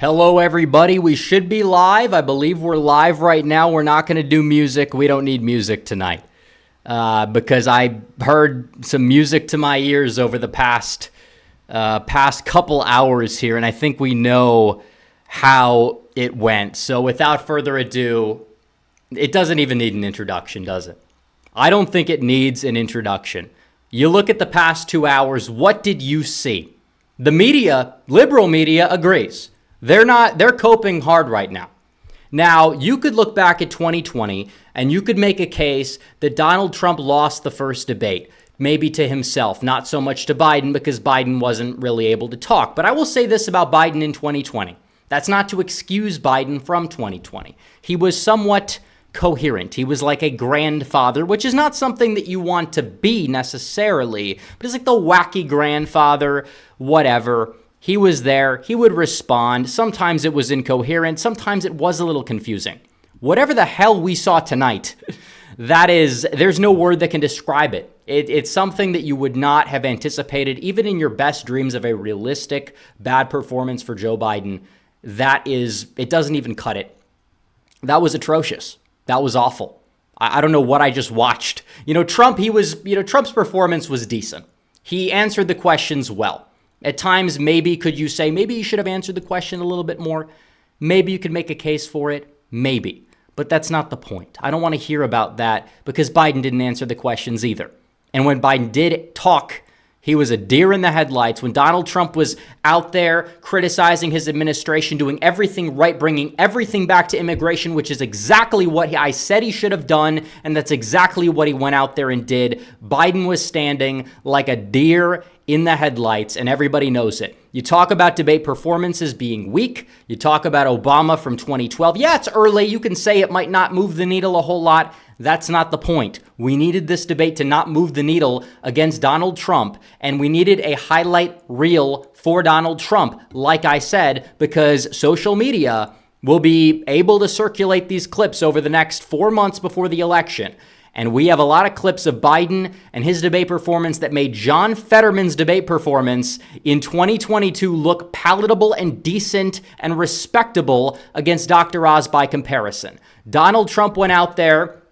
Hello, everybody. We should be live. I believe we're live right now. We're not going to do music. We don't need music tonight because I heard some music to my ears over the past couple hours here, and I think we know how it went. So without further ado, it doesn't even need an introduction, does it? I don't think it needs an introduction. You look at the past 2 hours, what did you see? The media, liberal media, agrees. They're coping hard right now. Now, you could look back at 2020 and you could make a case that Donald Trump lost the first debate, maybe to himself, not so much to Biden because Biden wasn't really able to talk. But I will say this about Biden in 2020. That's not to excuse Biden from 2020. He was somewhat coherent. He was like a grandfather, which is not something that you want to be necessarily, but it's like the wacky grandfather, whatever. He was there. He would respond. Sometimes it was incoherent. Sometimes it was a little confusing. Whatever the hell we saw tonight, there's no word that can describe it. It's something that you would not have anticipated, even in your best dreams of a realistic bad performance for Joe Biden. It doesn't even cut it. That was atrocious. That was awful. I don't know what I just watched. Trump's performance was decent. He answered the questions well. At times, maybe could you say, maybe you should have answered the question a little bit more? Maybe you could make a case for it. Maybe. But that's not the point. I don't want to hear about that because Biden didn't answer the questions either. And when Biden did talk, he was a deer in the headlights. When Donald Trump was out there criticizing his administration, doing everything right, bringing everything back to immigration, which is exactly what I said he should have done, and that's exactly what he went out there and did. Biden was standing like a deer in the headlights, and everybody knows it. You talk about debate performances being weak. You talk about Obama from 2012. Yeah, it's early. You can say it might not move the needle a whole lot. That's not the point. We needed this debate to not move the needle against Donald Trump, and we needed a highlight reel for Donald Trump, like I said, because social media will be able to circulate these clips over the next 4 months before the election. And we have a lot of clips of Biden and his debate performance that made John Fetterman's debate performance in 2022 look palatable and decent and respectable against Dr. Oz by comparison. Donald Trump went out there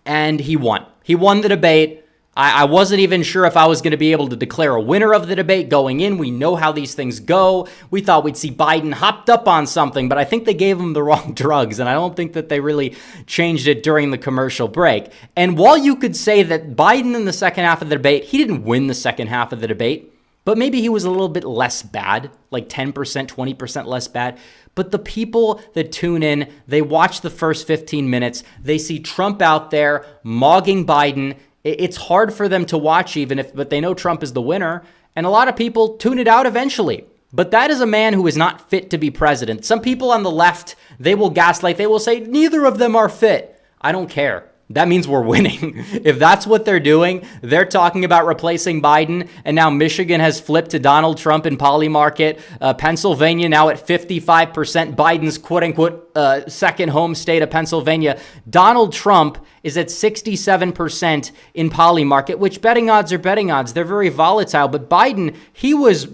and he won. He won the debate. I wasn't even sure if I was going to be able to declare a winner of the debate going in. We know how these things go. We thought we'd see Biden hopped up on something, but I think they gave him the wrong drugs, and I don't think that they really changed it during the commercial break. And while you could say that Biden in the second half of the debate, he didn't win the second half of the debate, but maybe he was a little bit less bad, like 10%, 20% less bad. But the people that tune in, they watch the first 15 minutes. They see Trump out there mogging Biden. It's hard for them to watch but they know Trump is the winner. And a lot of people tune it out eventually. But that is a man who is not fit to be president. Some people on the left, they will gaslight. They will say, neither of them are fit. I don't care. That means we're winning. If that's what they're doing, they're talking about replacing Biden, and now Michigan has flipped to Donald Trump in Polymarket. Pennsylvania now at 55%, Biden's quote-unquote second home state of Pennsylvania. Donald Trump is at 67% in Polymarket, which betting odds are betting odds. They're very volatile, but Biden,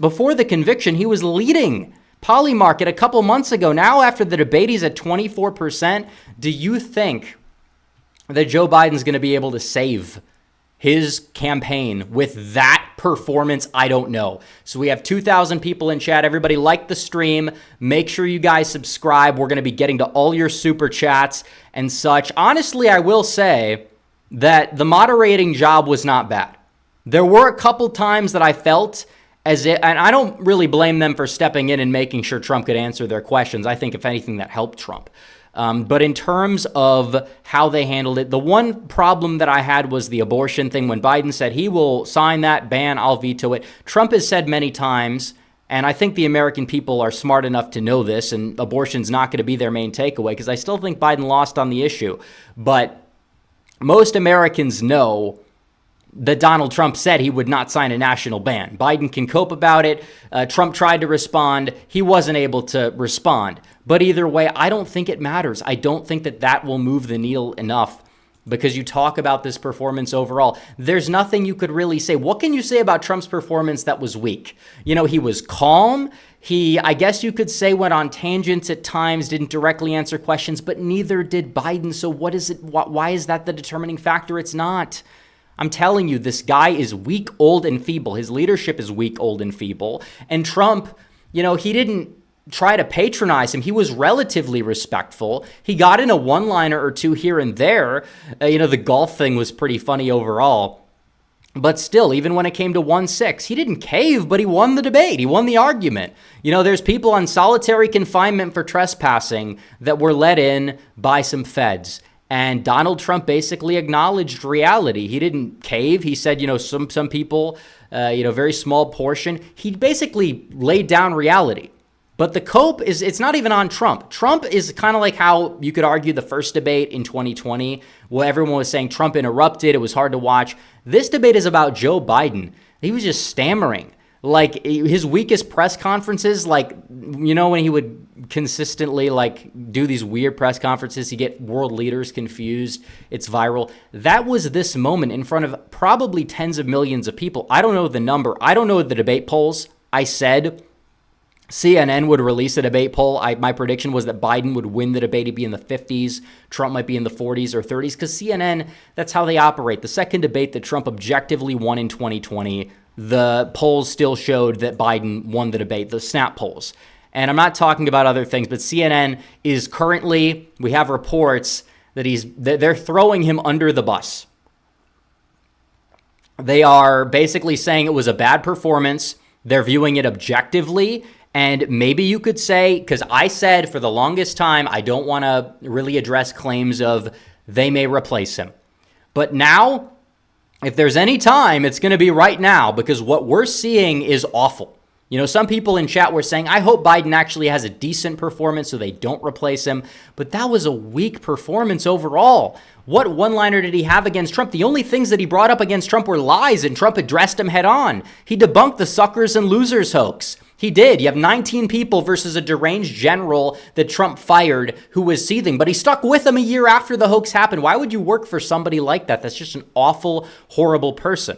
before the conviction, he was leading Polymarket a couple months ago. Now after the debate, he's at 24%. Do you think that Joe Biden's going to be able to save his campaign with that performance? I don't know. So we have 2,000 people in chat. Everybody like the stream. Make sure you guys subscribe. We're going to be getting to all your super chats and such. Honestly, I will say that the moderating job was not bad. There were a couple times that I felt and I don't really blame them for stepping in and making sure Trump could answer their questions. I think if anything that helped Trump. But in terms of how they handled it, the one problem that I had was the abortion thing. When Biden said he will sign that ban, I'll veto it. Trump has said many times, and I think the American people are smart enough to know this, and abortion's not going to be their main takeaway, because I still think Biden lost on the issue. But most Americans know that Donald Trump said he would not sign a national ban. Biden can cope about it. Trump tried to respond. He wasn't able to respond. But either way, I don't think it matters. I don't think that will move the needle enough because you talk about this performance overall. There's nothing you could really say. What can you say about Trump's performance that was weak? You know, he was calm. He, I guess you could say, went on tangents at times, didn't directly answer questions, but neither did Biden. So what is it? Why is that the determining factor? It's not. I'm telling you, this guy is weak, old, and feeble. His leadership is weak, old, and feeble. And Trump, you know, he didn't try to patronize him. He was relatively respectful. He got in a one-liner or two here and there. You know, the golf thing was pretty funny overall. But still, even when it came to 1-6, he didn't cave, but he won the debate. He won the argument. You know, there's people on solitary confinement for trespassing that were let in by some feds. And Donald Trump basically acknowledged reality. He didn't cave. He said, you know, some people, very small portion. He basically laid down reality. But the cope is, it's not even on Trump. Trump is kind of like how you could argue the first debate in 2020, where everyone was saying Trump interrupted. It was hard to watch. This debate is about Joe Biden. He was just stammering. Like his weakest press conferences, like, you know, when he would consistently like do these weird press conferences, he get world leaders confused. It's viral. That was this moment in front of probably tens of millions of people. I don't know the number. I don't know the debate polls. I said CNN would release a debate poll. My prediction was that Biden would win the debate. He'd be in the 50s. Trump might be in the 40s or 30s because CNN, that's how they operate. The second debate that Trump objectively won in 2020, the polls still showed that Biden won the debate, the snap polls. And I'm not talking about other things, but CNN is currently, we have reports that they're throwing him under the bus. They are basically saying it was a bad performance. They're viewing it objectively. And maybe you could say, because I said for the longest time, I don't want to really address claims of they may replace him. But now, if there's any time, it's going to be right now, because what we're seeing is awful. You know, some people in chat were saying, I hope Biden actually has a decent performance so they don't replace him. But that was a weak performance overall. What one-liner did he have against Trump? The only things that he brought up against Trump were lies, and Trump addressed him head on. He debunked the suckers and losers hoax. He did. You have 19 people versus a deranged general that Trump fired who was seething, but he stuck with him a year after the hoax happened. Why would you work for somebody like that? That's just an awful, horrible person.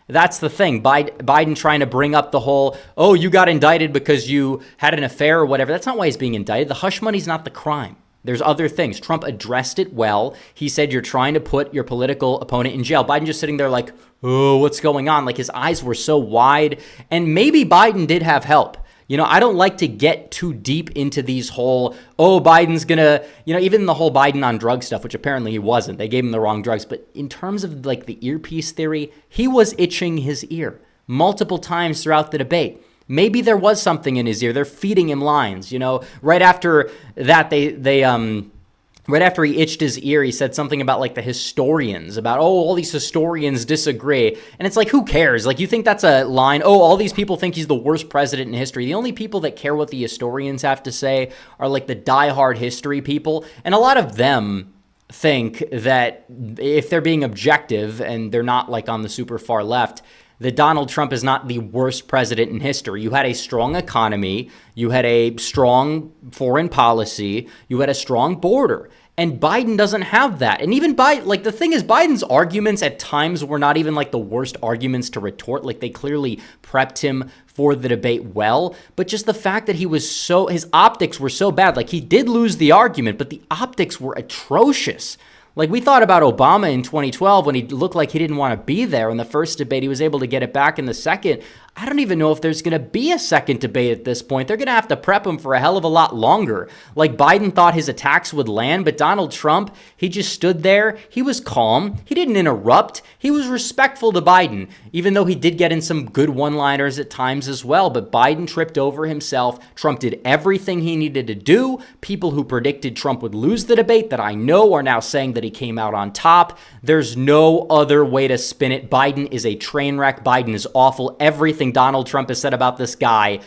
That's the thing. Biden trying to bring up the whole, oh, you got indicted because you had an affair or whatever. That's not why he's being indicted. The hush money's not the crime. There's other things. Trump addressed it well. He said, you're trying to put your political opponent in jail. Biden just sitting there like, oh, what's going on? Like his eyes were so wide. And maybe Biden did have help. You know, I don't like to get too deep into these whole, oh, Biden's gonna, you know, even the whole Biden on drug stuff, which apparently he wasn't. They gave him the wrong drugs. But in terms of like the earpiece theory, he was itching his ear multiple times throughout the debate. Maybe there was something in his ear. They're feeding him lines, you know. Right after that, right after he itched his ear, he said something about like the historians, about, oh, all these historians disagree. And it's like, who cares? Like, you think that's a line? Oh, all these people think he's the worst president in history. The only people that care what the historians have to say are like the diehard history people. And a lot of them think that if they're being objective and they're not like on the super far left, that Donald Trump is not the worst president in history. You had a strong economy. You had a strong foreign policy. You had a strong border. And Biden doesn't have that. And even the thing is, Biden's arguments at times were not even like the worst arguments to retort. Like they clearly prepped him for the debate well. But just the fact that his optics were so bad. Like he did lose the argument, but the optics were atrocious. Like we thought about Obama in 2012 when he looked like he didn't want to be there in the first debate. He was able to get it back in the second. I don't even know if there's going to be a second debate at this point. They're going to have to prep him for a hell of a lot longer. Like Biden thought his attacks would land, but Donald Trump, he just stood there. He was calm. He didn't interrupt. He was respectful to Biden, even though he did get in some good one-liners at times as well. But Biden tripped over himself. Trump did everything he needed to do. People who predicted Trump would lose the debate that I know are now saying that he came out on top. There's no other way to spin it. Biden is a train wreck. Biden is awful. Everything Donald Trump has said about this guy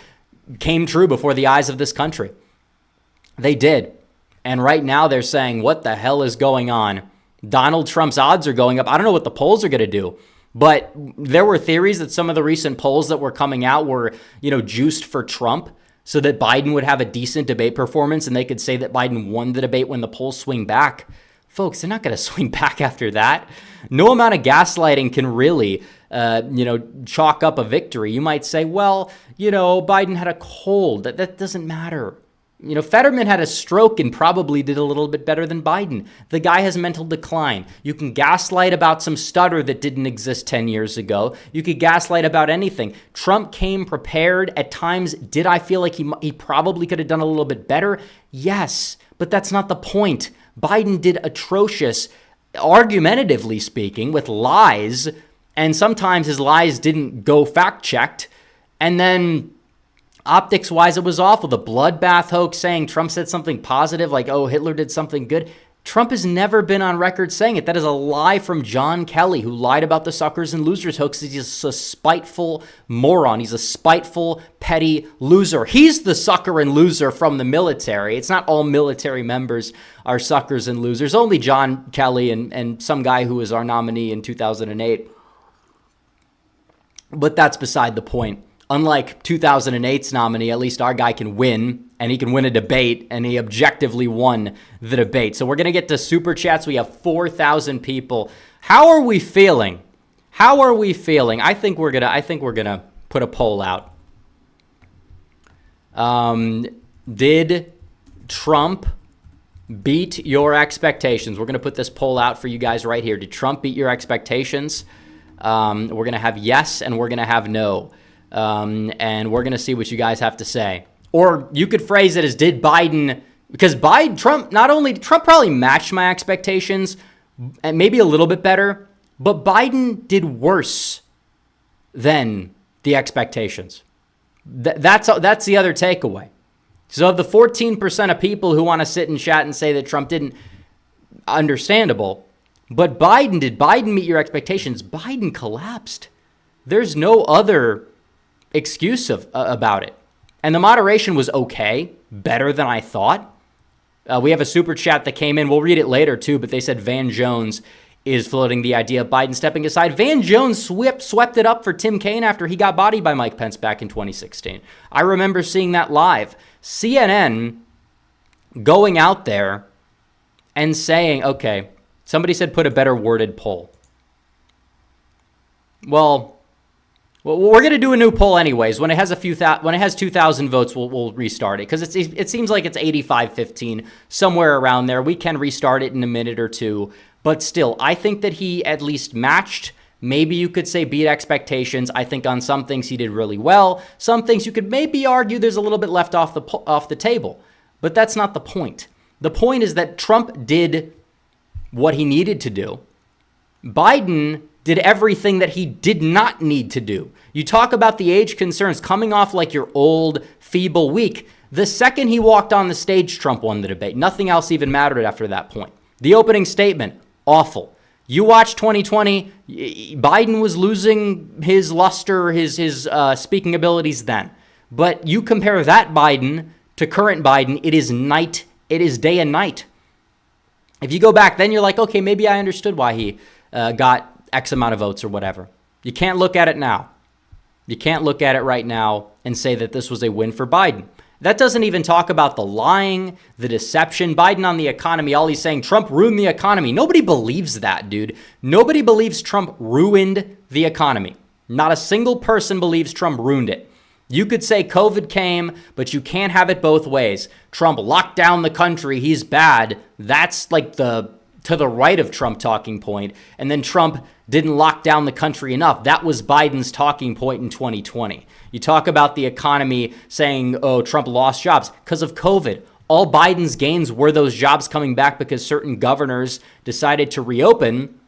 came true before the eyes of this country. They did. And right now they're saying, what the hell is going on? Donald Trump's odds are going up. I don't know what the polls are going to do. But there were theories that some of the recent polls that were coming out were, juiced for Trump so that Biden would have a decent debate performance and they could say that Biden won the debate when the polls swing back. Folks, they're not going to swing back after that. No amount of gaslighting can really, chalk up a victory. You might say, well, Biden had a cold. That doesn't matter. Fetterman had a stroke and probably did a little bit better than Biden. The guy has mental decline. You can gaslight about some stutter that didn't exist 10 years ago. You could gaslight about anything. Trump came prepared. At times, did I feel like he probably could have done a little bit better? Yes, but that's not the point. Biden did atrocious, argumentatively speaking, with lies, and sometimes his lies didn't go fact-checked, and then optics-wise, it was awful. The bloodbath hoax saying Trump said something positive, like, oh, Hitler did something good. Trump has never been on record saying it. That is a lie from John Kelly, who lied about the suckers and losers hoax. He's a spiteful moron. He's a spiteful, petty loser. He's the sucker and loser from the military. It's not all military members are suckers and losers. Only John Kelly and some guy who was our nominee in 2008. But that's beside the point. Unlike 2008's nominee, at least our guy can win, and he can win a debate, and he objectively won the debate. So we're going to get to Super Chats. We have 4,000 people. How are we feeling? I think we're gonna put a poll out. Did Trump beat your expectations? We're going to put this poll out for you guys right here. Did Trump beat your expectations? We're going to have yes, and we're going to have no. And we're going to see what you guys have to say. Or you could phrase it as, did Biden, because Trump probably matched my expectations and maybe a little bit better, but Biden did worse than the expectations. That's the other takeaway. So of the 14% of people who want to sit and chat and say that Trump didn't, understandable, but did Biden meet your expectations? Biden collapsed. There's no other excuse about it. And the moderation was okay, better than I thought. We have a super chat that came in. We'll read it later too, but they said Van Jones is floating the idea of Biden stepping aside. Van Jones swept it up for Tim Kaine after he got bodied by Mike Pence back in 2016. I remember seeing that live. CNN going out there and saying, okay, somebody said put a better worded poll. Well, we're going to do a new poll anyways. When it has 2,000 votes, we'll restart it because it seems like it's 85-15, somewhere around there. We can restart it in a minute or two, but still, I think that he at least matched. Maybe you could say beat expectations. I think on some things he did really well. Some things you could maybe argue there's a little bit left off the table, but that's not the point. The point is that Trump did what he needed to do. Biden did everything that he did not need to do. You talk about the age concerns coming off like your old, feeble, weak. The second he walked on the stage, Trump won the debate. Nothing else even mattered after that point. The opening statement, awful. You watch 2020, Biden was losing his luster, his speaking abilities then. But you compare that Biden to current Biden, it is day and night. If you go back, then you're like, okay, maybe I understood why he got X amount of votes or whatever. You can't look at it now. You can't look at it right now and say that this was a win for Biden. That doesn't even talk about the lying, the deception. Biden on the economy, all he's saying, Trump ruined the economy. Nobody believes that, dude. Nobody believes Trump ruined the economy. Not a single person believes Trump ruined it. You could say COVID came, but you can't have it both ways. Trump locked down the country. He's bad. That's like to the right of Trump talking point. And then Trump didn't lock down the country enough. That was Biden's talking point in 2020. You talk about the economy saying, oh, Trump lost jobs because of COVID. All Biden's gains were those jobs coming back because certain governors decided to reopen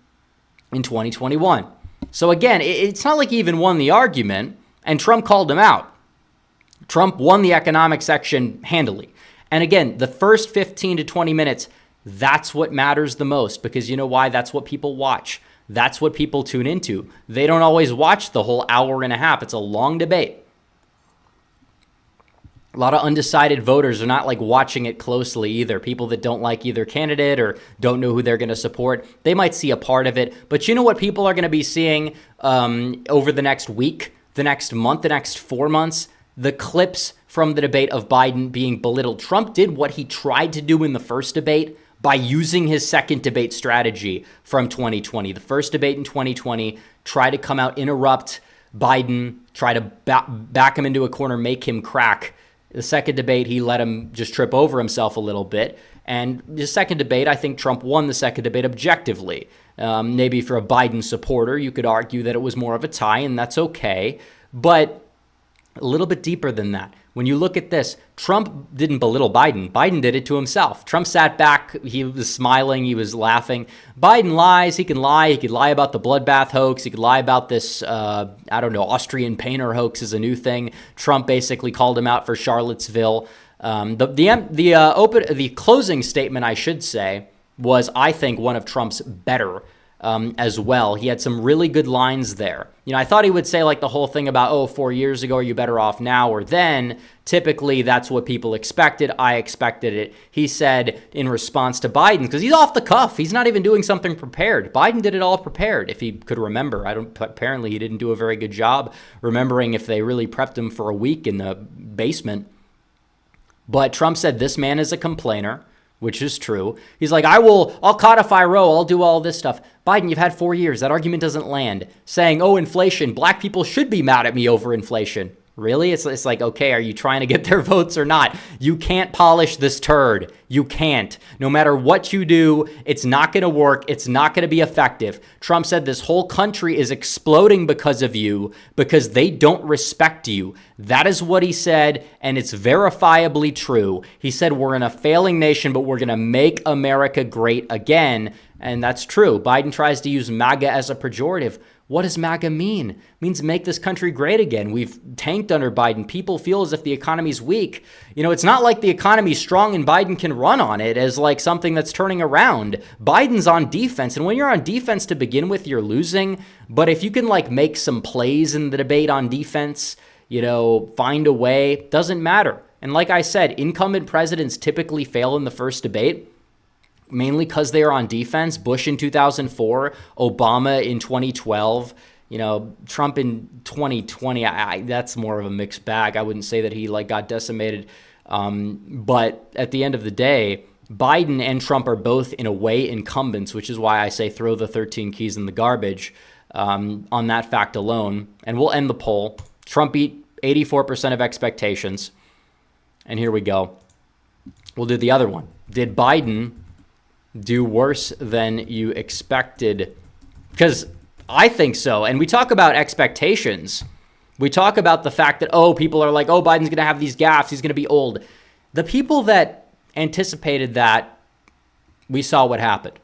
in 2021. So again, it's not like he even won the argument, and Trump called him out. Trump won the economic section handily. And again, the first 15 to 20 minutes, that's what matters the most, because you know why? That's what people watch. That's what people tune into. They don't always watch the whole hour and a half. It's a long debate. A lot of undecided voters are not like watching it closely either. People that don't like either candidate or don't know who they're going to support, they might see a part of it. But you know what people are going to be seeing over the next week, the next month, the next 4 months? The clips from the debate of Biden being belittled. Trump did what he tried to do in the first debate. by using his second debate strategy from 2020. The first debate in 2020, try to come out, interrupt Biden, try to back him into a corner, make him crack. The second debate, he let him just trip over himself a little bit. And the second debate, I think Trump won the second debate objectively. Maybe for a Biden supporter, you could argue that it was more of a tie, and that's okay. But a little bit deeper than that. When you look at this, Trump didn't belittle Biden. Biden did it to himself. Trump sat back. He was smiling. He was laughing. Biden lies. He can lie. He could lie about the bloodbath hoax. He could lie about this, Austrian painter hoax is a new thing. Trump basically called him out for Charlottesville. The closing statement, I should say, was, I think, one of Trump's better as well. He had some really good lines there. I thought he would say like the whole thing about, 4 years ago, are you better off now or then? Typically, that's what people expected. I expected it. He said in response to Biden, because he's off the cuff. He's not even doing something prepared. Biden did it all prepared, if he could remember. Apparently, he didn't do a very good job remembering if they really prepped him for a week in the basement. But Trump said this man is a complainer, which is true. He's like, I'll codify Roe, I'll do all this stuff. Biden, you've had 4 years. That argument doesn't land. Saying, inflation, black people should be mad at me over inflation. Really? It's like, okay, are you trying to get their votes or not? You can't polish this turd. You can't. No matter what you do, it's not going to work. It's not going to be effective. Trump said this whole country is exploding because of you, because they don't respect you. That is what he said, and it's verifiably true. He said we're in a failing nation, but we're going to make America great again, and that's true. Biden tries to use MAGA as a pejorative. What does MAGA mean? It means make this country great again. We've tanked under Biden. People feel as if the economy's weak. It's not like the economy's strong and Biden can run on it as like something that's turning around. Biden's on defense. And when you're on defense to begin with, you're losing. But if you can like make some plays in the debate on defense, find a way, doesn't matter. And like I said, incumbent presidents typically fail in the first debate, mainly because they are on defense. Bush in 2004, Obama in 2012, Trump in 2020. That's more of a mixed bag. I wouldn't say that he got decimated. But at the end of the day, Biden and Trump are both in a way incumbents, which is why I say throw the 13 keys in the garbage on that fact alone. And we'll end the poll. Trump beat 84% of expectations. And here we go. We'll do the other one. Did Biden do worse than you expected? Because I think so. And we talk about expectations. We talk about the fact that, people are like, Biden's going to have these gaffes. He's going to be old. The people that anticipated that, we saw what happened.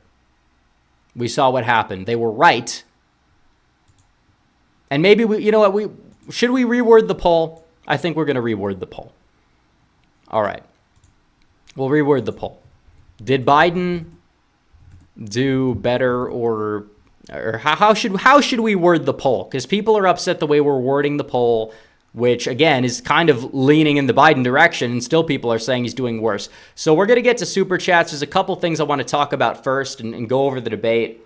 They were right. And maybe should we reword the poll? I think we're going to reword the poll. All right. We'll reword the poll. Did Biden do better, or how should we word the poll? Because people are upset the way we're wording the poll, which again is kind of leaning in the Biden direction, and still people are saying he's doing worse. So we're going to get to super chats. There's a couple things I want to talk about first and go over the debate,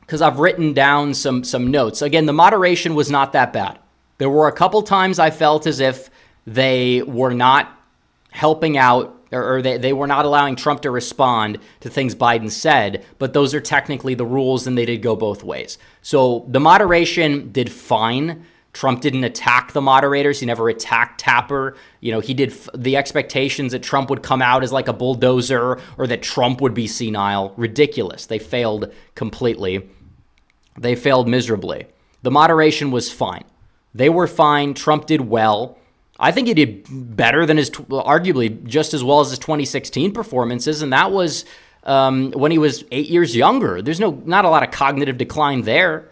because I've written down some notes. Again, the moderation was not that bad. There were a couple times I felt as if they were not helping out, or they were not allowing Trump to respond to things Biden said, but those are technically the rules, and they did go both ways. So the moderation did fine. Trump didn't attack the moderators. He never attacked Tapper. He did the expectations that Trump would come out as like a bulldozer or that Trump would be senile. Ridiculous. They failed completely. They failed miserably. The moderation was fine. They were fine. Trump did well. I think he did better than arguably just as well as his 2016 performances, and that was when he was 8 years younger. There's not a lot of cognitive decline there.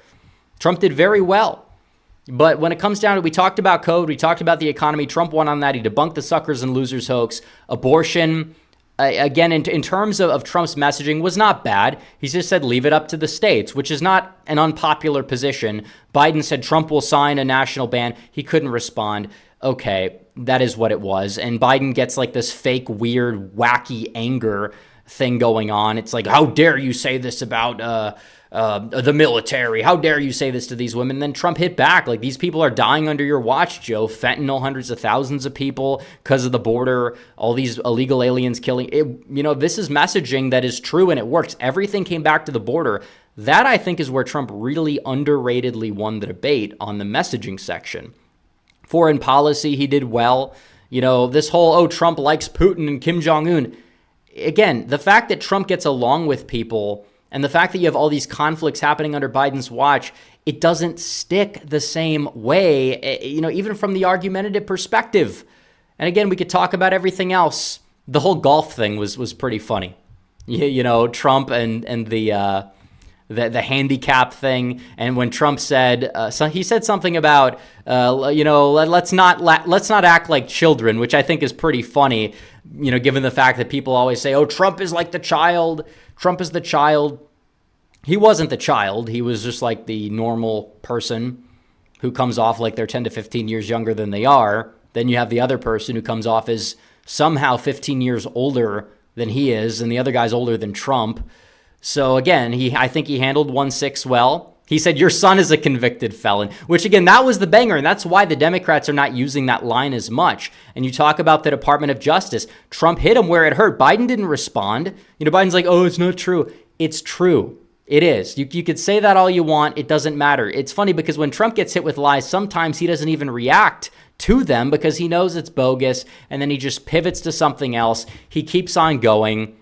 Trump did very well. But when it comes down to, we talked about code, we talked about the economy, Trump won on that. He debunked the suckers and losers hoax. Abortion, again, in terms of Trump's messaging, was not bad. He just said, leave it up to the states, which is not an unpopular position. Biden said Trump will sign a national ban. He couldn't respond. Okay, that is what it was. And Biden gets like this fake, weird, wacky anger thing going on. It's like, how dare you say this about the military? How dare you say this to these women? And then Trump hit back. Like, these people are dying under your watch, Joe. Fentanyl, hundreds of thousands of people because of the border, all these illegal aliens killing. This is messaging that is true and it works. Everything came back to the border. That, I think, is where Trump really underratedly won the debate on the messaging section. Foreign policy, he did well. This whole, Trump likes Putin and Kim Jong-un. Again, the fact that Trump gets along with people and the fact that you have all these conflicts happening under Biden's watch, it doesn't stick the same way, even from the argumentative perspective. And again, we could talk about everything else. The whole golf thing was pretty funny. Trump and the handicap thing. And when Trump said, he said something about, let's not act like children, which I think is pretty funny, given the fact that people always say, Trump is like the child. Trump is the child. He wasn't the child. He was just like the normal person who comes off like they're 10 to 15 years younger than they are. Then you have the other person who comes off as somehow 15 years older than he is, and the other guy's older than Trump. So again, I think he handled 1-6 well. He said, your son is a convicted felon, which again, that was the banger. And that's why the Democrats are not using that line as much. And you talk about the Department of Justice. Trump hit him where it hurt. Biden didn't respond. Biden's like, it's not true. It's true. It is. You could say that all you want. It doesn't matter. It's funny because when Trump gets hit with lies, sometimes he doesn't even react to them because he knows it's bogus. And then he just pivots to something else. He keeps on going.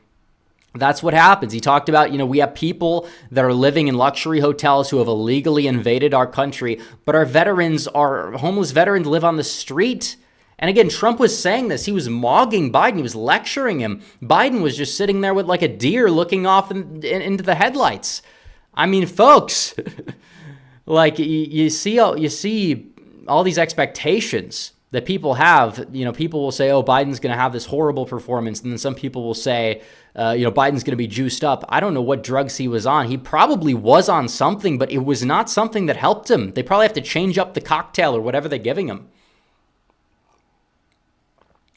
That's what happens. He talked about, we have people that are living in luxury hotels who have illegally invaded our country, but our homeless veterans live on the street. And again, Trump was saying this. He was mogging Biden. He was lecturing him. Biden was just sitting there with like a deer looking off into the headlights. I mean, folks, like you see all these expectations that people have. People will say, Biden's going to have this horrible performance. And then some people will say, Biden's going to be juiced up. I don't know what drugs he was on. He probably was on something, but it was not something that helped him. They probably have to change up the cocktail or whatever they're giving him.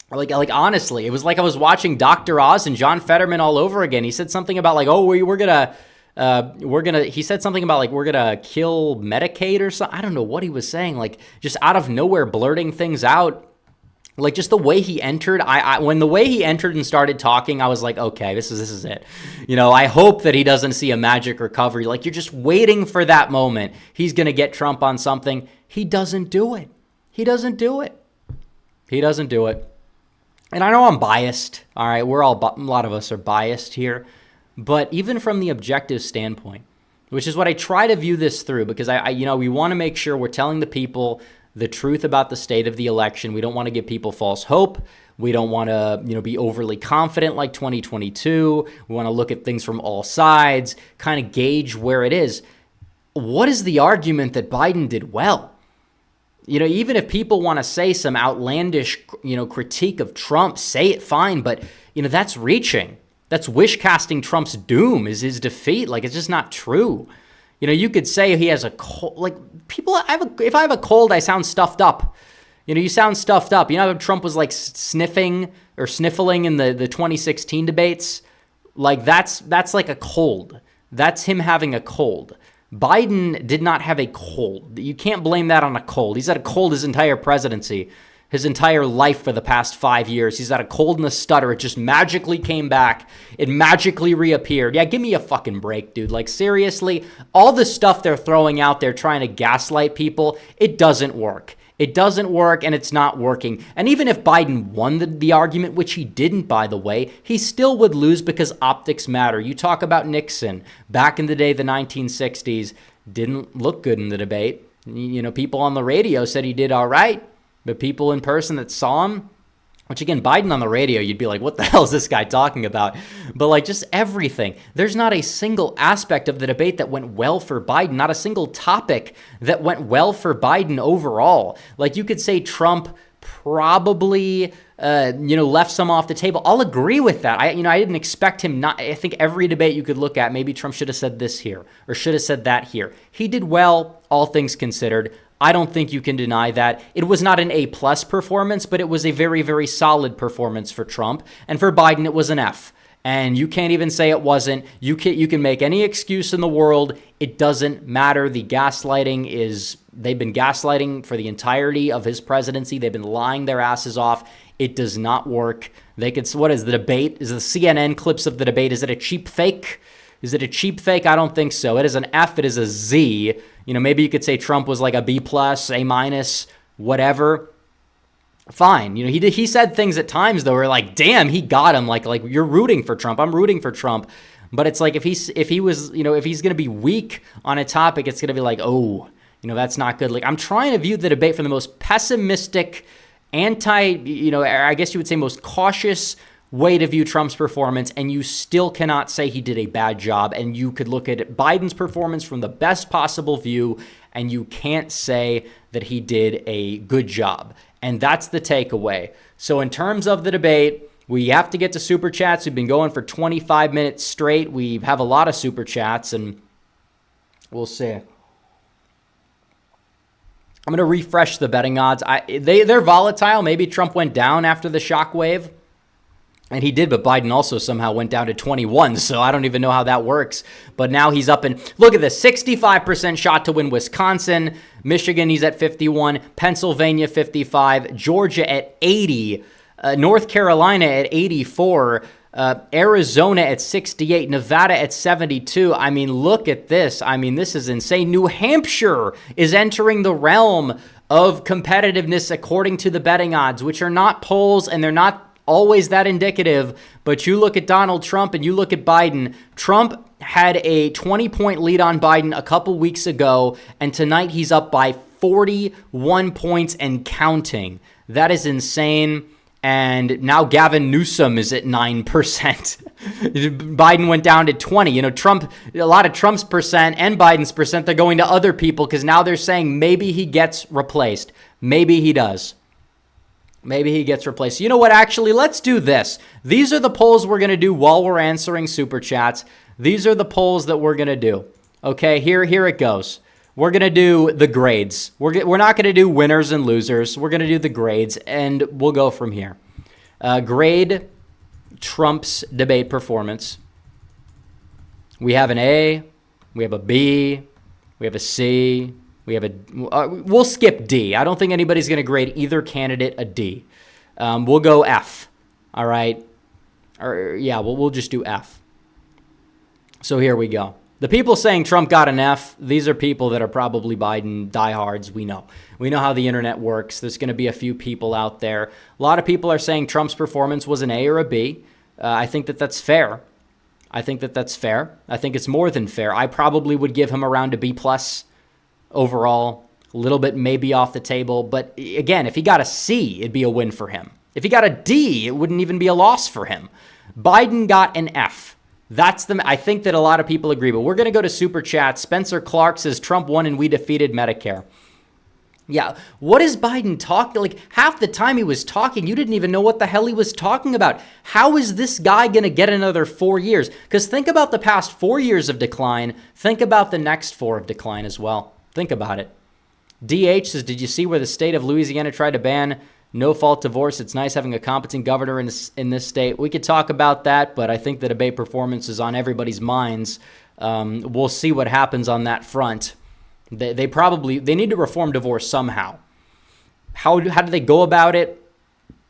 Like honestly, it was like I was watching Dr. Oz and John Fetterman all over again. He said something about like, he said something about like, we're going to kill Medicaid or something. I don't know what he was saying, like just out of nowhere blurting things out. Like just the way he entered, when the way he entered and started talking, I was like, okay, this is it. I hope that he doesn't see a magic recovery. Like you're just waiting for that moment. He's going to get Trump on something. He doesn't do it. He doesn't do it. And I know I'm biased. All right, a lot of us are biased here. But even from the objective standpoint, which is what I try to view this through, because we want to make sure we're telling the people the truth about the state of the election. We don't want to give people false hope. We don't want to, be overly confident like 2022. We want to look at things from all sides, kind of gauge where it is. What is the argument that Biden did well? Even if people want to say some outlandish, critique of Trump, say it fine, but, that's reaching. That's wish casting Trump's doom is his defeat. Like, it's just not true. You could say he has a cold, like people, if I have a cold, I sound stuffed up. You sound stuffed up. Trump was like sniffling in the 2016 debates. Like that's like a cold. That's him having a cold. Biden did not have a cold. You can't blame that on a cold. He's had a cold his entire presidency, his entire life for the past 5 years. He's had a cold and a stutter. It just magically came back. It magically reappeared. Yeah, give me a fucking break, dude. Like, seriously, all the stuff they're throwing out there trying to gaslight people, it doesn't work. It doesn't work, and it's not working. And even if Biden won the argument, which he didn't, by the way, he still would lose because optics matter. You talk about Nixon. Back in the day, the 1960s, didn't look good in the debate. People on the radio said he did all right. But people in person that saw him, which again, Biden on the radio, you'd be like, what the hell is this guy talking about? But like just everything. There's not a single aspect of the debate that went well for Biden, not a single topic that went well for Biden overall. Like you could say Trump probably, left some off the table. I'll agree with that. I didn't expect him not. I think every debate you could look at, maybe Trump should have said this here or should have said that here. He did well, all things considered. I don't think you can deny that. It was not an A+ performance, but it was a very, very solid performance for Trump. And for Biden, it was an F. And you can't even say it wasn't. You can make any excuse in the world. It doesn't matter. The gaslighting they've been gaslighting for the entirety of his presidency. They've been lying their asses off. It does not work. What is the debate? Is the CNN clips of the debate, is it a cheap fake? Is it a cheap fake? I don't think so. It is an F. It is a Z. Maybe you could say Trump was like a B+, A-, whatever. Fine. He said things at times though where like, damn, he got him. Like you're rooting for Trump. I'm rooting for Trump. But it's like if he's going to be weak on a topic, it's going to be like, oh, that's not good. Like I'm trying to view the debate from the most pessimistic, I guess you would say most cautious way to view Trump's performance, and you still cannot say he did a bad job. And you could look at Biden's performance from the best possible view, and you can't say that he did a good job. And that's the takeaway. So in terms of the debate, we have to get to Super Chats. We've been going for 25 minutes straight. We have a lot of Super Chats, and we'll see. I'm going to refresh the betting odds. They're volatile. Maybe Trump went down after the shockwave. And he did, but Biden also somehow went down to 21, so I don't even know how that works. But now he's up look at this, 65% shot to win Wisconsin. Michigan, he's at 51. Pennsylvania, 55. Georgia at 80. North Carolina at 84. Arizona at 68. Nevada at 72. I mean, look at this. I mean, this is insane. New Hampshire is entering the realm of competitiveness according to the betting odds, which are not polls, and they're not always that indicative, but you look at Donald Trump and you look at Biden. Trump had a 20-point lead on Biden a couple weeks ago, and tonight he's up by 41 points and counting. That is insane. And now Gavin Newsom is at 9%. Biden went down to 20. Trump, a lot of Trump's percent and Biden's percent, they're going to other people because now they're saying maybe he gets replaced. Maybe he does. Maybe he gets replaced. You know what? Actually, let's do this. These are the polls we're going to do while we're answering Super Chats. These are the polls that we're going to do. Okay, here it goes. We're going to do the grades. We're not going to do winners and losers. We're going to do the grades, and we'll go from here. Grade Trump's debate performance. We have an A. We have a B. We have a C. We have we'll skip D. I don't think anybody's going to grade either candidate a D. We'll go F. All right. We'll just do F. So here we go. The people saying Trump got an F, these are people that are probably Biden diehards. We know how the internet works. There's going to be a few people out there. A lot of people are saying Trump's performance was an A or a B. I think that's fair. I think it's more than fair. I probably would give him around a B+ overall, a little bit maybe off the table. But again, if he got a C, it'd be a win for him. If he got a D, it wouldn't even be a loss for him. Biden got an F. I think that a lot of people agree, but we're going to go to Super Chat. Spencer Clark says Trump won and we defeated Medicare. Yeah, what is Biden talking? Like half the time he was talking, you didn't even know what the hell he was talking about. How is this guy going to get another 4 years? Because think about the past 4 years of decline. Think about the next 4 of decline as well. Think about it. DH says, did you see where the state of Louisiana tried to ban no-fault divorce? It's nice having a competent governor in this state. We could talk about that, but I think the debate performance is on everybody's minds. We'll see what happens on that front. They need to reform divorce somehow. How do they go about it?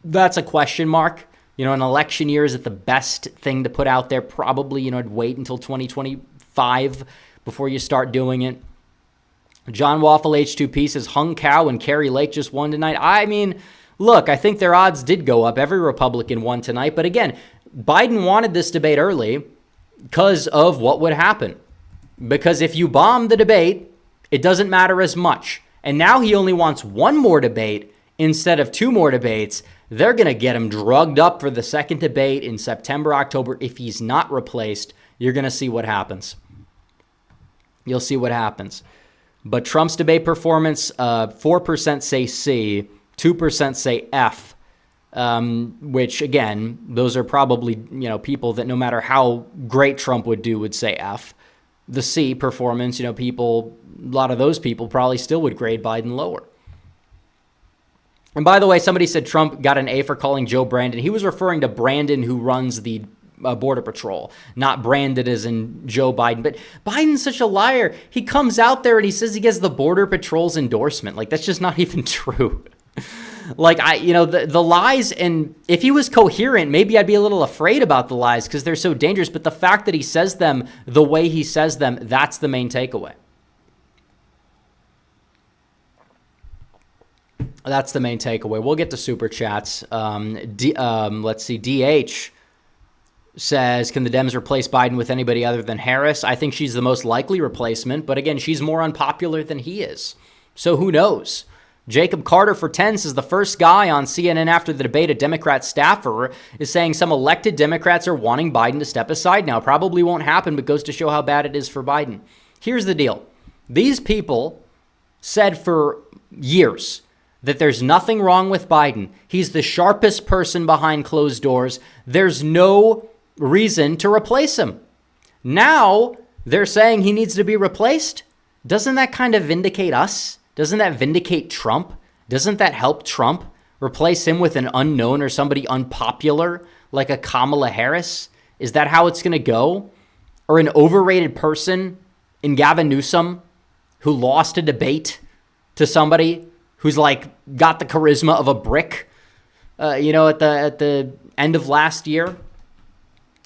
That's a question mark. An election year, is it the best thing to put out there? Probably, I'd wait until 2025 before you start doing it. John Waffle H2P says Hung Cow and Kerry Lake just won tonight. I mean, look, I think their odds did go up. Every Republican won tonight. But again, Biden wanted this debate early because of what would happen. Because if you bomb the debate, it doesn't matter as much. And now he only wants one more debate instead of 2 more debates. They're going to get him drugged up for the second debate in September, October. If he's not replaced, you're going to see what happens. You'll see what happens. But Trump's debate performance, 4% say C, 2% say F, which, again, those are probably, people that no matter how great Trump would do would say F. The C performance, a lot of those people probably still would grade Biden lower. And by the way, somebody said Trump got an A for calling Joe Brandon. He was referring to Brandon, who runs the Border Patrol, not branded as in Joe Biden. But Biden's such a liar. He comes out there and he says he gets the Border Patrol's endorsement. Like, that's just not even true. Like, the lies, and if he was coherent, maybe I'd be a little afraid about the lies because they're so dangerous. But the fact that he says them the way he says them, that's the main takeaway. That's the main takeaway. We'll get to super chats. Let's see. DH says, can the Dems replace Biden with anybody other than Harris? I think she's the most likely replacement, but again, she's more unpopular than he is. So who knows? Jacob Carter for 10 says the first guy on CNN after the debate, a Democrat staffer, is saying some elected Democrats are wanting Biden to step aside now. Probably won't happen, but goes to show how bad it is for Biden. Here's the deal. These people said for years that there's nothing wrong with Biden. He's the sharpest person behind closed doors. There's no reason to replace him. Now they're saying he needs to be replaced. Doesn't that kind of vindicate us? Doesn't that vindicate Trump? Doesn't that help Trump? Replace him with an unknown or somebody unpopular like a Kamala Harris? Is that how it's going to go? Or an overrated person in Gavin Newsom who lost a debate to somebody who's like got the charisma of a brick, at the end of last year?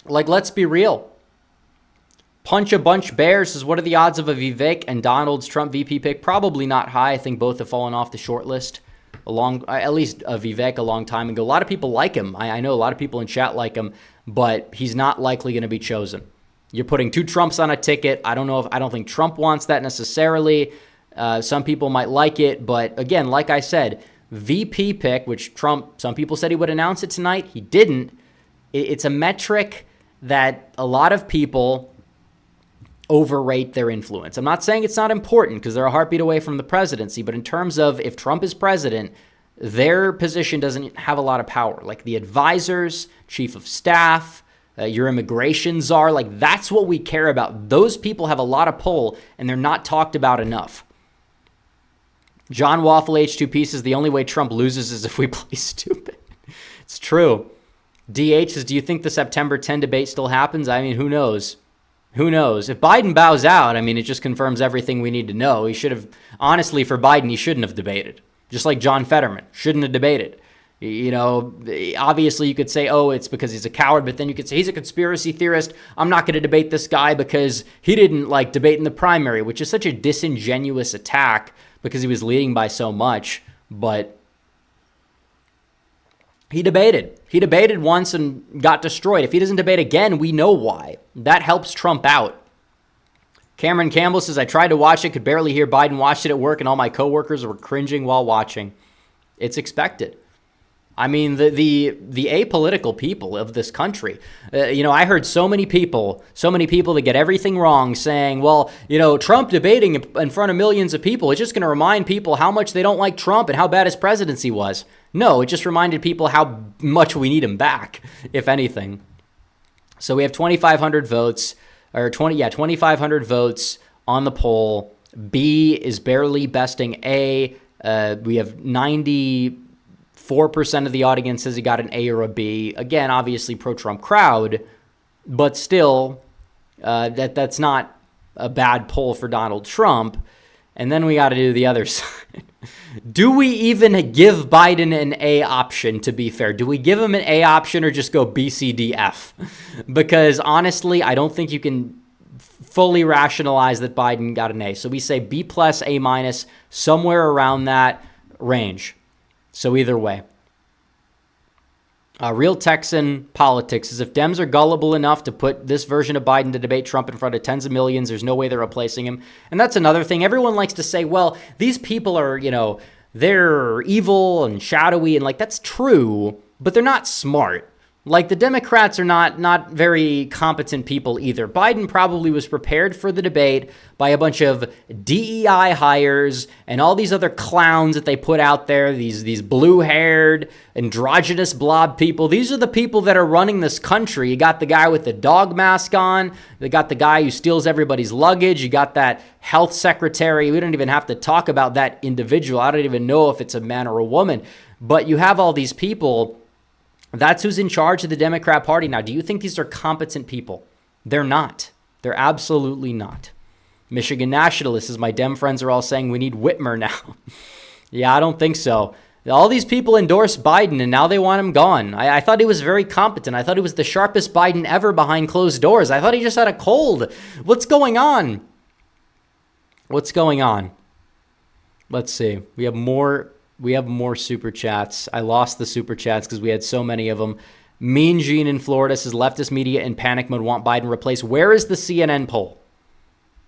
Like, let's be real. Punch a Bunch Bears says, what are the odds of a Vivek and Donald's Trump VP pick? Probably not high. I think both have fallen off the short list, at least Vivek a long time ago. A lot of people like him. I know a lot of people in chat like him, but he's not likely going to be chosen. You're putting two Trumps on a ticket. I don't think Trump wants that necessarily. Some people might like it, but again, like I said, VP pick, which Trump, some people said he would announce it tonight. He didn't. It's a metric that a lot of people overrate their influence. I'm not saying it's not important because they're a heartbeat away from the presidency, but in terms of if Trump is president, their position doesn't have a lot of power. Like the advisors, chief of staff, your immigration czar, like that's what we care about. Those people have a lot of pull and they're not talked about enough. John Waffle H2P says the only way Trump loses is if we play stupid. It's true. DH says, do you think the September 10 debate still happens? I mean, who knows? Who knows? If Biden bows out, I mean, it just confirms everything we need to know. He should have, honestly, for Biden, he shouldn't have debated. Just like John Fetterman, shouldn't have debated. Obviously you could say, oh, it's because he's a coward, but then you could say he's a conspiracy theorist. I'm not going to debate this guy because he didn't debate in the primary, which is such a disingenuous attack because he was leading by so much. But he debated. He debated once and got destroyed. If he doesn't debate again, we know why. That helps Trump out. Cameron Campbell says, I tried to watch it, could barely hear Biden, watched it at work, and all my coworkers were cringing while watching. It's expected. I mean, the apolitical people of this country, I heard so many people that get everything wrong saying, well, Trump debating in front of millions of people, it's just going to remind people how much they don't like Trump and how bad his presidency was. No, it just reminded people how much we need him back, if anything. So we have 2,500 votes, 2,500 votes on the poll. B is barely besting A. We have 94% of the audience says he got an A or a B. Again, obviously pro-Trump crowd, but still, that's not a bad poll for Donald Trump. And then we got to do the other side. Do we even give Biden an A option, to be fair? Do we give him an A option or just go B, C, D, F? Because honestly, I don't think you can fully rationalize that Biden got an A. So we say B plus, A minus, somewhere around that range. So either way. Real Texan Politics is if Dems are gullible enough to put this version of Biden to debate Trump in front of tens of millions, there's no way they're replacing him. And that's another thing. Everyone likes to say, well, these people are, they're evil and shadowy. And that's true, but they're not smart. The Democrats are not very competent people either. Biden probably was prepared for the debate by a bunch of DEI hires and all these other clowns that they put out there, these blue-haired, androgynous blob people. These are the people that are running this country. You got the guy with the dog mask on. You got the guy who steals everybody's luggage. You got that health secretary. We don't even have to talk about that individual. I don't even know if it's a man or a woman. But you have all these people That's who's in charge of the Democrat Party now. Do you think these are competent people? They're not. They're absolutely not. Michigan nationalists, as my Dem friends are all saying, we need Whitmer now. Yeah, I don't think so. All these people endorsed Biden, and now they want him gone. I thought he was very competent. I thought he was the sharpest Biden ever behind closed doors. I thought he just had a cold. What's going on? What's going on? Let's see. We have more super chats. I lost the super chats because we had so many of them. Mean Gene in Florida says leftist media in panic mode want Biden replaced. Where is the CNN poll?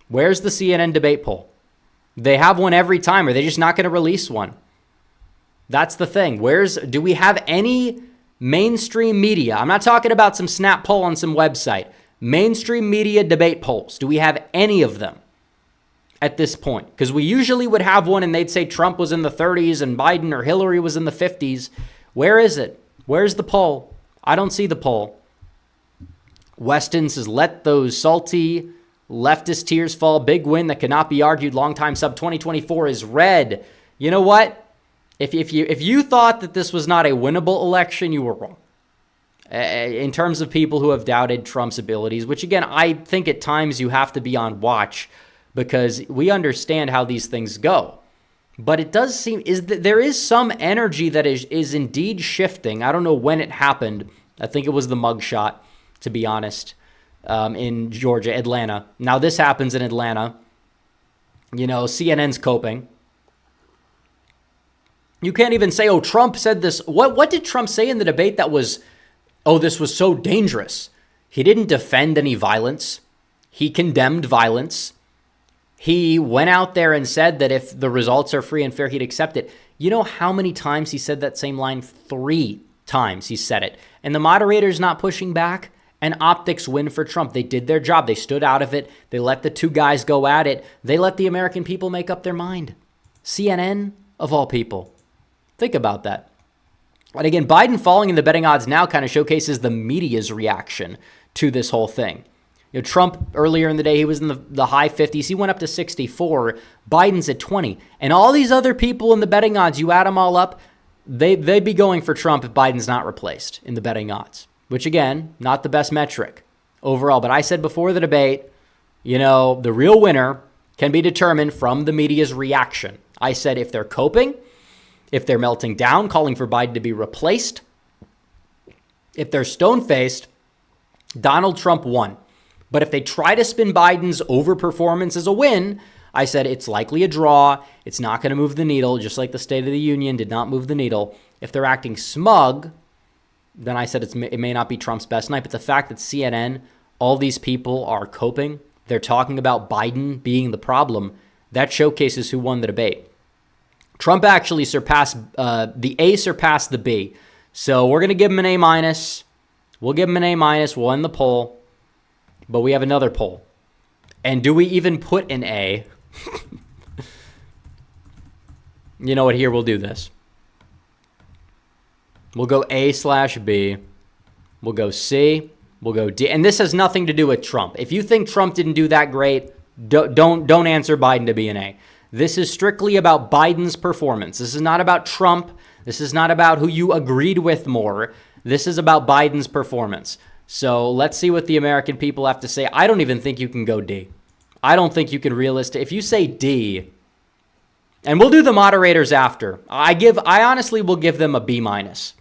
Where's the CNN debate poll? They have one every time. Are they just not going to release one? That's the thing. Do we have any mainstream media? I'm not talking about some snap poll on some website. Mainstream media debate polls. Do we have any of them at this point? Because we usually would have one and they'd say Trump was in the 30s and Biden or Hillary was in the 50s. Where is it? Where's the poll? I don't see the poll. Weston says, let those salty leftist tears fall. Big win that cannot be argued. Longtime sub 2024 is red. You know what? If you thought that this was not a winnable election, you were wrong. In terms of people who have doubted Trump's abilities, which again, I think at times you have to be on watch because we understand how these things go. But it does seem there is some energy that is indeed shifting. I don't know when it happened. I think it was the mugshot, to be honest, in Georgia, Atlanta. Now this happens in Atlanta. You know, CNN's coping. You can't even say, oh, Trump said this. What did Trump say in the debate that was, oh, this was so dangerous? He didn't defend any violence. He condemned violence. He went out there and said that if the results are free and fair, he'd accept it. You know how many times he said that same line? 3 times he said it. And the moderator's not pushing back. And optics win for Trump. They did their job. They stood out of it. They let the two guys go at it. They let the American people make up their mind. CNN, of all people. Think about that. And again, Biden falling in the betting odds now kind of showcases the media's reaction to this whole thing. You know, Trump earlier in the day, he was in the high 50s. He went up to 64. Biden's at 20. And all these other people in the betting odds, you add them all up, they'd be going for Trump if Biden's not replaced in the betting odds, which again, not the best metric overall. But I said before the debate, you know, the real winner can be determined from the media's reaction. I said if they're coping, if they're melting down, calling for Biden to be replaced, if they're stone-faced, Donald Trump won. But if they try to spin Biden's overperformance as a win, I said it's likely a draw. It's not going to move the needle, just like the State of the Union did not move the needle. If they're acting smug, then I said it may not be Trump's best night. But the fact that CNN, all these people are coping, they're talking about Biden being the problem, that showcases who won the debate. Trump actually surpassed, the A surpassed the B. So we're going to give him an A minus. We'll give him an A minus. We'll end the poll. But we have another poll. And do we even put an A? You know what? Here, we'll do this. We'll go A/B. We'll go C. We'll go D. And this has nothing to do with Trump. If you think Trump didn't do that great, don't answer Biden to be an A. This is strictly about Biden's performance. This is not about Trump. This is not about who you agreed with more. This is about Biden's performance. So let's see what the American people have to say. I don't even think you can go D. I don't think you can if you say D, and we'll do the moderators after. I honestly will give them a B minus.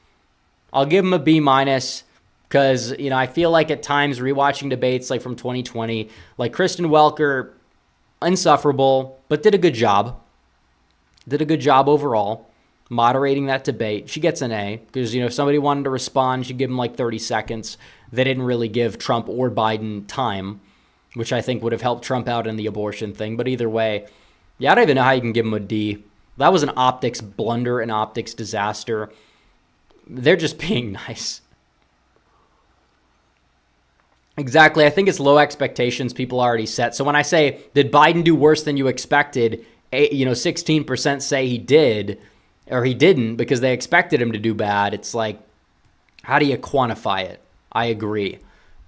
I'll give them a B minus because, you know, I feel like at times rewatching debates like from 2020, like Kristen Welker, insufferable, but did a good job. Did a good job overall moderating that debate. She gets an A because, you know, if somebody wanted to respond, she'd give them like 30 seconds. They didn't really give Trump or Biden time, which I think would have helped Trump out in the abortion thing. But either way, yeah, I don't even know how you can give him a D. That was an optics blunder, an optics disaster. They're just being nice. Exactly. I think it's low expectations people already set. So when I say, did Biden do worse than you expected? 16% say he did or he didn't because they expected him to do bad. It's like, how do you quantify it? I agree.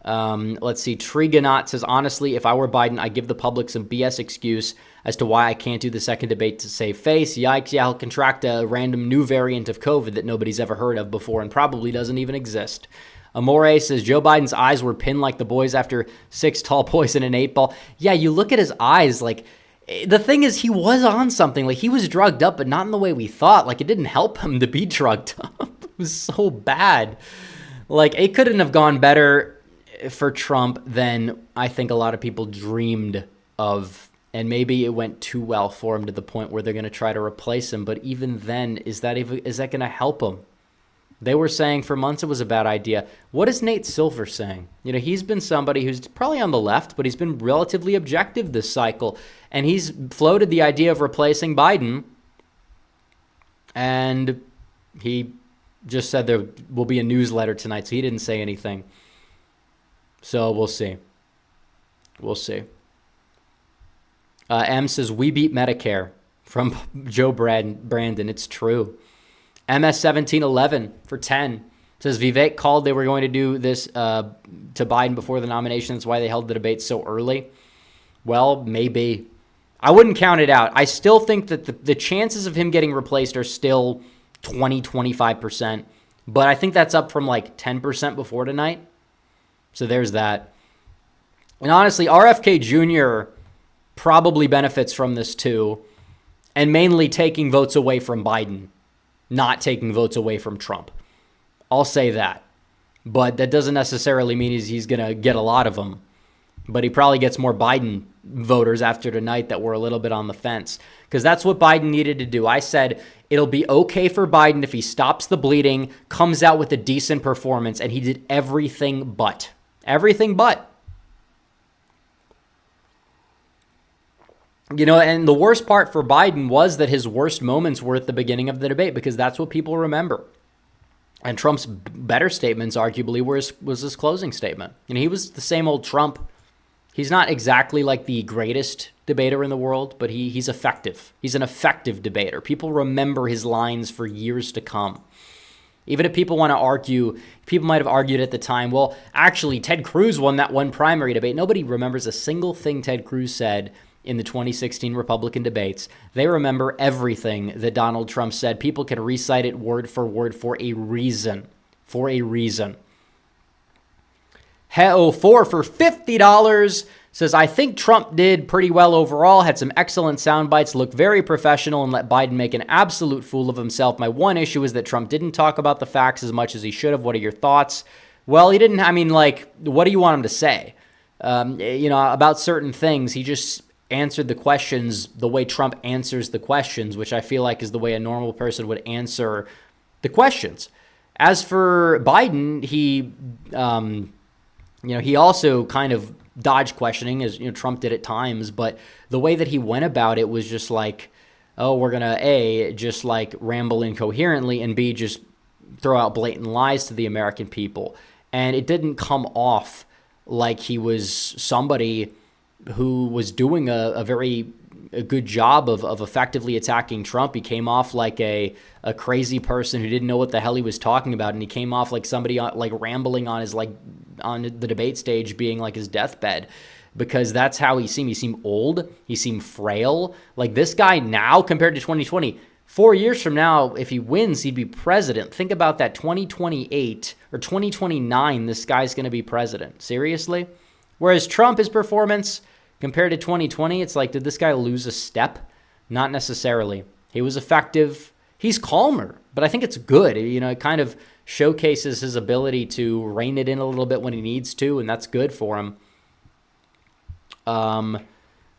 Let's see. Trigonot says, honestly, if I were Biden, I'd give the public some BS excuse as to why I can't do the second debate to save face. Yikes, yeah, he'll contract a random new variant of COVID that nobody's ever heard of before and probably doesn't even exist. Amore says, Joe Biden's eyes were pinned like the boys after 6 tall boys in an 8-ball. Yeah, you look at his eyes, like, the thing is, he was on something. Like, he was drugged up, but not in the way we thought. Like, it didn't help him to be drugged up. It was so bad. Like, it couldn't have gone better for Trump than I think a lot of people dreamed of. And maybe it went too well for him to the point where they're going to try to replace him. But even then, is that going to help him? They were saying for months it was a bad idea. What is Nate Silver saying? You know, he's been somebody who's probably on the left, but he's been relatively objective this cycle. And he's floated the idea of replacing Biden. And he just said there will be a newsletter tonight, so he didn't say anything. So we'll see. We'll see. M says, we beat Medicare from Joe Brandon. It's true. MS1711 for 10 says, Vivek called they were going to do this to Biden before the nomination. That's why they held the debate so early. Well, maybe. I wouldn't count it out. I still think that the chances of him getting replaced are still 20, 25%. But I think that's up from like 10% before tonight. So there's that. And honestly, RFK Jr. probably benefits from this too. And mainly taking votes away from Biden, not taking votes away from Trump. I'll say that. But that doesn't necessarily mean he's going to get a lot of them. But he probably gets more Biden voters after tonight that were a little bit on the fence. Because that's what Biden needed to do. I said it'll be okay for Biden if he stops the bleeding, comes out with a decent performance, and he did everything but. Everything but. You know, and the worst part for Biden was that his worst moments were at the beginning of the debate because that's what people remember. And Trump's better statements, arguably, was his closing statement. And he was the same old Trump. He's not exactly like the greatest debater in the world, but he's effective. He's an effective debater. People remember his lines for years to come. Even if people want to argue, people might have argued at the time, well, actually, Ted Cruz won that one primary debate. Nobody remembers a single thing Ted Cruz said in the 2016 Republican debates. They remember everything that Donald Trump said. People can recite it word for word for a reason. For a reason. Heo4 for $50 says, I think Trump did pretty well overall, had some excellent sound bites, looked very professional, and let Biden make an absolute fool of himself. My one issue is that Trump didn't talk about the facts as much as he should have. What are your thoughts? Well, he didn't. I mean, like, what do you want him to say? About certain things, he just answered the questions the way Trump answers the questions, which I feel like is the way a normal person would answer the questions. As for Biden, he also kind of dodged questioning, as Trump did at times, but the way that he went about it was just like, oh, we're going to A, just like ramble incoherently, and B, just throw out blatant lies to the American people. And it didn't come off like he was somebody who was doing a very good job of effectively attacking Trump. He came off like a crazy person who didn't know what the hell he was talking about, and he came off like somebody like rambling on the debate stage, being like his deathbed, because that's how he seemed. He seemed old. He seemed frail. Like this guy now compared to 2020, 4 years from now, if he wins, he'd be president. Think about that, 2028 or 2029, this guy's going to be president. Seriously? Whereas Trump, his performance compared to 2020, it's like, did this guy lose a step? Not necessarily. He was effective. He's calmer, but I think it's good. It kind of showcases his ability to rein it in a little bit when he needs to, and that's good for him.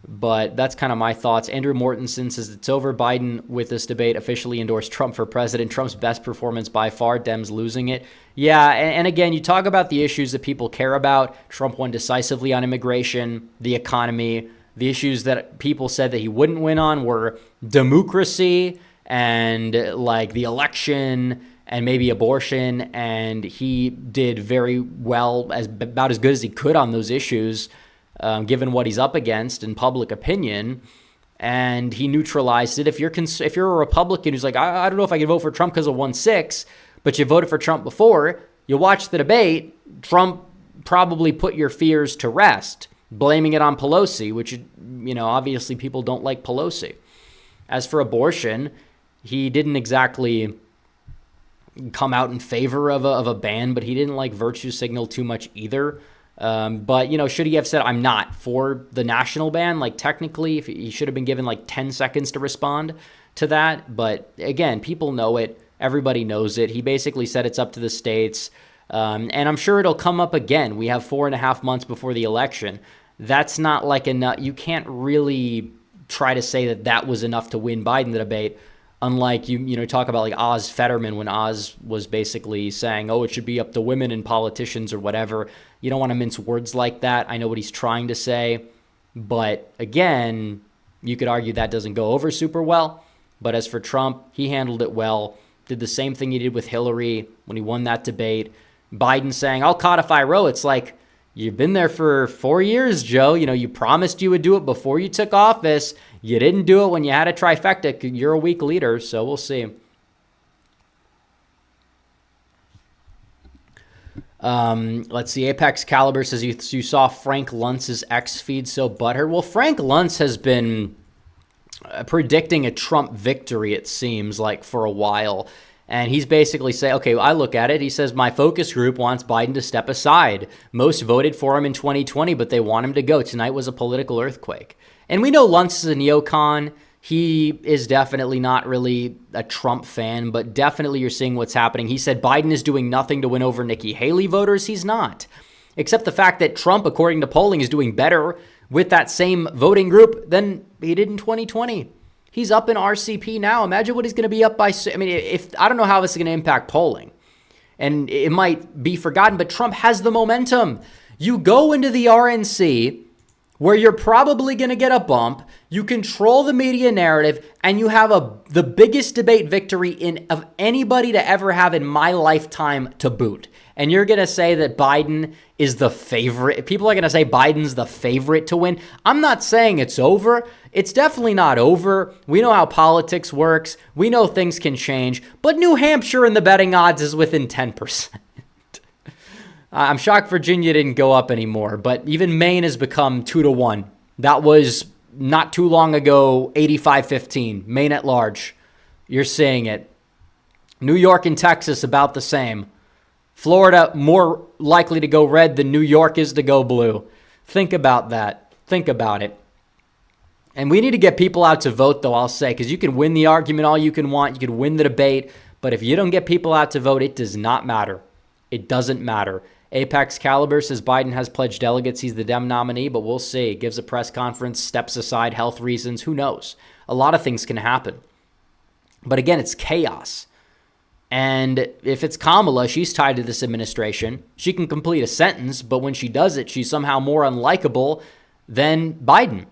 But that's kind of my thoughts. Andrew Mortensen says it's over. Biden, with this debate, officially endorsed Trump for president. Trump's best performance by far. Dems losing it. Yeah, and again, you talk about the issues that people care about. Trump won decisively on immigration, the economy. The issues that people said that he wouldn't win on were democracy and like the election and maybe abortion. And he did very well, about as good as he could on those issues. Given what he's up against in public opinion, and he neutralized it. If you're a Republican who's like, I don't know if I can vote for Trump because of 1-6, but you voted for Trump before, you watch the debate, Trump probably put your fears to rest, blaming it on Pelosi, which, obviously people don't like Pelosi. As for abortion, he didn't exactly come out in favor of a ban, but he didn't virtue signal too much either. But, should he have said, I'm not for the national ban? Technically, he should have been given 10 seconds to respond to that. But again, people know it. Everybody knows it. He basically said it's up to the states. And I'm sure it'll come up again. We have 4.5 months before the election. That's not enough. You can't really try to say that was enough to win Biden the debate. Unlike you talk about Oz Fetterman, when Oz was basically saying, it should be up to women and politicians or whatever. You don't want to mince words like that. I know what he's trying to say. But again, you could argue that doesn't go over super well. But as for Trump, he handled it well. Did the same thing he did with Hillary when he won that debate. Biden saying, I'll codify Roe. It's you've been there for 4 years, Joe. You promised you would do it before you took office. You didn't do it when you had a trifecta. You're a weak leader, so we'll see. Let's see. Apex Caliber says you saw Frank Luntz's X feed so butthurt. Well, Frank Luntz has been predicting a Trump victory, it seems for a while. And he's basically saying, okay, I look at it. He says, my focus group wants Biden to step aside. Most voted for him in 2020, but they want him to go. Tonight was a political earthquake. And we know Luntz is a neocon. He is definitely not really a Trump fan, but definitely you're seeing what's happening. He said Biden is doing nothing to win over Nikki Haley voters. He's not. Except the fact that Trump, according to polling, is doing better with that same voting group than he did in 2020. He's up in RCP now. Imagine what he's going to be up by. I don't know how this is going to impact polling. And it might be forgotten, but Trump has the momentum. You go into the RNC where you're probably going to get a bump. You control the media narrative, and you have the biggest debate victory of anybody to ever have in my lifetime to boot. And you're going to say that Biden is the favorite. People are going to say Biden's the favorite to win. I'm not saying it's over. It's definitely not over. We know how politics works. We know things can change. But New Hampshire in the betting odds is within 10%. I'm shocked Virginia didn't go up anymore. But even Maine has become 2-1. That was not too long ago, 85-15. Maine at large. You're seeing it. New York and Texas about the same. Florida more likely to go red than New York is to go blue. Think about that. Think about it. And we need to get people out to vote, though, I'll say, because you can win the argument all you can want. You can win the debate. But if you don't get people out to vote, it does not matter. It doesn't matter. Apex Caliber says Biden has pledged delegates. He's the Dem nominee, but we'll see. Gives a press conference, steps aside, health reasons. Who knows? A lot of things can happen. But again, it's chaos. And if it's Kamala, she's tied to this administration. She can complete a sentence, but when she does it, she's somehow more unlikable than Biden.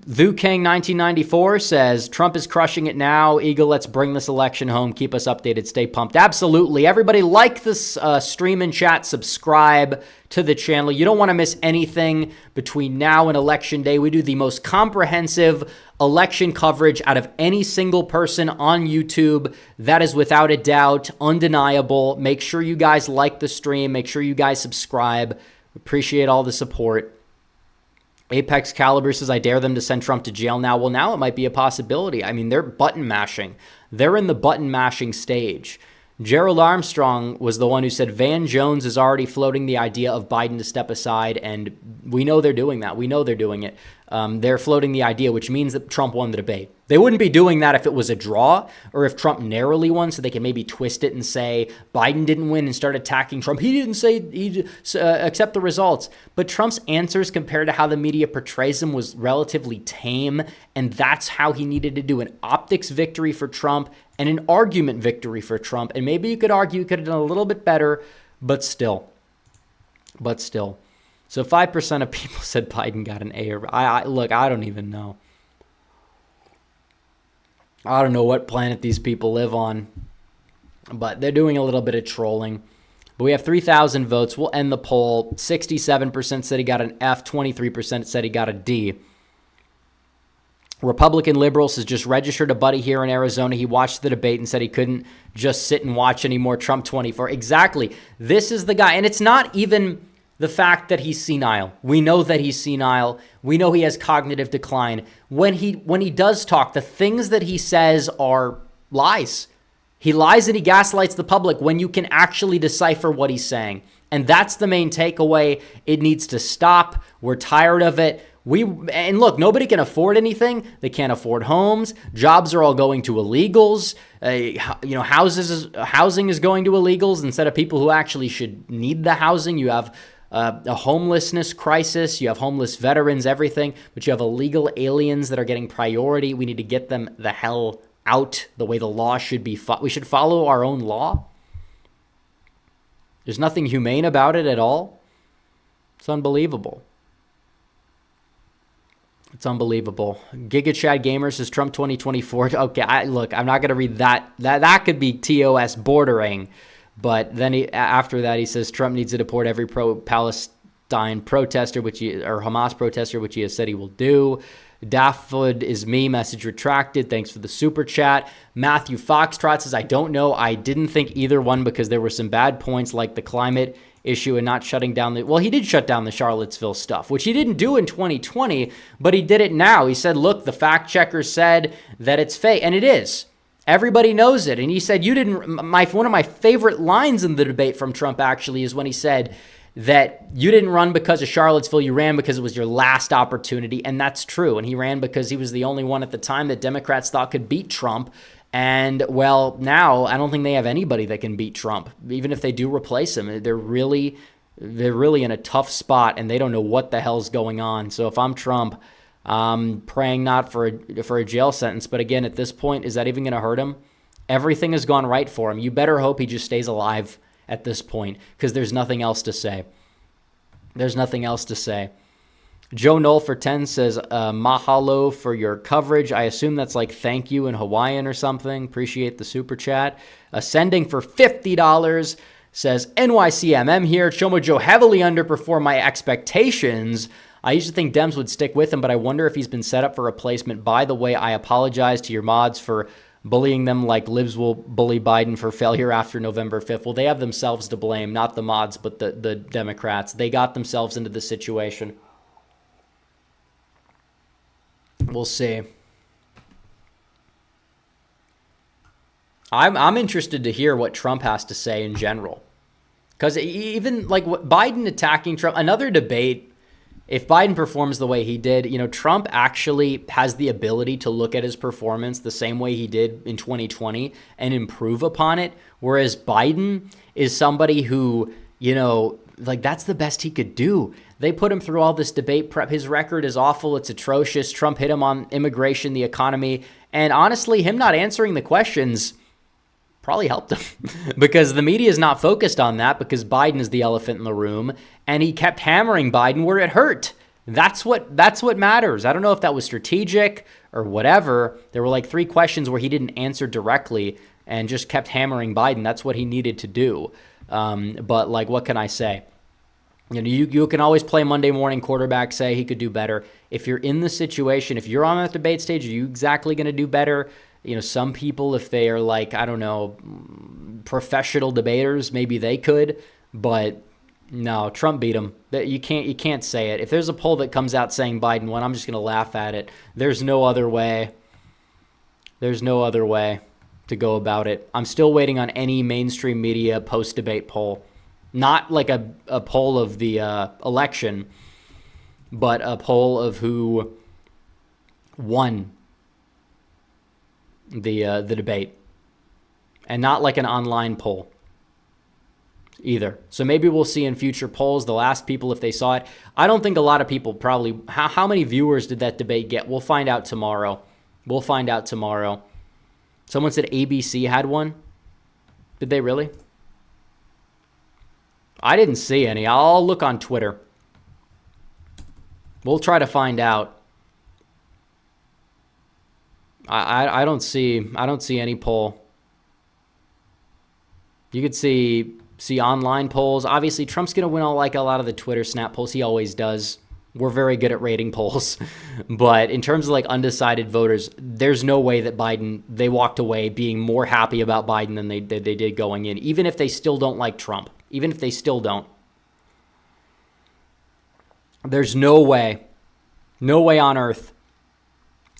Vu King 1994 says, Trump is crushing it now. Eagle, let's bring this election home. Keep us updated. Stay pumped. Absolutely. Everybody like this stream and chat. Subscribe to the channel. You don't want to miss anything between now and Election Day. We do the most comprehensive election coverage out of any single person on YouTube. That is without a doubt undeniable. Make sure you guys like the stream. Make sure you guys subscribe. Appreciate all the support. Apex Caliber says, I dare them to send Trump to jail now. Well, now it might be a possibility. I mean, they're button mashing. They're in the button mashing stage. Gerald Armstrong was the one who said Van Jones is already floating the idea of Biden to step aside, and we know they're doing that. We know they're doing it. They're floating the idea, which means that Trump won the debate. They wouldn't be doing that if it was a draw or if Trump narrowly won, so they can maybe twist it and say Biden didn't win and start attacking Trump. He didn't say he'd accept the results. But Trump's answers compared to how the media portrays him was relatively tame, and that's how he needed to do an optics victory for Trump and an argument victory for Trump. And maybe you could argue he could have done a little bit better, but still. So 5% of people said Biden got an A. Look, I don't even know. I don't know what planet these people live on, but they're doing a little bit of trolling. But we have 3,000 votes. We'll end the poll. 67% said he got an F. 23% said he got a D. Republican liberals has just registered a buddy here in Arizona. He watched the debate and said he couldn't just sit and watch anymore. Trump 24. Exactly. This is the guy. And it's not even the fact that he's senile. We know that he's senile. We know he has cognitive decline. When he does talk, the things that he says are lies. He lies and he gaslights the public when you can actually decipher what he's saying. And that's the main takeaway. It needs to stop. We're tired of it. And look, nobody can afford anything. They can't afford homes. Jobs are all going to illegals. Housing is going to illegals instead of people who actually should need the housing. You have a homelessness crisis. You have homeless veterans, everything. But you have illegal aliens that are getting priority. We need to get them the hell out the way the law should be. We should follow our own law. There's nothing humane about it at all. It's unbelievable. It's unbelievable. Giga Chad Gamer says Trump 2024. Okay, I'm not going to read that. That could be TOS bordering. But then after that, he says Trump needs to deport every pro-Palestine protester, or Hamas protester, which he has said he will do. Daffod is me. Message retracted. Thanks for the super chat. Matthew Foxtrot says, I don't know. I didn't think either one because there were some bad points like the climate issue and not shutting down he did shut down the Charlottesville stuff, which he didn't do in 2020, but he did it now. He said, look, the fact checker said that it's fake, and it is. Everybody knows it. And he said, one of my favorite lines in the debate from Trump actually is when he said that you didn't run because of Charlottesville, you ran because it was your last opportunity, and that's true. And he ran because he was the only one at the time that Democrats thought could beat Trump. And, well, now I don't think they have anybody that can beat Trump, even if they do replace him. They're really in a tough spot, and they don't know what the hell's going on. So if I'm Trump, I'm praying not for a jail sentence. But, again, at this point, is that even going to hurt him? Everything has gone right for him. You better hope he just stays alive at this point because there's nothing else to say. There's nothing else to say. Joe Knoll for 10 says, mahalo for your coverage. I assume that's like thank you in Hawaiian or something. Appreciate the super chat. Ascending for $50 says, NYCMM here. Chomo Joe heavily underperformed my expectations. I used to think Dems would stick with him, but I wonder if he's been set up for replacement. By the way, I apologize to your mods for bullying them like libs will bully Biden for failure after November 5th. Well, they have themselves to blame, not the mods, but the Democrats. They got themselves into this situation. We'll see. I'm interested to hear what Trump has to say in general. Because even like what Biden attacking Trump, another debate, if Biden performs the way he did, Trump actually has the ability to look at his performance the same way he did in 2020 and improve upon it. Whereas Biden is somebody who, that's the best he could do. They put him through all this debate prep. His record is awful. It's atrocious. Trump hit him on immigration, the economy. And honestly, him not answering the questions probably helped him because the media is not focused on that because Biden is the elephant in the room. And he kept hammering Biden where it hurt. That's what matters. I don't know if that was strategic or whatever. There were like 3 questions where he didn't answer directly and just kept hammering Biden. That's what he needed to do. But what can I say? You can always play Monday morning quarterback, say he could do better. If you're in the situation, if you're on that debate stage, are you exactly going to do better? Some people, if they are professional debaters, maybe they could. But no, Trump beat him. You can't say it. If there's a poll that comes out saying Biden won, I'm just going to laugh at it. There's no other way. There's no other way to go about it. I'm still waiting on any mainstream media post-debate poll. Not like a poll of the election, but a poll of who won the debate. And not like an online poll either. So maybe we'll see in future polls. They'll ask people if they saw it. I don't think a lot of people probably... How many viewers did that debate get? We'll find out tomorrow. Someone said ABC had one. Did they really? I didn't see any. I'll look on Twitter. We'll try to find out. I don't see any poll. You could see online polls. Obviously, Trump's going to win a lot of the Twitter snap polls. He always does. We're very good at rating polls. But in terms of like undecided voters, there's no way that they walked away being more happy about Biden than they did going in, even if they still don't like Trump, even if they still don't. There's no way on earth.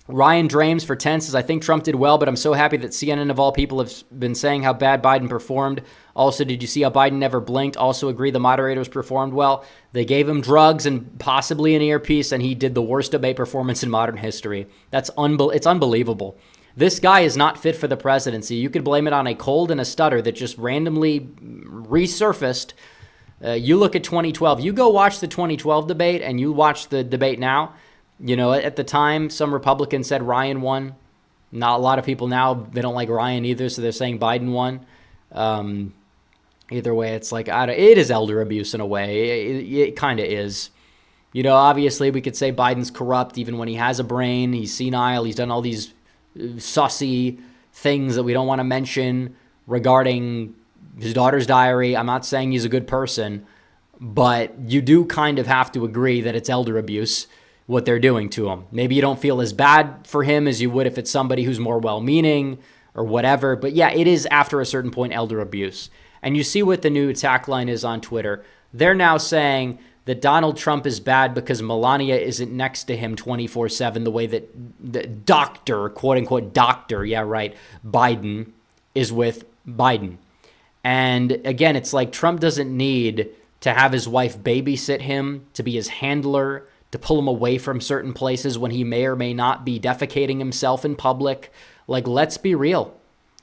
Ryan Drames for 10 says, I think Trump did well, but I'm so happy that CNN of all people have been saying how bad Biden performed. Also, did you see how Biden never blinked? Also agree the moderators performed well. They gave him drugs and possibly an earpiece, and he did the worst debate performance in modern history. It's unbelievable. This guy is not fit for the presidency. You could blame it on a cold and a stutter that just randomly resurfaced. You look at 2012. You go watch the 2012 debate, and you watch the debate now. You know, at the time, some Republicans said Ryan won. Not a lot of people now, they don't like Ryan either, so they're saying Biden won. Either way, it's like, it is elder abuse in a way. It kind of is. You know, obviously, we could say Biden's corrupt even when he has a brain. He's senile. He's done all these sussy things that we don't want to mention regarding his daughter's diary. I'm not saying he's a good person, but you do kind of have to agree that it's elder abuse, what they're doing to him. Maybe you don't feel as bad for him as you would if it's somebody who's more well-meaning or whatever. But yeah, it is after a certain point elder abuse. And you see what the new attack line is on Twitter. They're now saying that Donald Trump is bad because Melania isn't next to him 24/7 the way that the doctor, quote-unquote doctor, yeah, right, Biden is with Biden. And again, it's like Trump doesn't need to have his wife babysit him, to be his handler, to pull him away from certain places when he may or may not be defecating himself in public. Like, let's be real.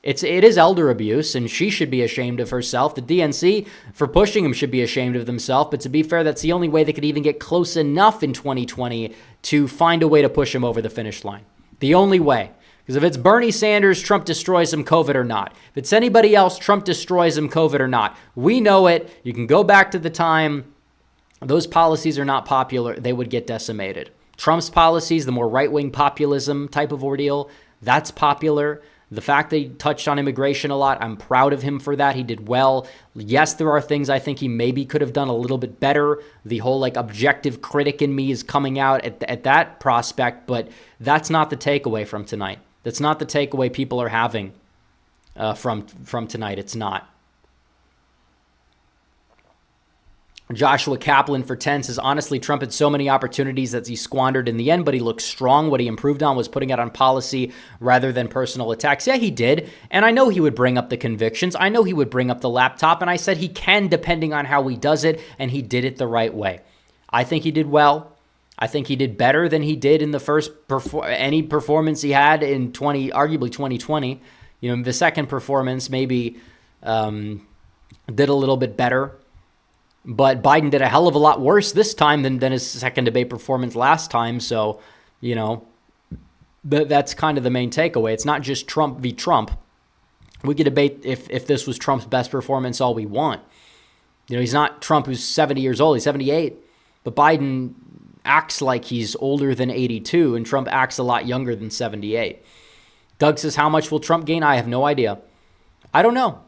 It is elder abuse, and she should be ashamed of herself. The DNC, for pushing him, should be ashamed of themselves. But to be fair, that's the only way they could even get close enough in 2020 to find a way to push him over the finish line. The only way. Because if it's Bernie Sanders, Trump destroys him, COVID or not. If it's anybody else, Trump destroys him, COVID or not. We know it. You can go back to the time those policies are not popular, they would get decimated. Trump's policies, the more right-wing populism type of ordeal, that's popular. The fact that he touched on immigration a lot, I'm proud of him for that. He did well. Yes, there are things I think he maybe could have done a little bit better. The whole like objective critic in me is coming out at that prospect, but that's not the takeaway from tonight. That's not the takeaway people are having from tonight. It's not. Joshua Kaplan for 10 says, honestly, Trump had so many opportunities that he squandered in the end, but he looked strong. What he improved on was putting it on policy rather than personal attacks. Yeah, he did. And I know he would bring up the convictions. I know he would bring up the laptop. And I said he can, depending on how he does it. And he did it the right way. I think he did well. I think he did better than he did in the first any performance he had in arguably 2020. You know, the second performance maybe did a little bit better. But Biden did a hell of a lot worse this time than his second debate performance last time. So, you know, that's kind of the main takeaway. It's not just Trump v. Trump. We could debate if this was Trump's best performance all we want. You know, he's not Trump who's 70 years old. He's 78. But Biden acts like he's older than 82, and Trump acts a lot younger than 78. Doug says, how much will Trump gain? I have no idea. I don't know.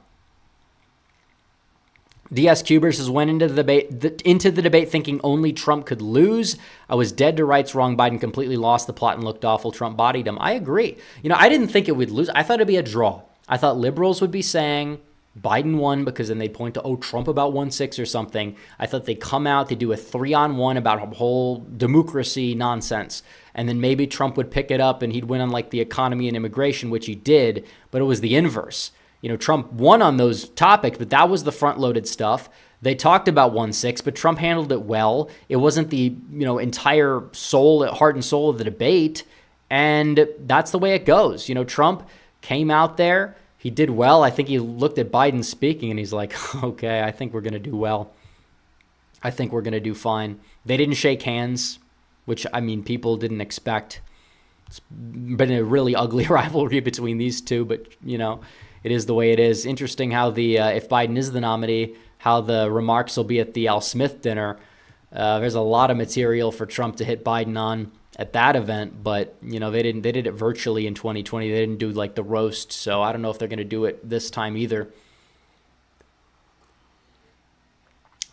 DS Cuber says, went into the debate thinking only Trump could lose. I was dead to rights wrong. Biden completely lost the plot and looked awful. Trump bodied him. I agree. You know, I didn't think it would lose. I thought it'd be a draw. I thought liberals would be saying Biden won because then they'd point to, Trump about 1-6 or something. I thought they'd come out, they'd do a 3-on-1 about a whole democracy nonsense. And then maybe Trump would pick it up and he'd win on like the economy and immigration, which he did, but it was the inverse. You know, Trump won on those topics, but that was the front-loaded stuff. They talked about 1-6, but Trump handled it well. It wasn't the, entire heart and soul of the debate, and that's the way it goes. You know, Trump came out there. He did well. I think he looked at Biden speaking, and he's like, okay, I think we're going to do well. I think we're going to do fine. They didn't shake hands, which, people didn't expect. It's been a really ugly rivalry between these two, but, it is the way it is. Interesting how if Biden is the nominee, how the remarks will be at the Al Smith dinner. There's a lot of material for Trump to hit Biden on at that event, but they did it virtually in 2020. They didn't do like the roast, so I don't know if they're going to do it this time either.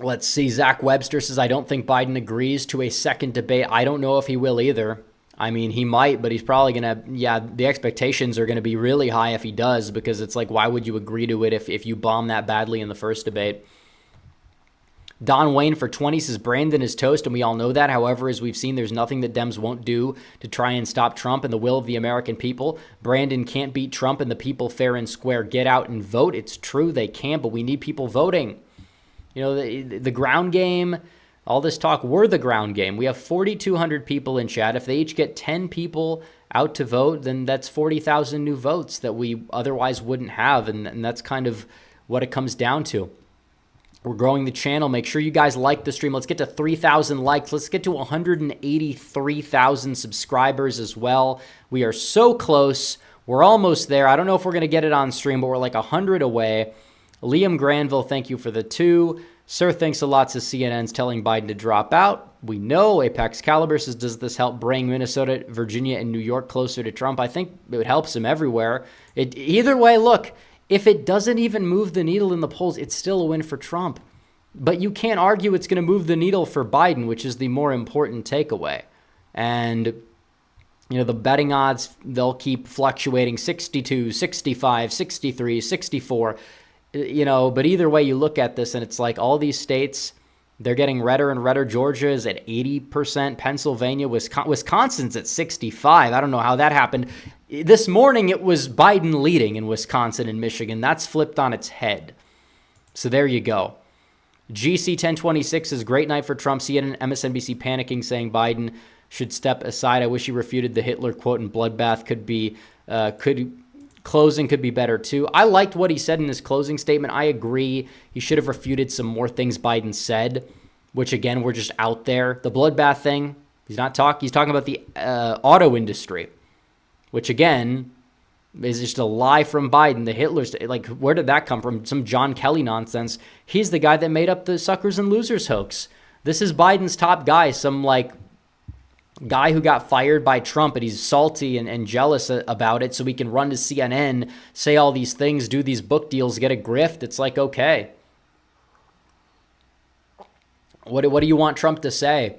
Let's see. Zach Webster says, I don't think Biden agrees to a second debate. I don't know if he will either. I mean, he might, but he's probably going to, the expectations are going to be really high if he does, because it's like, why would you agree to it if you bomb that badly in the first debate? Don Wayne for 20 says, Brandon is toast, and we all know that. However, as we've seen, there's nothing that Dems won't do to try and stop Trump and the will of the American people. Brandon can't beat Trump and the people fair and square. Get out and vote. It's true, they can, but we need people voting. You know, the ground game, all this talk, we're the ground game. We have 4,200 people in chat. If they each get 10 people out to vote, then that's 40,000 new votes that we otherwise wouldn't have, and that's kind of what it comes down to. We're growing the channel. Make sure you guys like the stream. Let's get to 3,000 likes. Let's get to 183,000 subscribers as well. We are so close. We're almost there. I don't know if we're going to get it on stream, but we're like 100 away. Liam Granville, thank you for the 2. Sir, thanks a lot to CNN's telling Biden to drop out. We know. Apex Caliber says, does this help bring Minnesota, Virginia, and New York closer to Trump? I think it helps him everywhere. Either way, look, if it doesn't even move the needle in the polls, it's still a win for Trump. But you can't argue it's going to move the needle for Biden, which is the more important takeaway. And, you know, the betting odds, they'll keep fluctuating 62, 65, 63, 64. You know, but either way you look at this, and it's like all these states, they're getting redder and redder. Georgia is at 80%. Pennsylvania, Wisconsin's at 65. I don't know how that happened. This morning, it was Biden leading in Wisconsin and Michigan. That's flipped on its head. So there you go. GC 1026 is great night for Trump. CNN and MSNBC panicking, saying Biden should step aside. I wish he refuted the Hitler quote, and bloodbath closing could be better too. I liked what he said in his closing statement. I agree. He should have refuted some more things Biden said, which again, were just out there. The bloodbath thing, he's talking about the auto industry, which again is just a lie from Biden. The Hitlers, like, where did that come from? Some John Kelly nonsense. He's the guy that made up the suckers and losers hoax. This is Biden's top guy, some like guy who got fired by Trump, and he's salty and jealous about it, so he can run to CNN, say all these things, do these book deals, get a grift. It's like, okay, what do you want Trump to say?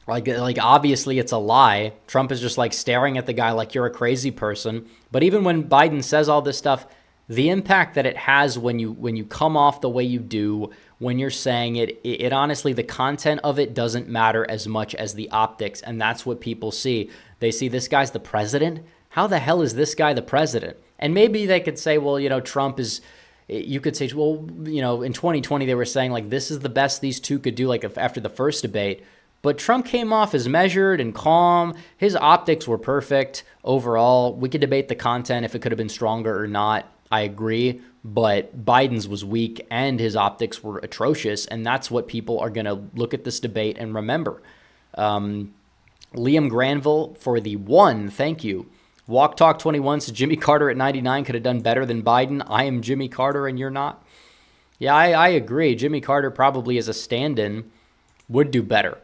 Like obviously it's a lie. Trump is just like staring at the guy like you're a crazy person. But even when Biden says all this stuff, the impact that it has when you come off the way you do, when you're saying it honestly, the content of it doesn't matter as much as the optics. And that's what people see. They see this guy's the president. How the hell is this guy the president? And maybe they could say, well, you know, Trump is, you could say, well, you know, in 2020, they were saying like, this is the best these two could do, like after the first debate. But Trump came off as measured and calm. His optics were perfect overall. We could debate the content if it could have been stronger or not. I agree. But Biden's was weak and his optics were atrocious. And that's what people are going to look at this debate and remember. Liam Granville for the 1. Thank you. Walk Talk 21 says Jimmy Carter at 99 could have done better than Biden. I am Jimmy Carter and you're not. Yeah, I agree. Jimmy Carter probably as a stand-in would do better.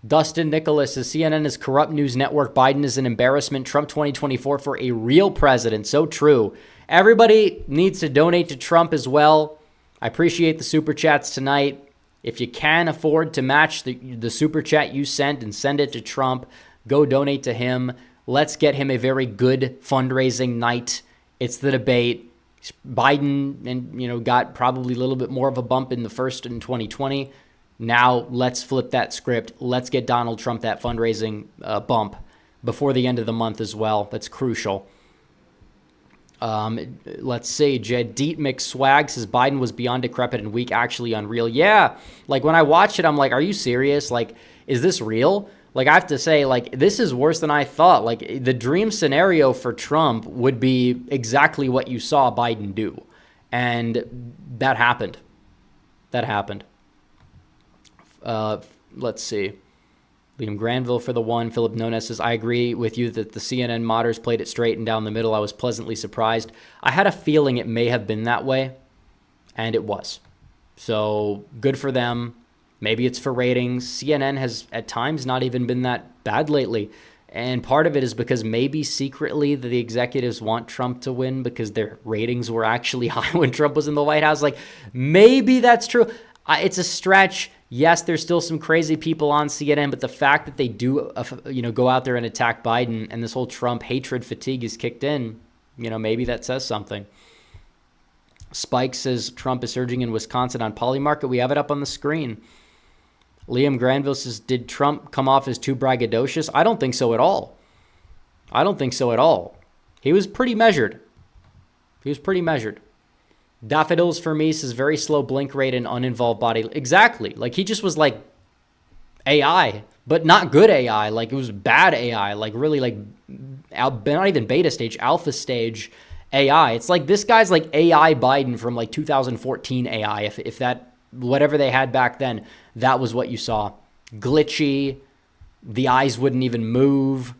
Dustin Nicholas says CNN is corrupt news network. Biden is an embarrassment. Trump 2024 for a real president. So true. Everybody needs to donate to Trump as well. I appreciate the super chats tonight. If you can afford to match the super chat you sent and send it to Trump, go donate to him. Let's get him a very good fundraising night. It's the debate. Biden and got probably a little bit more of a bump in the first in 2020. Now let's flip that script. Let's get Donald Trump that fundraising bump before the end of the month as well. That's crucial. Let's see. Jadit McSwag says Biden was beyond decrepit and weak, actually unreal. Yeah, like when I watch it, I'm like, are you serious? Like, is this real? Like, I have to say, like, this is worse than I thought. Like, the dream scenario for Trump would be exactly what you saw Biden do. And that happened. Let's see. Liam Granville for the 1. Philip Nones says, I agree with you that the CNN modders played it straight and down the middle. I was pleasantly surprised. I had a feeling it may have been that way, and it was. So good for them. Maybe it's for ratings. CNN has at times not even been that bad lately. And part of it is because maybe secretly the executives want Trump to win because their ratings were actually high when Trump was in the White House. Like, maybe that's true. It's a stretch. Yes, there's still some crazy people on CNN, but the fact that they do, go out there and attack Biden and this whole Trump hatred fatigue is kicked in, maybe that says something. Spike says Trump is surging in Wisconsin on Polymarket. We have it up on the screen. Liam Granville says, did Trump come off as too braggadocious? I don't think so at all. He was pretty measured. Daffodils for me says very slow blink rate and uninvolved body. Exactly. Like he just was like AI, but not good AI. Like it was bad AI, like really like not even beta stage, alpha stage AI. It's like this guy's like AI Biden from like 2014 AI. If that, whatever they had back then, that was what you saw. Glitchy. The eyes wouldn't even move.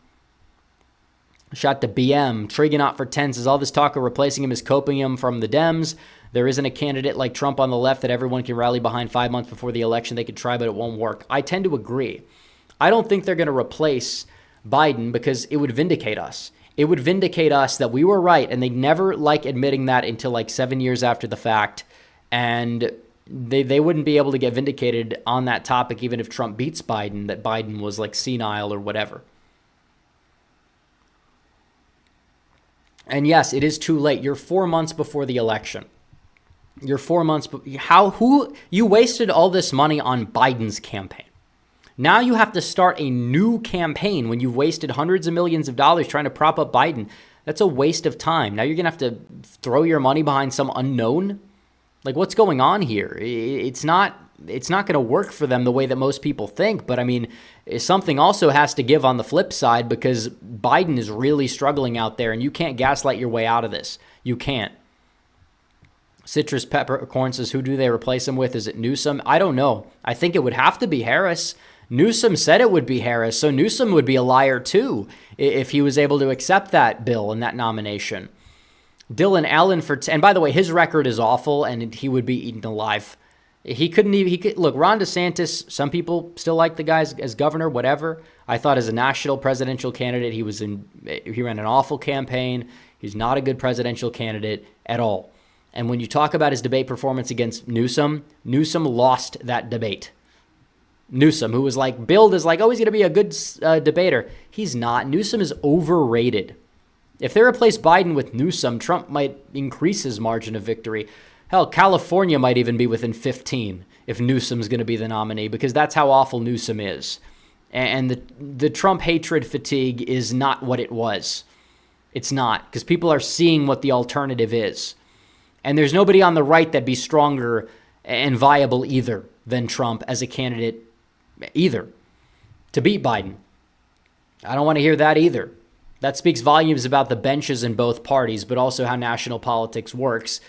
Shot to BM. Trigonaut for 10 says all this talk of replacing him is coping him from the Dems. There isn't a candidate like Trump on the left that everyone can rally behind 5 months before the election. They could try, but it won't work. I tend to agree. I don't think they're going to replace Biden because it would vindicate us. It would vindicate us that we were right, and they never like admitting that until like 7 years after the fact. And they wouldn't be able to get vindicated on that topic even if Trump beats Biden, that Biden was like senile or whatever. And yes, it is too late. You're 4 months before the election. You're 4 months. You wasted all this money on Biden's campaign. Now you have to start a new campaign when you've wasted hundreds of millions of dollars trying to prop up Biden. That's a waste of time. Now you're going to have to throw your money behind some unknown. Like what's going on here? It's not going to work for them the way that most people think. But I mean, something also has to give on the flip side because Biden is really struggling out there and you can't gaslight your way out of this. You can't. Citrus Peppercorn says, who do they replace him with? Is it Newsom? I don't know. I think it would have to be Harris. Newsom said it would be Harris, so Newsom would be a liar too if he was able to accept that bill and that nomination. Dylan Allen and by the way, his record is awful and he would be eaten alive. Look, Ron DeSantis, some people still like the guy as governor, whatever. I thought as a national presidential candidate, he ran an awful campaign. He's not a good presidential candidate at all. And when you talk about his debate performance against Newsom lost that debate. Newsom, who was like, billed as like, oh, he's going to be a good debater. He's not. Newsom is overrated. If they replace Biden with Newsom, Trump might increase his margin of victory. Hell, California might even be within 15 if Newsom's going to be the nominee because that's how awful Newsom is. And the Trump hatred fatigue is not what it was. It's not, because people are seeing what the alternative is. And there's nobody on the right that'd be stronger and viable either than Trump as a candidate either to beat Biden. I don't want to hear that either. That speaks volumes about the benches in both parties, but also how national politics works.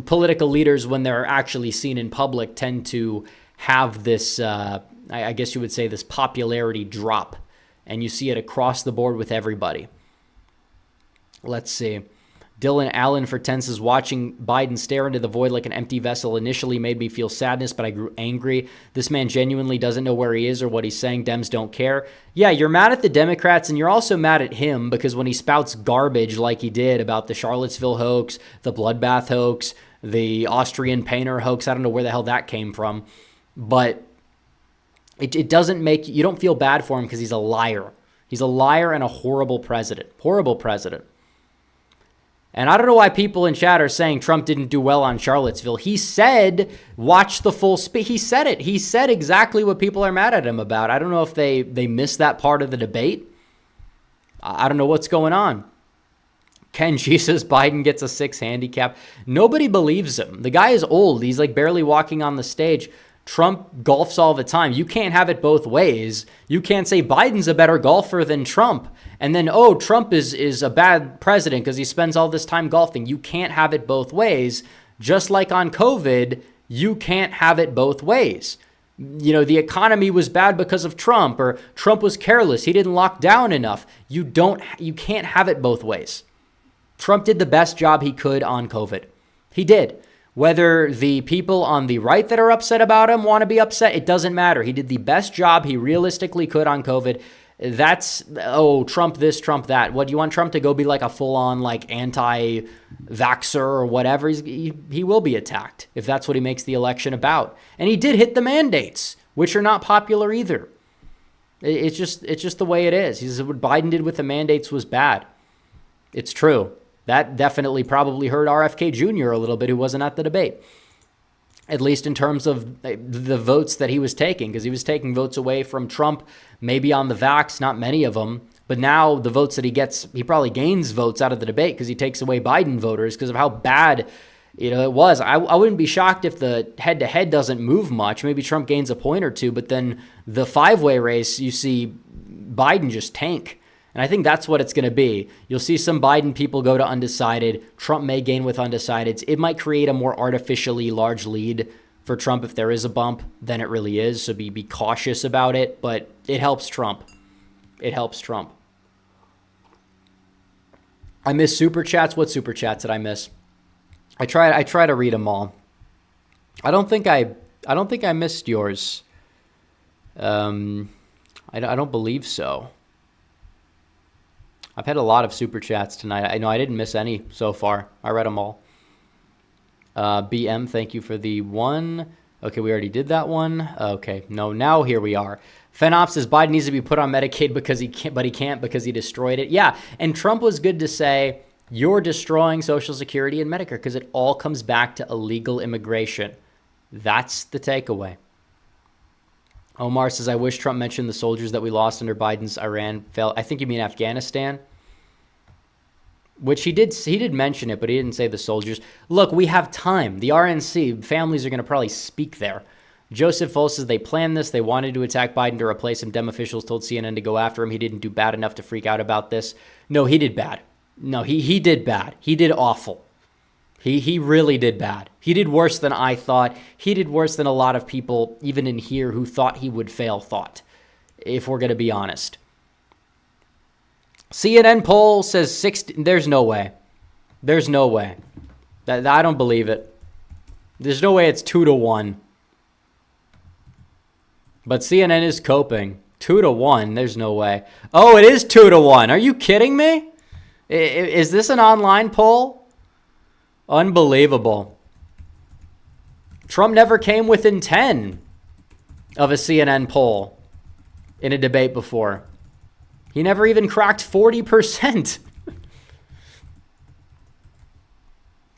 Political leaders, when they're actually seen in public, tend to have this, I guess you would say, this popularity drop. And you see it across the board with everybody. Let's see. Dylan Allen for 10 says, watching Biden stare into the void like an empty vessel initially made me feel sadness, but I grew angry. This man genuinely doesn't know where he is or what he's saying. Dems don't care. Yeah, you're mad at the Democrats, and you're also mad at him because when he spouts garbage like he did about the Charlottesville hoax, the bloodbath hoax, the Austrian painter hoax, I don't know where the hell that came from, but it doesn't make, you don't feel bad for him because he's a liar. He's a liar and a horrible president. Horrible president. And I don't know why people in chat are saying Trump didn't do well on Charlottesville. He said, watch the full speech. He said it. He said exactly what people are mad at him about. I don't know if they missed that part of the debate. I don't know what's going on. Ken G says Biden gets a 6 handicap. Nobody believes him. The guy is old. He's like barely walking on the stage. Trump golfs all the time. You can't have it both ways. You can't say Biden's a better golfer than Trump. And then, oh, Trump is a bad president because he spends all this time golfing. You can't have it both ways. Just like on COVID, you can't have it both ways. You know, the economy was bad because of Trump, or Trump was careless. He didn't lock down enough. You can't have it both ways. Trump did the best job he could on COVID. He did. Whether the people on the right that are upset about him want to be upset, it doesn't matter. He did the best job he realistically could on COVID. That's, oh, Trump this, Trump that. What, do you want Trump to go be like a full-on like anti, vaxxer or whatever, he will be attacked if that's what he makes the election about. And he did hit the mandates, which are not popular either. It's just the way it is. He said what Biden did with the mandates was bad. It's true. That definitely probably hurt RFK Jr. a little bit, who wasn't at the debate, at least in terms of the votes that he was taking, because he was taking votes away from Trump, maybe on the vax, not many of them. But now the votes that he gets, he probably gains votes out of the debate because he takes away Biden voters because of how bad it was. I wouldn't be shocked if the head-to-head doesn't move much. Maybe Trump gains a point or two, but then the five-way race, you see Biden just tank. And I think that's what it's going to be. You'll see some Biden people go to undecided. Trump may gain with undecideds. It might create a more artificially large lead for Trump if there is a bump than it really is. So be cautious about it, but it helps Trump. It helps Trump. I miss super chats. What super chats did I miss? I try to read them all. I don't think I missed yours. I don't believe so. I've had a lot of super chats tonight. I know I didn't miss any so far. I read them all. BM, thank you for the one. Okay, we already did that one. Okay, no, now here we are. Fenop says Biden needs to be put on Medicaid because he can't, but he can't because he destroyed it. Yeah, and Trump was good to say, you're destroying Social Security and Medicare because it all comes back to illegal immigration. That's the takeaway. Omar says, I wish Trump mentioned the soldiers that we lost under Biden's Iran fell. I think you mean Afghanistan, which he did mention it, but he didn't say the soldiers. Look, we have time. The RNC families are going to probably speak there. Joseph Foll says they planned this. They wanted to attack Biden to replace him. Dem officials told CNN to go after him. He didn't do bad enough to freak out about this. No, he did bad. No, he did bad. He did awful. He really did bad. He did worse than I thought. He did worse than a lot of people, even in here, who thought he would fail thought, if we're going to be honest. CNN poll says 60. There's no way. There's no way. I don't believe it. There's no way it's 2-1. But CNN is coping. 2-1. There's no way. Oh, it is 2-1. Are you kidding me? Is this an online poll? Unbelievable. Trump never came within 10 of a CNN poll in a debate before. He never even cracked 40%.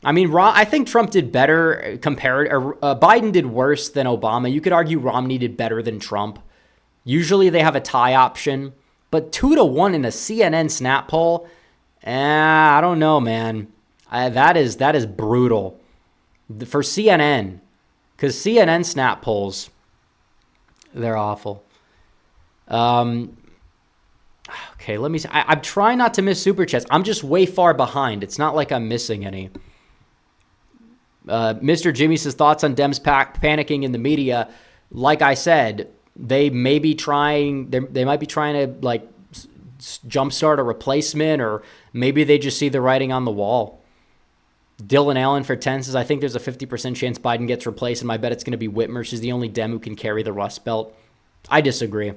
I mean, I think Trump did better compared. Biden did worse than Obama. You could argue Romney did better than Trump. Usually they have a tie option, but 2-1 in a CNN snap poll. I don't know, man. That is brutal for CNN, because CNN snap polls, they're awful. Okay, let me see. I'm trying not to miss super chats. I'm just way far behind. It's not like I'm missing any. Mr. Jimmy says thoughts on Dems panicking in the media. Like I said, they may be trying. They might be trying to like jumpstart a replacement, or maybe they just see the writing on the wall. Dylan Allen for 10 says, I think there's a 50% chance Biden gets replaced, and my bet it's going to be Whitmer. She's the only Dem who can carry the Rust Belt. I disagree.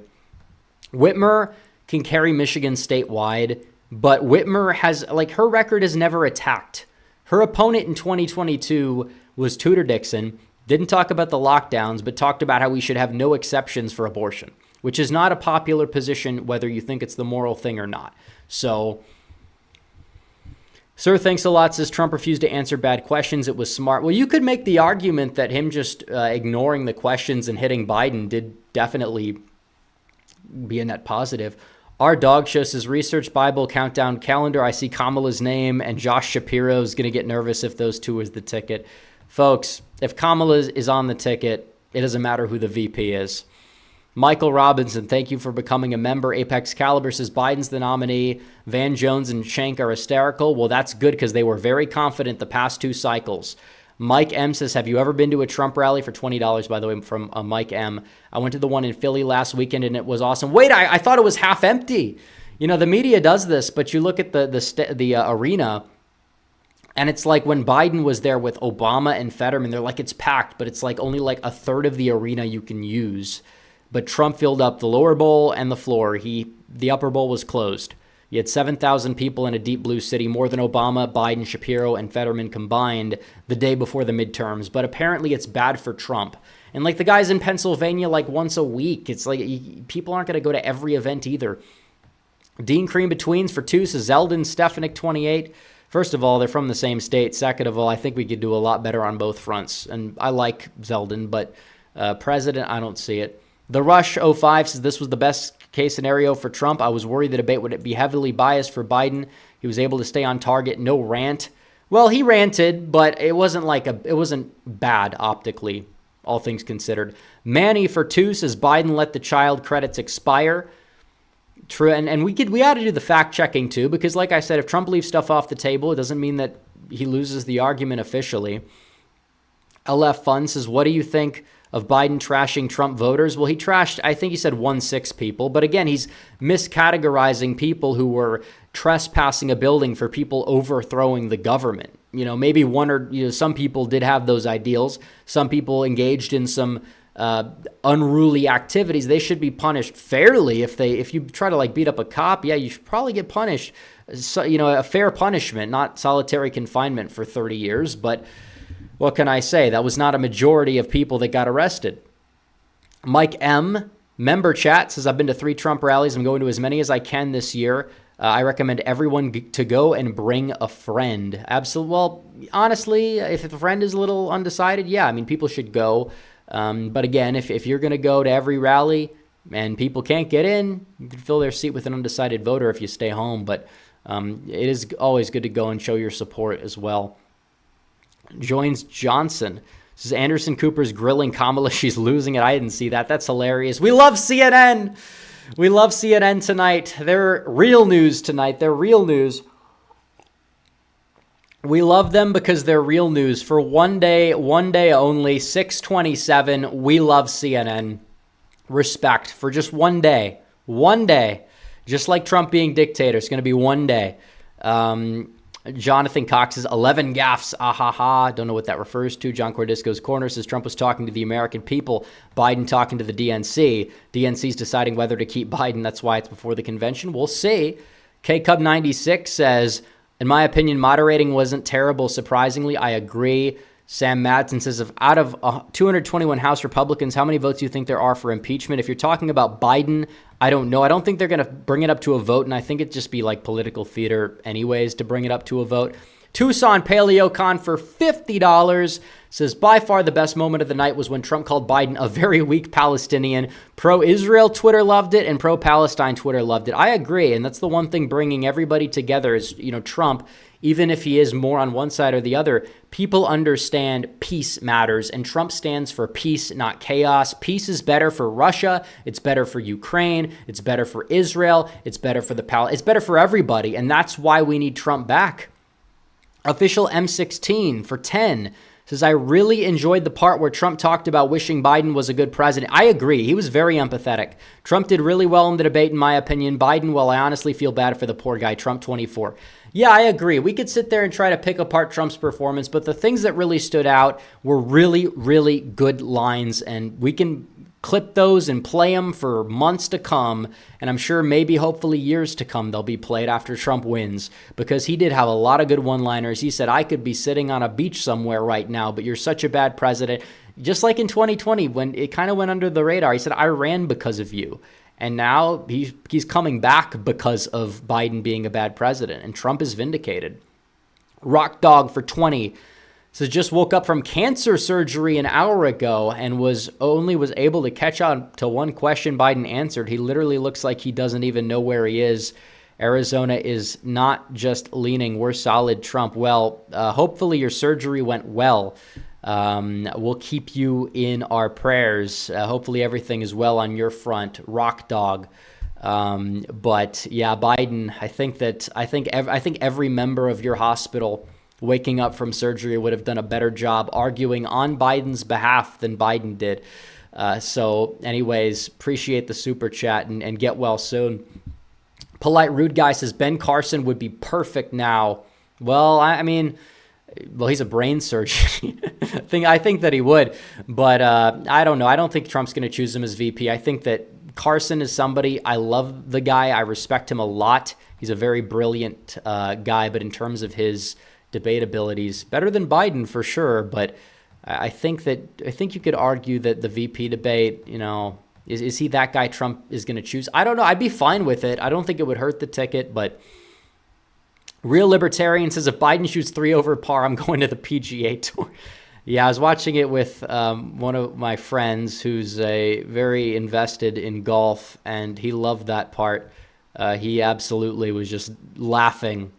Whitmer can carry Michigan statewide, but Whitmer has, like, her record is never attacked. Her opponent in 2022 was Tudor Dixon. Didn't talk about the lockdowns, but talked about how we should have no exceptions for abortion, which is not a popular position, whether you think it's the moral thing or not. So, Sir, thanks a lot, says Trump refused to answer bad questions. It was smart. Well, you could make the argument that him just ignoring the questions and hitting Biden did definitely be a net positive. Our dog show says research Bible countdown calendar. I see Kamala's name, and Josh Shapiro is going to get nervous if those two is the ticket. Folks, if Kamala is on the ticket, it doesn't matter who the VP is. Michael Robinson, thank you for becoming a member. Apex Caliber says Biden's the nominee. Van Jones and Schenck are hysterical. Well, that's good because they were very confident the past two cycles. Mike M says, have you ever been to a Trump rally? For $20, by the way, from Mike M. I went to the one in Philly last weekend, and it was awesome. Wait, I thought it was half empty. You know, the media does this, but you look at the arena, and it's like when Biden was there with Obama and Fetterman, they're like, it's packed, but it's like only like a third of the arena you can use. But Trump filled up the lower bowl and the floor. The upper bowl was closed. You had 7,000 people in a deep blue city, more than Obama, Biden, Shapiro, and Fetterman combined the day before the midterms. But apparently it's bad for Trump. And like the guys in Pennsylvania, like once a week, it's like people aren't going to go to every event either. Dean Cream Betweens for 2 says Zeldin, Stefanik 28. First of all, they're from the same state. Second of all, I think we could do a lot better on both fronts. And I like Zeldin, but president, I don't see it. The Rush 05 says this was the best case scenario for Trump. I was worried the debate would be heavily biased for Biden. He was able to stay on target, no rant. Well, he ranted, but it wasn't bad optically, all things considered. Manny for 2 says Biden let the child credits expire. True, and we ought to do the fact checking too, because like I said, if Trump leaves stuff off the table, it doesn't mean that he loses the argument officially. LF Fun says, what do you think of Biden trashing Trump voters? Well, he trashed, I think he said 1-6 people, but again, he's miscategorizing people who were trespassing a building for people overthrowing the government. You know, maybe some people did have those ideals. Some people engaged in some unruly activities. They should be punished fairly. If you try to like beat up a cop, yeah, you should probably get punished. So, a fair punishment, not solitary confinement for 30 years, but what can I say? That was not a majority of people that got arrested. Mike M., member chat, says, I've been to 3 Trump rallies. I'm going to as many as I can this year. I recommend everyone to go and bring a friend. Absolutely. Well, honestly, if a friend is a little undecided, yeah, I mean, people should go. But again, if you're going to go to every rally and people can't get in, you can fill their seat with an undecided voter if you stay home. But it is always good to go and show your support as well. Joins Johnson. This is Anderson Cooper's grilling Kamala. She's losing it. I didn't see that. That's hilarious. We love CNN. We love CNN tonight. They're real news tonight. They're real news. We love them because they're real news. For one day only, 627. We love CNN. Respect for just one day. One day. Just like Trump being dictator. It's going to be one day. Jonathan Cox says 11 gaffes, ahaha. Don't know what that refers to. John Cordisco's Corner says Trump was talking to the American people, Biden talking to the DNC. DNC's deciding whether to keep Biden. That's why it's before the convention. We'll see. KCub96 says, in my opinion, moderating wasn't terrible. Surprisingly, I agree. Sam Madsen says, out of 221 House Republicans, how many votes do you think there are for impeachment? If you're talking about Biden, I don't know. I don't think they're going to bring it up to a vote, and I think it'd just be like political theater anyways to bring it up to a vote. Tucson PaleoCon for $50 says, by far the best moment of the night was when Trump called Biden a very weak Palestinian. Pro-Israel Twitter loved it, and pro-Palestine Twitter loved it. I agree, and that's the one thing bringing everybody together is, Trump, even if he is more on one side or the other, people understand peace matters, and Trump stands for peace, not chaos. Peace is better for Russia. It's better for Ukraine. It's better for Israel. It's better for it's better for everybody, and that's why we need Trump back. Official M16 for 10 says, I really enjoyed the part where Trump talked about wishing Biden was a good president. I agree. He was very empathetic. Trump did really well in the debate, in my opinion. Biden, well, I honestly feel bad for the poor guy. Trump 24. Yeah, I agree. We could sit there and try to pick apart Trump's performance, but the things that really stood out were really, really good lines, and we can clip those and play them for months to come, and I'm sure maybe hopefully years to come they'll be played after Trump wins, because he did have a lot of good one-liners. He said, I could be sitting on a beach somewhere right now, but you're such a bad president. Just like in 2020 when it kind of went under the radar. He said, I ran because of you. And now he's coming back because of Biden being a bad president, and Trump is vindicated. Rock Dog for 20 says, just woke up from cancer surgery an hour ago and was able to catch on to one question Biden answered. He literally looks like he doesn't even know where he is. Arizona is not just leaning. We're solid, Trump. Well, hopefully your surgery went well. We'll keep you in our prayers. Hopefully everything is well on your front, Rock Dog. But yeah, Biden, I think every member of your hospital waking up from surgery would have done a better job arguing on Biden's behalf than Biden did. So anyways, appreciate the super chat and get well soon. Polite Rude Guy says, Ben Carson would be perfect now. Well, I mean, he's a brain surgeon. I think that he would, but I don't know. I don't think Trump's going to choose him as VP. I think that Carson is somebody, I love the guy. I respect him a lot. He's a very brilliant guy, but in terms of his debate abilities, better than Biden for sure. But I think you could argue that the VP debate, is he that guy Trump is going to choose? I don't know. I'd be fine with it. I don't think it would hurt the ticket, but Real Libertarian says if Biden shoots 3 over par, I'm going to the PGA Tour. Yeah, I was watching it with one of my friends who's very invested in golf, and he loved that part. He absolutely was just laughing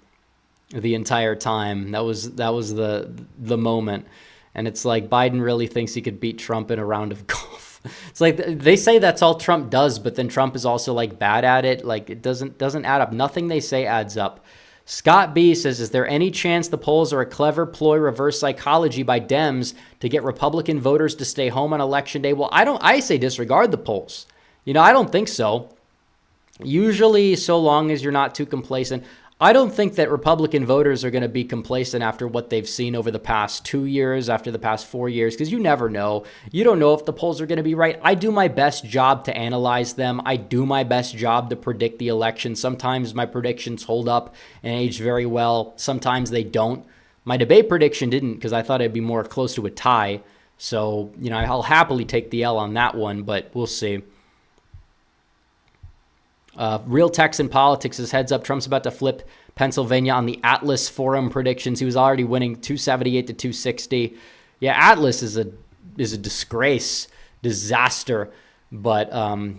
the entire time. That was the moment. And it's like Biden really thinks he could beat Trump in a round of golf. It's like they say that's all Trump does, but then Trump is also like bad at it. Like it doesn't add up. Nothing they say adds up. Scott B says, is there any chance the polls are a clever ploy, reverse psychology by Dems to get Republican voters to stay home on election day? Well, I say disregard the polls. I don't think so. Usually, so long as you're not too complacent. I don't think that Republican voters are going to be complacent after what they've seen over the past 2 years, after the past 4 years, because you never know. You don't know if the polls are going to be right. I do my best job to analyze them. I do my best job to predict the election. Sometimes my predictions hold up and age very well. Sometimes they don't. My debate prediction didn't, because I thought it'd be more close to a tie. So, I'll happily take the L on that one, but we'll see. Real Texan Politics says, heads up, Trump's about to flip Pennsylvania on the Atlas Forum predictions. He was already winning 278 to 260. Yeah, Atlas is a disgrace, disaster. But,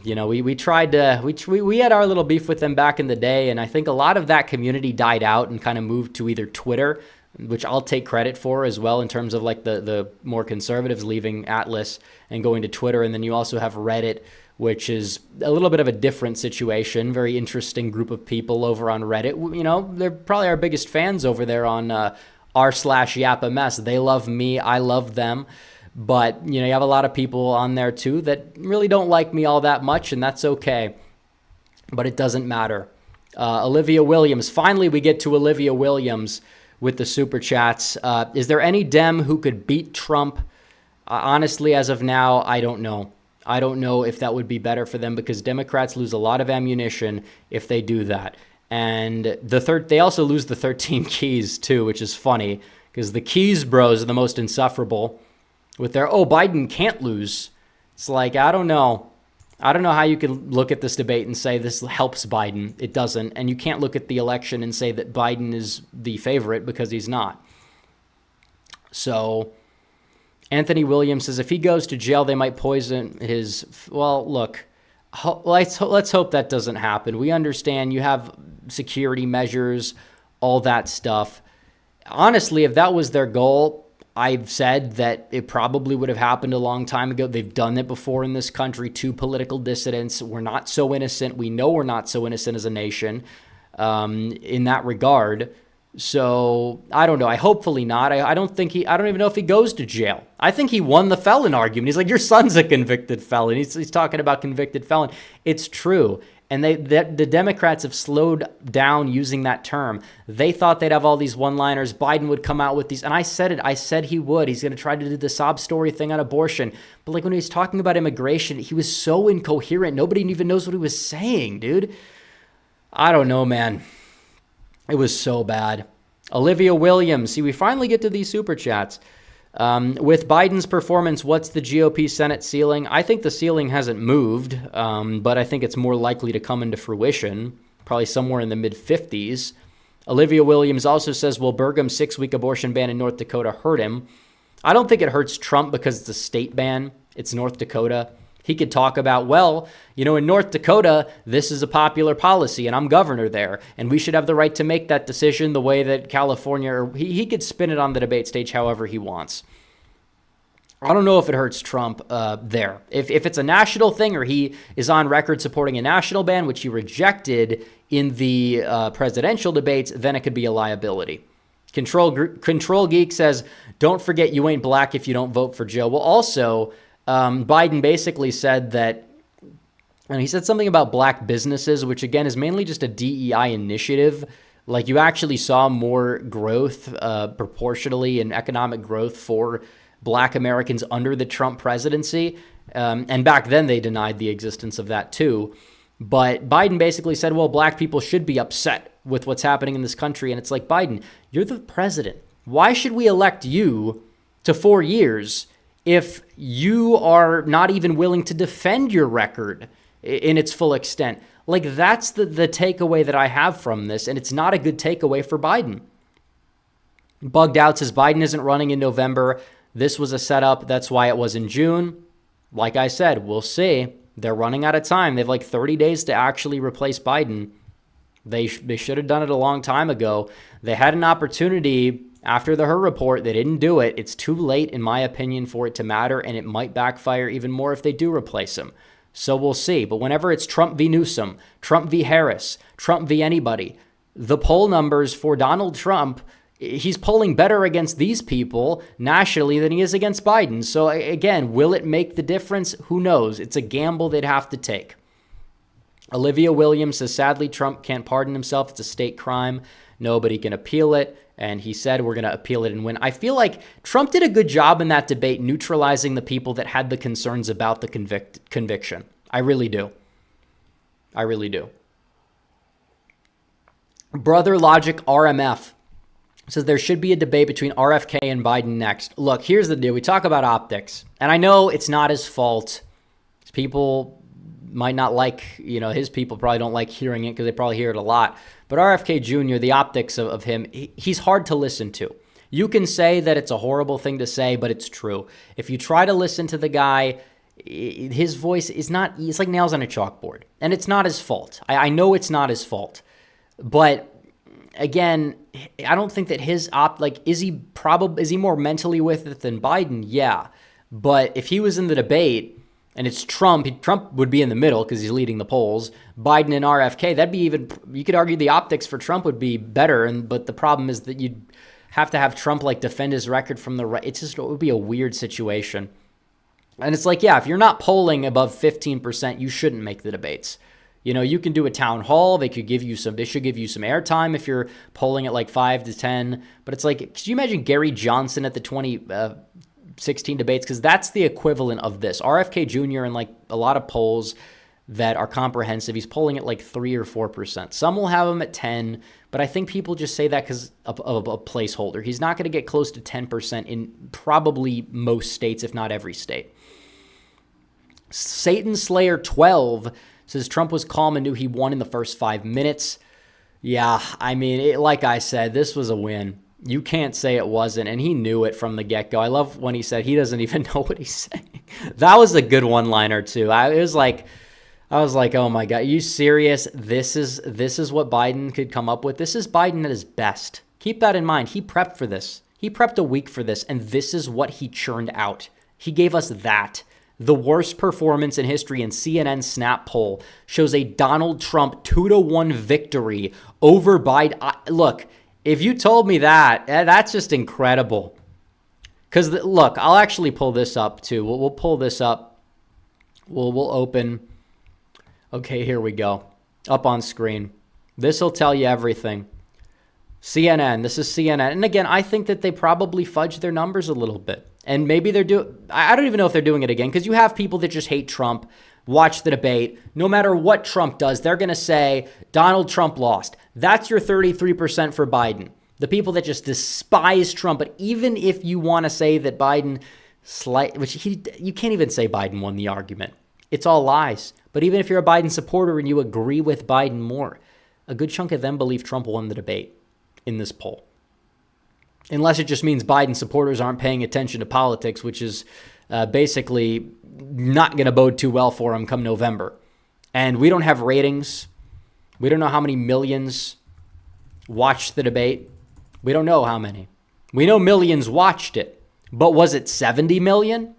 we tried to, we had our little beef with them back in the day. And I think a lot of that community died out and kind of moved to either Twitter, which I'll take credit for as well in terms of like the more conservatives leaving Atlas and going to Twitter. And then you also have Reddit, which is a little bit of a different situation. Very interesting group of people over on Reddit. They're probably our biggest fans over there on r/YapMS. They love me. I love them. But, you have a lot of people on there too that really don't like me all that much, and that's okay. But it doesn't matter. Olivia Williams. Finally, we get to Olivia Williams with the super chats. Is there any Dem who could beat Trump? Honestly, as of now, I don't know. I don't know if that would be better for them because Democrats lose a lot of ammunition if they do that. And they also lose the 13 keys too, which is funny because the Keys bros are the most insufferable with their, Biden can't lose. It's like, I don't know. I don't know how you could look at this debate and say this helps Biden. It doesn't. And you can't look at the election and say that Biden is the favorite because he's not. So Anthony Williams says if he goes to jail, they might poison his. Well, look, let's hope that doesn't happen. We understand you have security measures, all that stuff. Honestly, if that was their goal, I've said that it probably would have happened a long time ago. They've done it before in this country to political dissidents. We're not so innocent. We know we're not so innocent as a nation in that regard. So I don't know. Hopefully not. I don't even know if he goes to jail. I think he won the felon argument. He's like, your son's a convicted felon. He's talking about convicted felon. It's true. And the Democrats have slowed down using that term. They thought they'd have all these one-liners. Biden would come out with these. And I said it. I said he would. He's going to try to do the sob story thing on abortion. But like when he was talking about immigration, he was so incoherent. Nobody even knows what he was saying, dude. I don't know, man. It was so bad. Olivia Williams. See, we finally get to these super chats. With Biden's performance, what's the GOP Senate ceiling? I think the ceiling hasn't moved, but I think it's more likely to come into fruition, probably somewhere in the mid-50s. Olivia Williams also says, will Burgum's 6-week abortion ban in North Dakota hurt him? I don't think it hurts Trump because it's a state ban. It's North Dakota. He could talk about, in North Dakota, this is a popular policy and I'm governor there. And we should have the right to make that decision the way that California, or he could spin it on the debate stage however he wants. I don't know if it hurts Trump there. If it's a national thing or he is on record supporting a national ban, which he rejected in the presidential debates, then it could be a liability. Control Geek says, don't forget you ain't black if you don't vote for Joe. Well, also, Biden basically said that, and he said something about black businesses, which again is mainly just a DEI initiative. Like you actually saw more growth proportionally in economic growth for black Americans under the Trump presidency. And back then they denied the existence of that too. But Biden basically said, well, black people should be upset with what's happening in this country. And it's like, Biden, you're the president. Why should we elect you to 4 years if you are not even willing to defend your record in its full extent? Like, that's the takeaway that I have from this, and it's not a good takeaway for Biden. Bugged Out says Biden isn't running in November. This was a setup. That's why it was in June. Like I said, we'll see. They're running out of time. They have like 30 days to actually replace Biden. They should have done it a long time ago. They had an opportunity after the Hur report. They didn't do it. It's too late, in my opinion, for it to matter, and it might backfire even more if they do replace him. So we'll see. But whenever it's Trump v. Newsom, Trump v. Harris, Trump v. anybody, the poll numbers for Donald Trump, he's polling better against these people nationally than he is against Biden. So again, will it make the difference? Who knows? It's a gamble they'd have to take. Olivia Williams says, sadly, Trump can't pardon himself. It's a state crime. Nobody can appeal it. And he said, we're going to appeal it and win. I feel like Trump did a good job in that debate, neutralizing the people that had the concerns about the conviction. I really do. I really do. Brother Logic RMF says there should be a debate between RFK and Biden next. Look, here's the deal. We talk about optics, and I know it's not his fault. People might not like, his people probably don't like hearing it because they probably hear it a lot. But RFK Jr., the optics of him, he's hard to listen to. You can say that it's a horrible thing to say, but it's true. If you try to listen to the guy, his voice is not, it's like nails on a chalkboard. And it's not his fault. I know it's not his fault. But again, I don't think that is he more mentally with it than Biden? Yeah. But if he was in the debate and it's Trump would be in the middle because he's leading the polls. Biden and RFK, that'd be even, you could argue the optics for Trump would be better. But the problem is that you'd have to have Trump defend his record from the right. It would be a weird situation. And it's like, yeah, if you're not polling above 15%, you shouldn't make the debates. You can do a town hall. They should give you some airtime if you're polling at 5 to 10. But it's like, could you imagine Gary Johnson at the 2016 debates? Because that's the equivalent of this. RFK Jr. in a lot of polls that are comprehensive, he's polling at 3 or 4%. Some will have him at 10, but I think people just say that because of a placeholder. He's not going to get close to 10% in probably most states, if not every state. Satan Slayer 12 says Trump was calm and knew he won in the first 5 minutes. Yeah, I mean, like I said, this was a win. You can't say it wasn't, and he knew it from the get-go. I love when he said he doesn't even know what he's saying. That was a good one-liner, too. I was like, oh my God, are you serious? This is what Biden could come up with? This is Biden at his best. Keep that in mind. He prepped for this. He prepped a week for this, and this is what he churned out. He gave us that. The worst performance in history in CNN Snap poll shows a Donald Trump 2-1 victory over Biden. Look, if you told me that, that's just incredible. Because, look, I'll actually pull this up, too. We'll pull this up. We'll open. Okay, here we go. Up on screen. This will tell you everything. CNN. This is CNN. And again, I think that they probably fudged their numbers a little bit. And maybe I don't even know if they're doing it again, because you have people that just hate Trump, watch the debate. No matter what Trump does, they're going to say Donald Trump lost. That's your 33% for Biden. The people that just despise Trump. But even if you want to say that Biden, you can't even say Biden won the argument. It's all lies. But even if you're a Biden supporter and you agree with Biden more, a good chunk of them believe Trump won the debate in this poll. Unless it just means Biden supporters aren't paying attention to politics, which is basically not going to bode too well for him come November. And we don't have ratings. We don't know how many millions watched the debate. We don't know how many. We know millions watched it. But was it 70 million?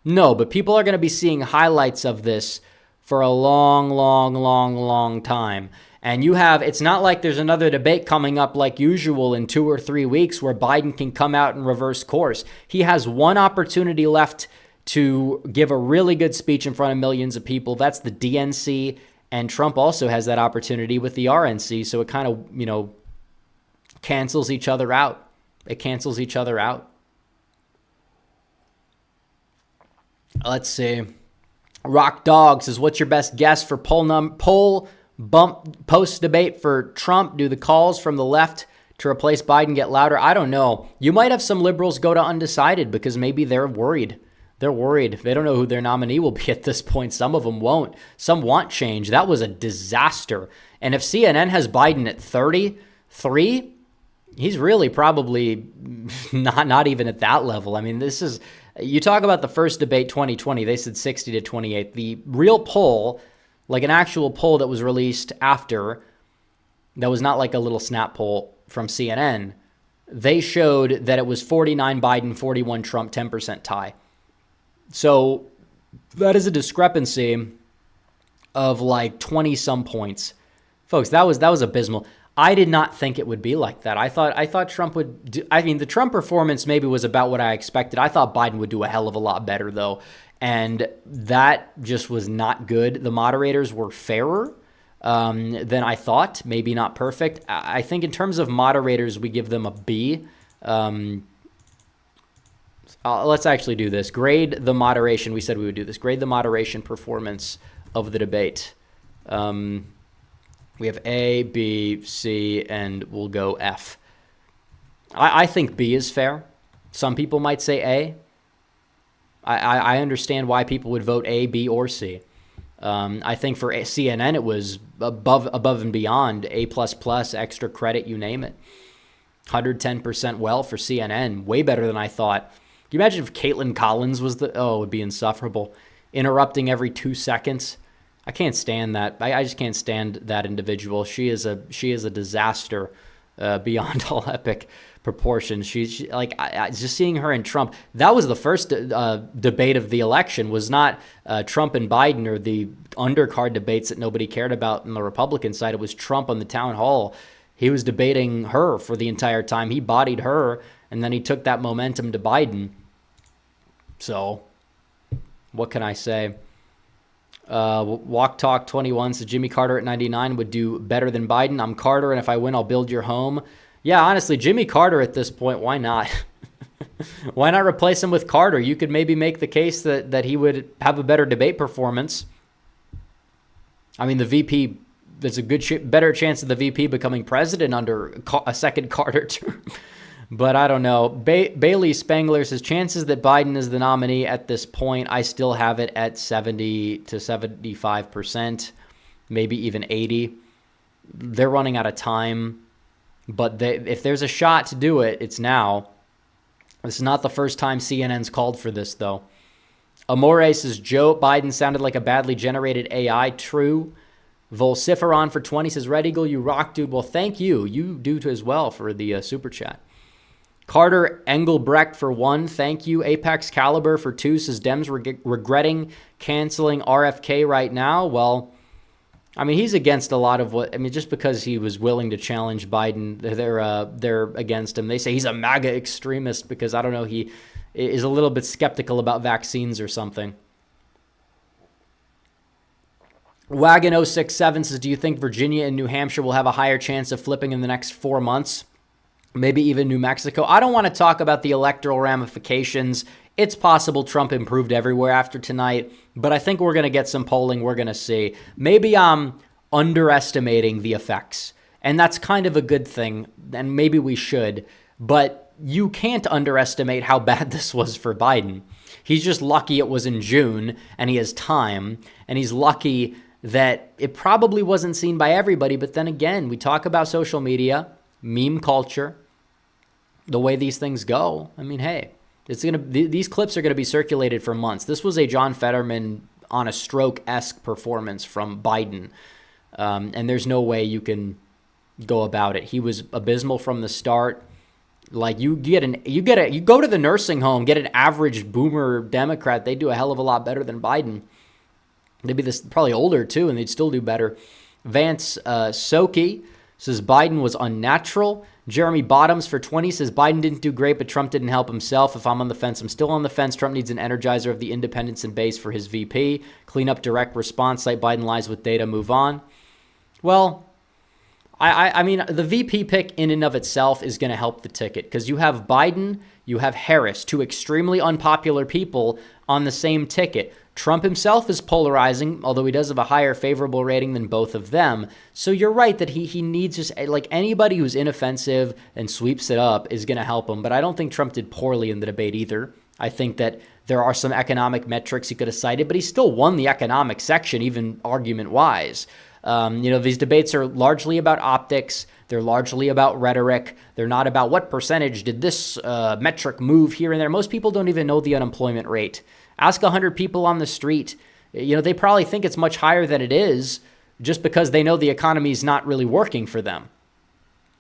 No, but people are going to be seeing highlights of this for a long, long, long, long time. And it's not like there's another debate coming up like usual in 2 or 3 weeks where Biden can come out and reverse course. He has one opportunity left to give a really good speech in front of millions of people. That's the DNC. And Trump also has that opportunity with the RNC. So it kind of, cancels each other out. It cancels each other out. Let's see. Rock Dog says, what's your best guess for poll bump post debate for Trump? Do the calls from the left to replace Biden get louder? I don't know. You might have some liberals go to undecided because maybe they're worried. They're worried. They don't know who their nominee will be at this point. Some of them won't. Some want change. That was a disaster. And if CNN has Biden at 33, he's really probably not even at that level. I mean, this is, you talk about the first debate 2020, they said 60 to 28. The real poll, like an actual poll that was released after, that was not like a little snap poll from CNN, they showed that it was 49 Biden, 41 Trump, 10% tie. So that is a discrepancy of like 20 some points. Folks, that was abysmal. I did not think it would be like that. I thought Trump would do, I mean, the Trump performance maybe was about what I expected. I thought Biden would do a hell of a lot better though. And that just was not good. The moderators were fairer than I thought. Maybe not perfect. I think in terms of moderators, we give them a B. Let's actually do this. Grade the moderation. We said we would do this. Grade the moderation performance of the debate. We have A, B, C, and we'll go F. I think B is fair. Some people might say A. I understand why people would vote A, B, or C. I think for CNN, it was above and beyond A++, extra credit, you name it. 110% well for CNN. Way better than I thought. Can you imagine if Caitlin Collins was it would be insufferable. Interrupting every 2 seconds. I can't stand that. I just can't stand that individual. She is a disaster beyond all epic proportions. She's like, just seeing her and Trump. That was the first debate of the election. Was not Trump and Biden or the undercard debates that nobody cared about on the Republican side. It was Trump on the town hall. He was debating her for the entire time. He bodied her, and then he took that momentum to Biden. So, what can I say? Walk Talk 21 says Jimmy Carter at 99 would do better than Biden. I'm Carter, and if I win, I'll build your home. Yeah, honestly, Jimmy Carter at this point, why not? Why not replace him with Carter? You could maybe make the case that he would have a better debate performance. I mean, the VP, there's a better chance of the VP becoming president under a second Carter term. But I don't know. Bailey Spangler says, chances that Biden is the nominee at this point, I still have it at 70 to 75%, maybe even 80. They're running out of time. But if there's a shot to do it, it's now. This is not the first time CNN's called for this, though. Amore says, Joe Biden sounded like a badly generated AI. True. Volciferon for 20 says, Red Eagle, you rock, dude. Well, thank you. You do as well for the super chat. Carter Engelbrecht for 1, thank you. Apex Caliber for 2 says Dems regretting canceling RFK right now. Well, I mean, he's against a lot of what, I mean, just because he was willing to challenge Biden, they're against him. They say he's a MAGA extremist because, I don't know, he is a little bit skeptical about vaccines or something. Wagon 067 says, do you think Virginia and New Hampshire will have a higher chance of flipping in the next 4 months? Maybe even New Mexico. I don't want to talk about the electoral ramifications. It's possible Trump improved everywhere after tonight, but I think we're going to get some polling. We're going to see. Maybe I'm underestimating the effects, and that's kind of a good thing, and maybe we should, but you can't underestimate how bad this was for Biden. He's just lucky it was in June, and he has time, and he's lucky that it probably wasn't seen by everybody, but then again, we talk about social media, meme culture, the way these things go. I mean, hey, these clips are going to be circulated for months. This was a John Fetterman on a stroke-esque performance from Biden, and there's no way you can go about it. He was abysmal from the start. Like you go to the nursing home, get an average boomer Democrat, they do a hell of a lot better than Biden. They'd be probably older too, and they'd still do better. Vance Soki says Biden was unnatural. Jeremy Bottoms for 20 says Biden didn't do great, but Trump didn't help himself. If I'm on the fence, I'm still on the fence. Trump needs an energizer of the independents and base for his VP. Clean up direct response, cite Biden lies with data, move on. Well, I mean, the VP pick in and of itself is going to help the ticket because you have Biden, you have Harris, two extremely unpopular people on the same ticket. Trump himself is polarizing, although he does have a higher favorable rating than both of them. So you're right that he needs just, like, anybody who's inoffensive and sweeps it up is going to help him. But I don't think Trump did poorly in the debate either. I think that there are some economic metrics he could have cited, but he still won the economic section, even argument-wise. These debates are largely about optics. They're largely about rhetoric. They're not about what percentage did this metric move here and there. Most people don't even know the unemployment rate. Ask 100 people on the street. They probably think it's much higher than it is just because they know the economy is not really working for them.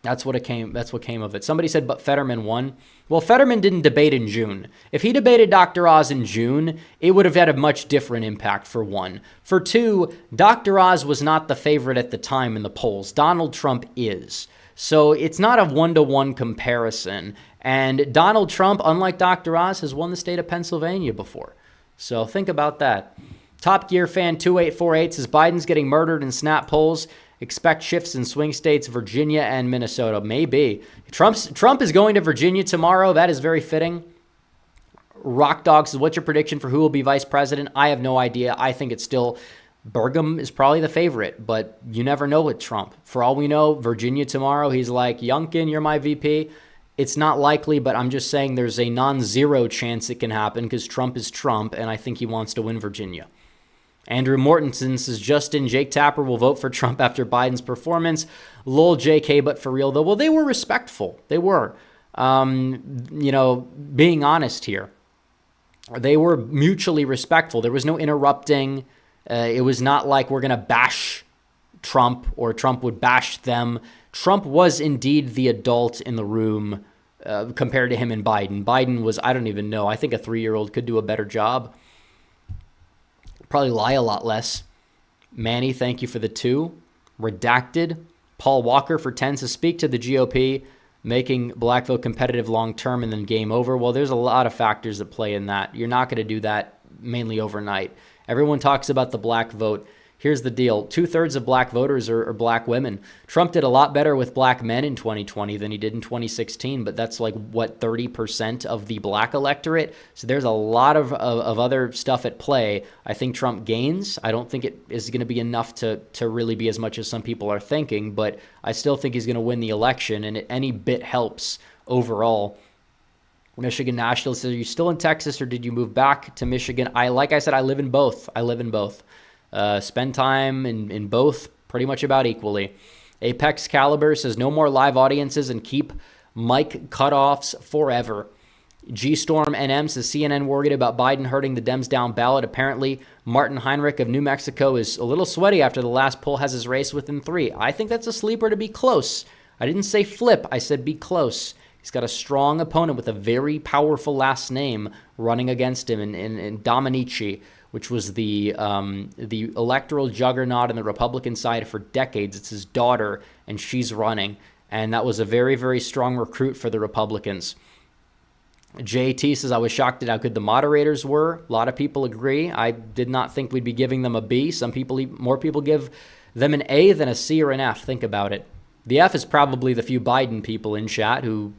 That's what came of it. Somebody said, but Fetterman won. Well, Fetterman didn't debate in June. If he debated Dr. Oz in June, it would have had a much different impact, for one. For two, Dr. Oz was not the favorite at the time in the polls. Donald Trump is. So it's not a one-to-one comparison. And Donald Trump, unlike Dr. Oz, has won the state of Pennsylvania before. So think about that. Top Gear Fan 2848 says Biden's getting murdered in snap polls. Expect shifts in swing states, Virginia and Minnesota. Maybe. Trump is going to Virginia tomorrow. That is very fitting. Rock Dog says, what's your prediction for who will be vice president? I have no idea. I think it's still Burgum is probably the favorite, but you never know with Trump. For all we know, Virginia tomorrow, he's like, Youngkin, you're my VP. It's not likely, but I'm just saying there's a non-zero chance it can happen because Trump is Trump, and I think he wants to win Virginia. Andrew Mortensen says, Justin, Jake Tapper will vote for Trump after Biden's performance. Lol, JK, but for real, though. Well, they were respectful. They were. Being honest here. They were mutually respectful. There was no interrupting. It was not like we're going to bash Trump or Trump would bash them. Trump was indeed the adult in the room compared to him and Biden. Biden was, I don't even know. I think a 3-year-old could do a better job. Probably lie a lot less. Manny, thank you for the 2. Redacted. Paul Walker for 10 to speak to the GOP, making black vote competitive long-term and then game over. Well, there's a lot of factors that play in that. You're not going to do that mainly overnight. Everyone talks about the black vote. Here's the deal. 2/3 of black voters are black women. Trump did a lot better with black men in 2020 than he did in 2016, but that's 30% of the black electorate? So there's a lot of other stuff at play. I think Trump gains. I don't think it is going to be enough to really be as much as some people are thinking, but I still think he's going to win the election, and any bit helps overall. Michigan National says, are you still in Texas or did you move back to Michigan? Like I said, I live in both. Spend time in both pretty much about equally. Apex Caliber says no more live audiences and keep mic cutoffs forever. G-Storm NM says CNN worried about Biden hurting the Dems down ballot. Apparently, Martin Heinrich of New Mexico is a little sweaty after the last poll has his race within 3. I think that's a sleeper to be close. I didn't say flip. I said be close. He's got a strong opponent with a very powerful last name running against him in Dominici, which was the electoral juggernaut on the Republican side for decades. It's his daughter, and she's running. And that was a very, very strong recruit for the Republicans. JT says, I was shocked at how good the moderators were. A lot of people agree. I did not think we'd be giving them a B. More people give them an A than a C or an F. Think about it. The F is probably the few Biden people in chat who,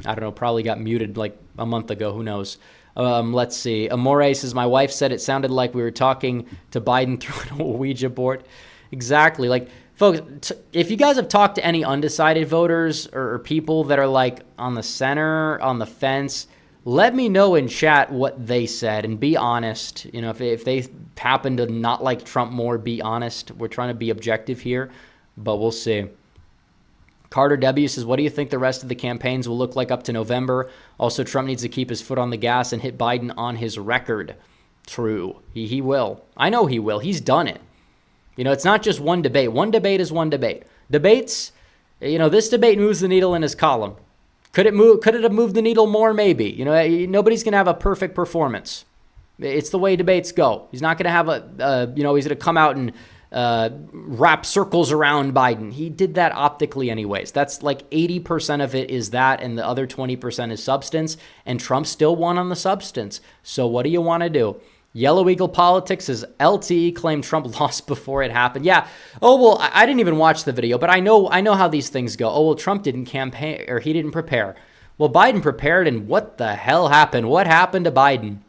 I don't know, probably got muted like a month ago. Who knows? Let's see. Amore says, my wife said it sounded like we were talking to Biden through a Ouija board. Exactly. Like, folks, if you guys have talked to any undecided voters or people that are on the center, on the fence, let me know in chat what they said and be honest. If they happen to not like Trump more, be honest. We're trying to be objective here, but we'll see. Carter W. says, what do you think the rest of the campaigns will look like up to November? Also, Trump needs to keep his foot on the gas and hit Biden on his record. True. He will. I know he will. He's done it. It's not just one debate. One debate is one debate. Debates, this debate moves the needle in his column. Could it have moved the needle more? Maybe. Nobody's going to have a perfect performance. It's the way debates go. He's not going to have he's going to come out and wrap circles around Biden. He did that optically anyways. That's 80% of it is that, and the other 20% is substance, and Trump still won on the substance. So what do you want to do? Yellow Eagle Politics says LTE claimed Trump lost before it happened. Yeah. Oh, well, I didn't even watch the video, but I know how these things go. Oh, well, Trump didn't campaign, or he didn't prepare. Well, Biden prepared, and what the hell happened? What happened to Biden?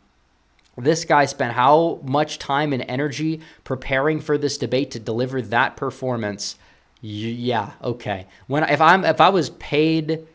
This guy spent how much time and energy preparing for this debate to deliver that performance. Yeah, okay. If I was paid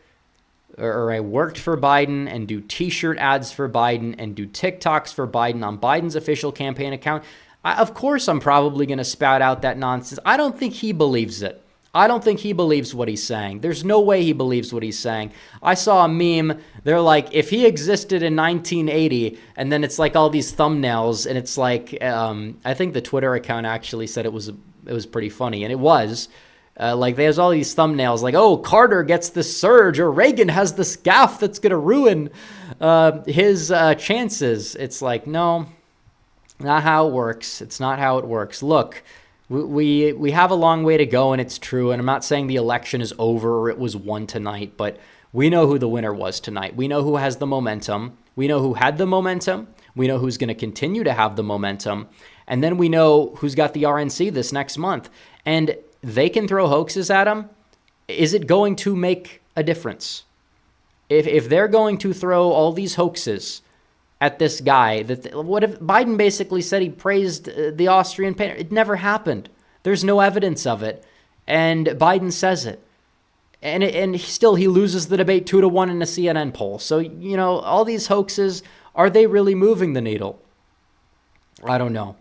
or I worked for Biden and do t-shirt ads for Biden and do TikToks for Biden on Biden's official campaign account, of course I'm probably going to spout out that nonsense. I don't think he believes it. I don't think he believes what he's saying. There's no way he believes what he's saying. I saw a meme. They're like, if he existed in 1980, and then it's like all these thumbnails, and it's like, I think the Twitter account actually said it was pretty funny, and it was. Like, there's all these thumbnails like, oh, Carter gets the surge, or Reagan has this gaffe that's going to ruin his chances. It's like, no, not how it works. It's not how it works. Look, we have a long way to go, and it's true. And I'm not saying the election is over or it was won tonight, but we know who the winner was tonight. We know who has the momentum. We know who had the momentum. We know who's going to continue to have the momentum. And then we know who's got the RNC this next month. And they can throw hoaxes at him. Is it going to make a difference? If they're going to throw all these hoaxes at this guy, what if Biden basically said he praised the Austrian painter? It never happened. There's no evidence of it. And Biden says it. And still he loses the debate 2-1 in a CNN poll. So, you know, all these hoaxes, are they really moving the needle? I don't know.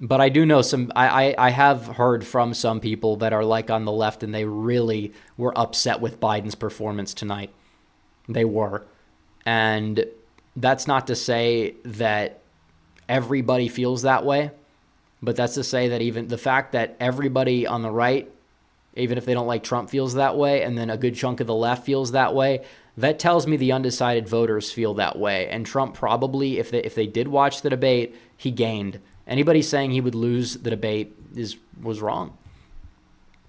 But I do know I have heard from some people that are like on the left, and they really were upset with Biden's performance tonight. They were. And that's not to say that everybody feels that way, but that's to say that even the fact that everybody on the right, even if they don't like Trump, feels that way, and then a good chunk of the left feels that way, that tells me the undecided voters feel that way. And Trump probably, if they did watch the debate, he gained. Anybody saying he would lose the debate was wrong.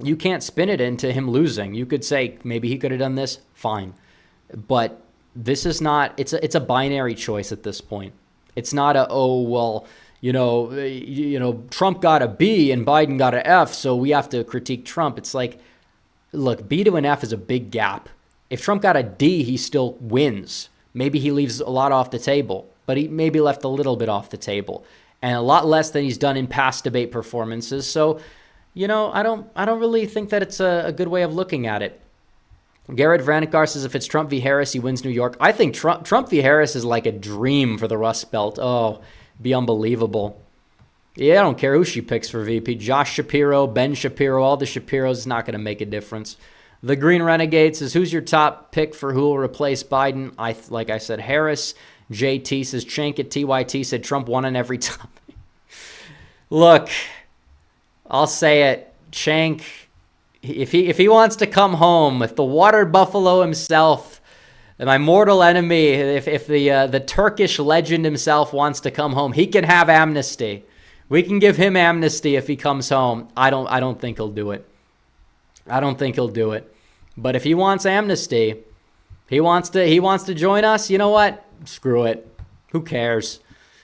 You can't spin it into him losing. You could say maybe he could have done this, fine. But this is not, it's a binary choice at this point. It's not Trump got a B and Biden got an F, so we have to critique Trump. It's like, look, B to an F is a big gap. If Trump got a D, he still wins. Maybe he leaves a lot off the table, but he maybe left a little bit off the table, and a lot less than he's done in past debate performances. So, I don't really think that it's a good way of looking at it. Garrett Vranikar says if it's Trump v. Harris, he wins New York. I think Trump v. Harris is like a dream for the Rust Belt. Oh, be unbelievable. Yeah, I don't care who she picks for VP. Josh Shapiro, Ben Shapiro, all the Shapiros, is not going to make a difference. The Green Renegade says, who's your top pick for who will replace Biden? Like I said, Harris. JT says, Cenk at TYT said Trump won on every topic. Look, I'll say it. Cenk, if he wants to come home, if the water buffalo himself, my mortal enemy, if the Turkish legend himself wants to come home, he can have amnesty. We can give him amnesty if he comes home. I don't think he'll do it. I don't think he'll do it. But if he wants amnesty, he wants to join us, you know what? Screw it. Who cares?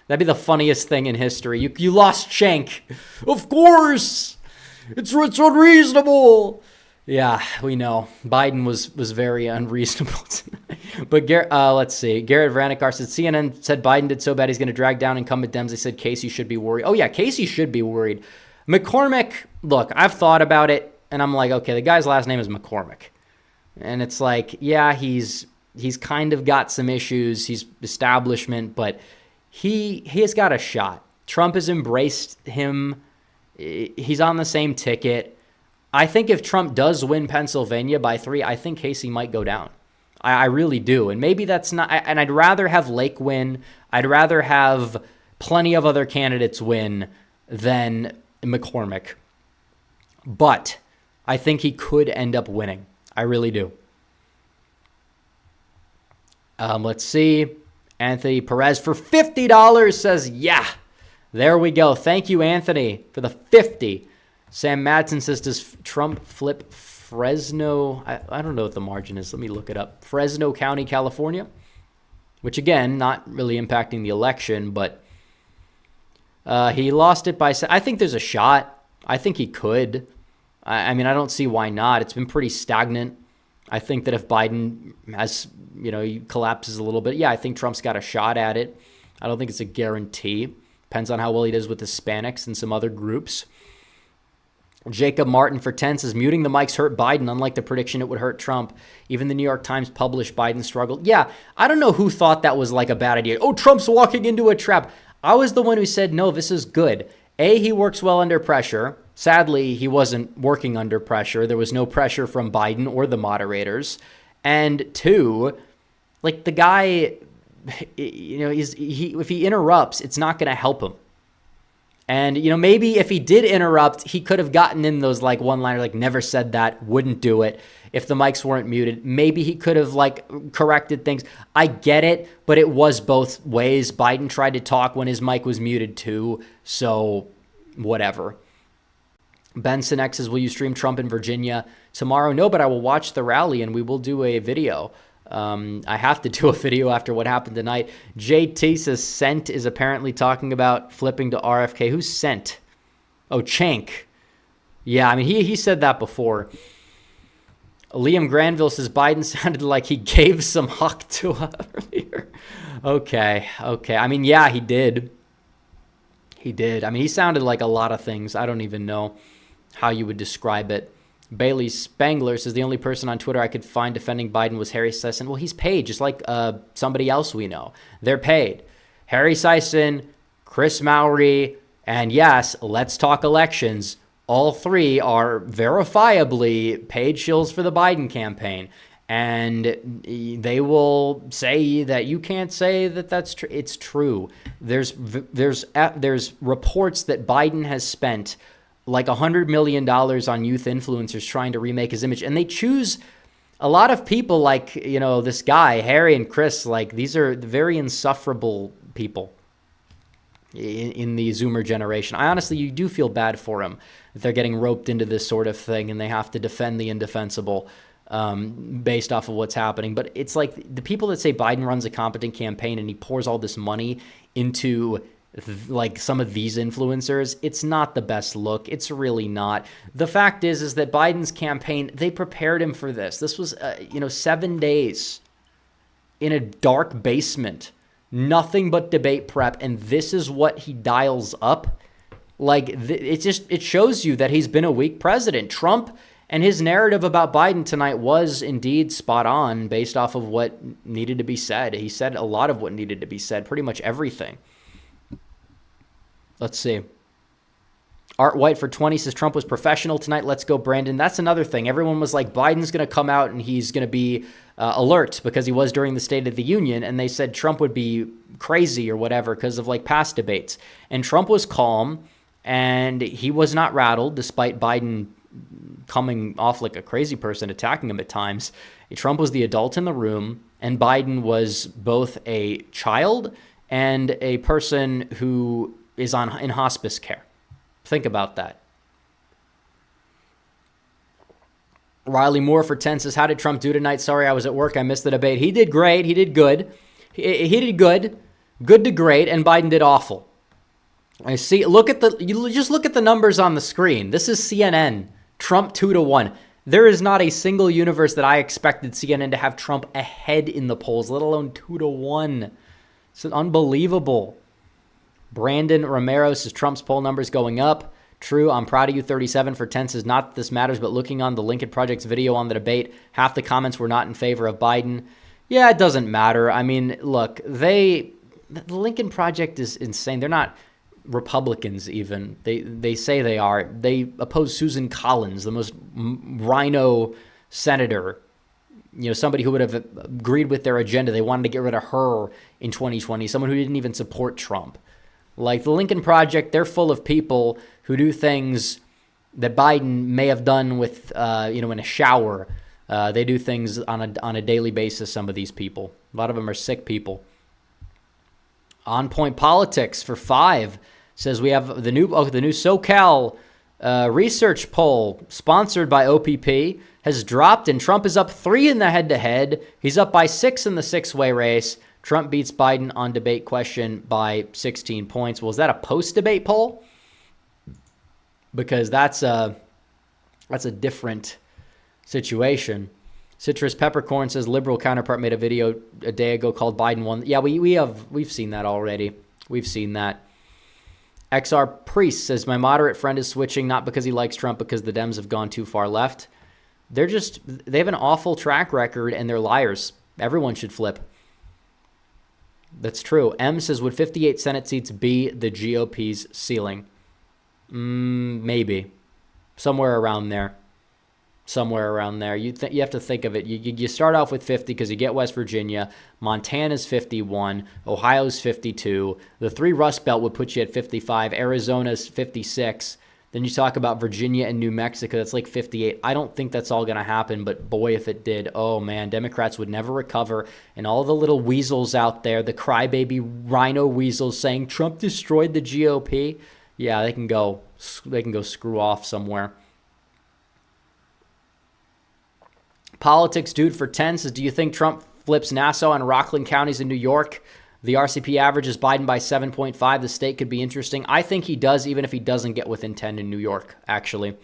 That'd be the funniest thing in history. You lost Cenk. Of course. It's unreasonable. Yeah, we know. Biden was very unreasonable tonight. But let's see. Garrett Vranikar said CNN said Biden did so bad he's going to drag down incumbent Dems. They said Casey should be worried. Oh, yeah, Casey should be worried. McCormick, look, I've thought about it, and I'm like, okay, the guy's last name is McCormick. And it's like, yeah, he's kind of got some issues. He's establishment, but he has got a shot. Trump has embraced him. He's on the same ticket. I think if Trump does win Pennsylvania by 3, I think Casey might go down. I really do. And maybe that's not, and I'd rather have Lake win. I'd rather have plenty of other candidates win than McCormick. But I think he could end up winning. I really do. Let's see. Anthony Perez for $50 says, yeah, there we go. Thank you, Anthony, for the 50. Sam Madsen says, does Trump flip Fresno? I don't know what the margin is. Let me look it up. Fresno County, California, which, again, not really impacting the election, but he lost it by, I think there's a shot. I think he could. I mean, I don't see why not. It's been pretty stagnant. I think that if Biden he collapses a little bit, yeah, I think Trump's got a shot at it. I don't think it's a guarantee. Depends on how well he does with Hispanics and some other groups. Jacob Martin for 10 says, muting the mics hurt Biden, unlike the prediction it would hurt Trump. Even the New York Times published Biden struggled. Yeah, I don't know who thought that was like a bad idea. Oh, Trump's walking into a trap. I was the one who said, no, this is good. A, he works well under pressure. Sadly, he wasn't working under pressure. There was no pressure from Biden or the moderators. And two, like the guy, you know, if he interrupts, it's not going to help him. And, you know, maybe if he did interrupt, he could have gotten in those like one-liner, like never said that, wouldn't do it. If the mics weren't muted, maybe he could have like corrected things. I get it, but it was both ways. Biden tried to talk when his mic was muted too. So whatever. Benson X says, will you stream Trump in Virginia tomorrow? No, but I will watch the rally and we will do a video. I have to do a video after what happened tonight. JT says Sent is apparently talking about flipping to RFK. Who's Sent? Oh, Chank. Yeah, I mean, he said that before. Liam Granville says Biden sounded like he gave some huck to her earlier. Okay. I mean, yeah, he did. He did. I mean, he sounded like a lot of things. I don't even know how you would describe it. Bailey Spangler says the only person on Twitter I could find defending Biden was Harry Sisson. Well, he's paid just like somebody else we know. They're paid. Harry Sisson, Chris Mowry, and yes, Let's Talk Elections. All three are verifiably paid shills for the Biden campaign. And they will say that you can't say that that's true. It's true. There's reports that Biden has spent like $100 million on youth influencers trying to remake his image. And they choose a lot of people like, you know, this guy, Harry and Chris, like these are very insufferable people in the Zoomer generation. I honestly, you do feel bad for them if they're getting roped into this sort of thing and they have to defend the indefensible based off of what's happening. But it's like the people that say Biden runs a competent campaign and he pours all this money into like some of these influencers, it's not the best look. It's really not. The fact is that Biden's campaign, they prepared him for this. This was, 7 days in a dark basement, nothing but debate prep. And this is what he dials up. Like it shows you that he's been a weak president. Trump and his narrative about Biden tonight was indeed spot on based off of what needed to be said. He said a lot of what needed to be said, pretty much everything. Let's see. Art White for 20 says Trump was professional tonight. Let's go, Brandon. That's another thing. Everyone was like, Biden's going to come out and he's going to be alert because he was during the State of the Union. And they said Trump would be crazy or whatever because of like past debates. And Trump was calm and he was not rattled despite Biden coming off like a crazy person, attacking him at times. Trump was the adult in the room and Biden was both a child and a person who is in hospice care. Think about that. Riley Moore for 10 says, how did Trump do tonight? Sorry, I was at work. I missed the debate. He did great. He did good. He did good. Good to great. And Biden did awful. I see. You just look at the numbers on the screen. This is CNN. Trump 2-1. There is not a single universe that I expected CNN to have Trump ahead in the polls, let alone 2-1. It's unbelievable. Brandon Romero says Trump's poll numbers going up. True, I'm proud of you. 37 for 10 says not that this matters, but looking on the Lincoln Project's video on the debate, half the comments were not in favor of Biden. Yeah, it doesn't matter. I mean, look, the Lincoln Project is insane. They're not Republicans even. They say they are. They oppose Susan Collins, the most rhino senator, somebody who would have agreed with their agenda. They wanted to get rid of her in 2020, someone who didn't even support Trump. Like the Lincoln Project, they're full of people who do things that Biden may have done with, in a shower. They do things on a daily basis, some of these people. A lot of them are sick people. On Point Politics for 5 says we have the new SoCal research poll sponsored by OPP has dropped, and Trump is up 3 in the head-to-head. He's up by 6 in the 6-way race. Trump beats Biden on debate question by 16 points. Well, is that a post-debate poll? Because that's a different situation. Citrus Peppercorn says liberal counterpart made a video a day ago called Biden won. Yeah, we've seen that already. We've seen that. XR Priest says my moderate friend is switching not because he likes Trump, because the Dems have gone too far left. They have an awful track record and they're liars. Everyone should flip. That's true. M says, would 58 Senate seats be the GOP's ceiling? Maybe. Somewhere around there. You have to think of it. You start off with 50 because you get West Virginia. Montana's 51. Ohio's 52. The 3 Rust Belt would put you at 55. Arizona's 56. Then you talk about Virginia and New Mexico. That's like 58. I don't think that's all going to happen, but boy, if it did, oh man, Democrats would never recover. And all the little weasels out there, the crybaby rhino weasels saying Trump destroyed the GOP. Yeah, they can go screw off somewhere. Politics Dude for 10 says, do you think Trump flips Nassau and Rockland counties in New York? The RCP average is Biden by 7.5. The state could be interesting. I think he does, even if he doesn't get within 10 in New York, actually.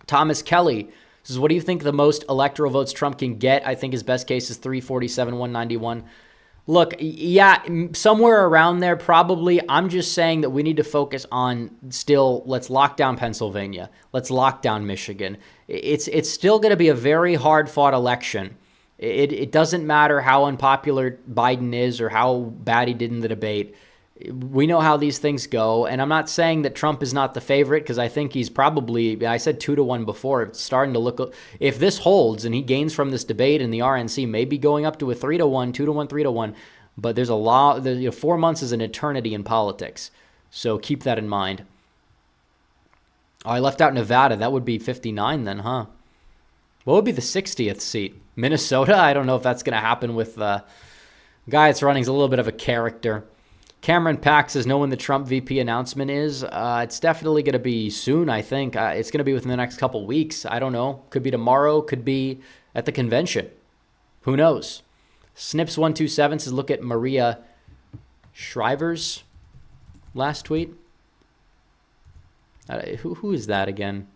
Thomas Kelly says, what do you think the most electoral votes Trump can get? I think his best case is 347, 191. Look, yeah, somewhere around there probably. I'm just saying that we need to focus on still, let's lock down Pennsylvania. Let's lock down Michigan. It's still going to be a very hard-fought election. It doesn't matter how unpopular Biden is or how bad he did in the debate. We know how these things go, and I'm not saying that Trump is not the favorite because I think he's probably, I said 2-1 before, it's starting to look, if this holds and he gains from this debate and the RNC may be going up to a 3-1, 2-1, 3-1, but there's a lot, 4 months is an eternity in politics, so keep that in mind. Oh, I left out Nevada. That would be 59 then, huh? What would be the 60th seat? Minnesota? I don't know if that's going to happen with the guy that's running is a little bit of a character. Cameron Pack says, know when the Trump VP announcement is? It's definitely going to be soon, I think. It's going to be within the next couple weeks. I don't know. Could be tomorrow. Could be at the convention. Who knows? Snips127 says, look at Maria Shriver's last tweet. Who is that again?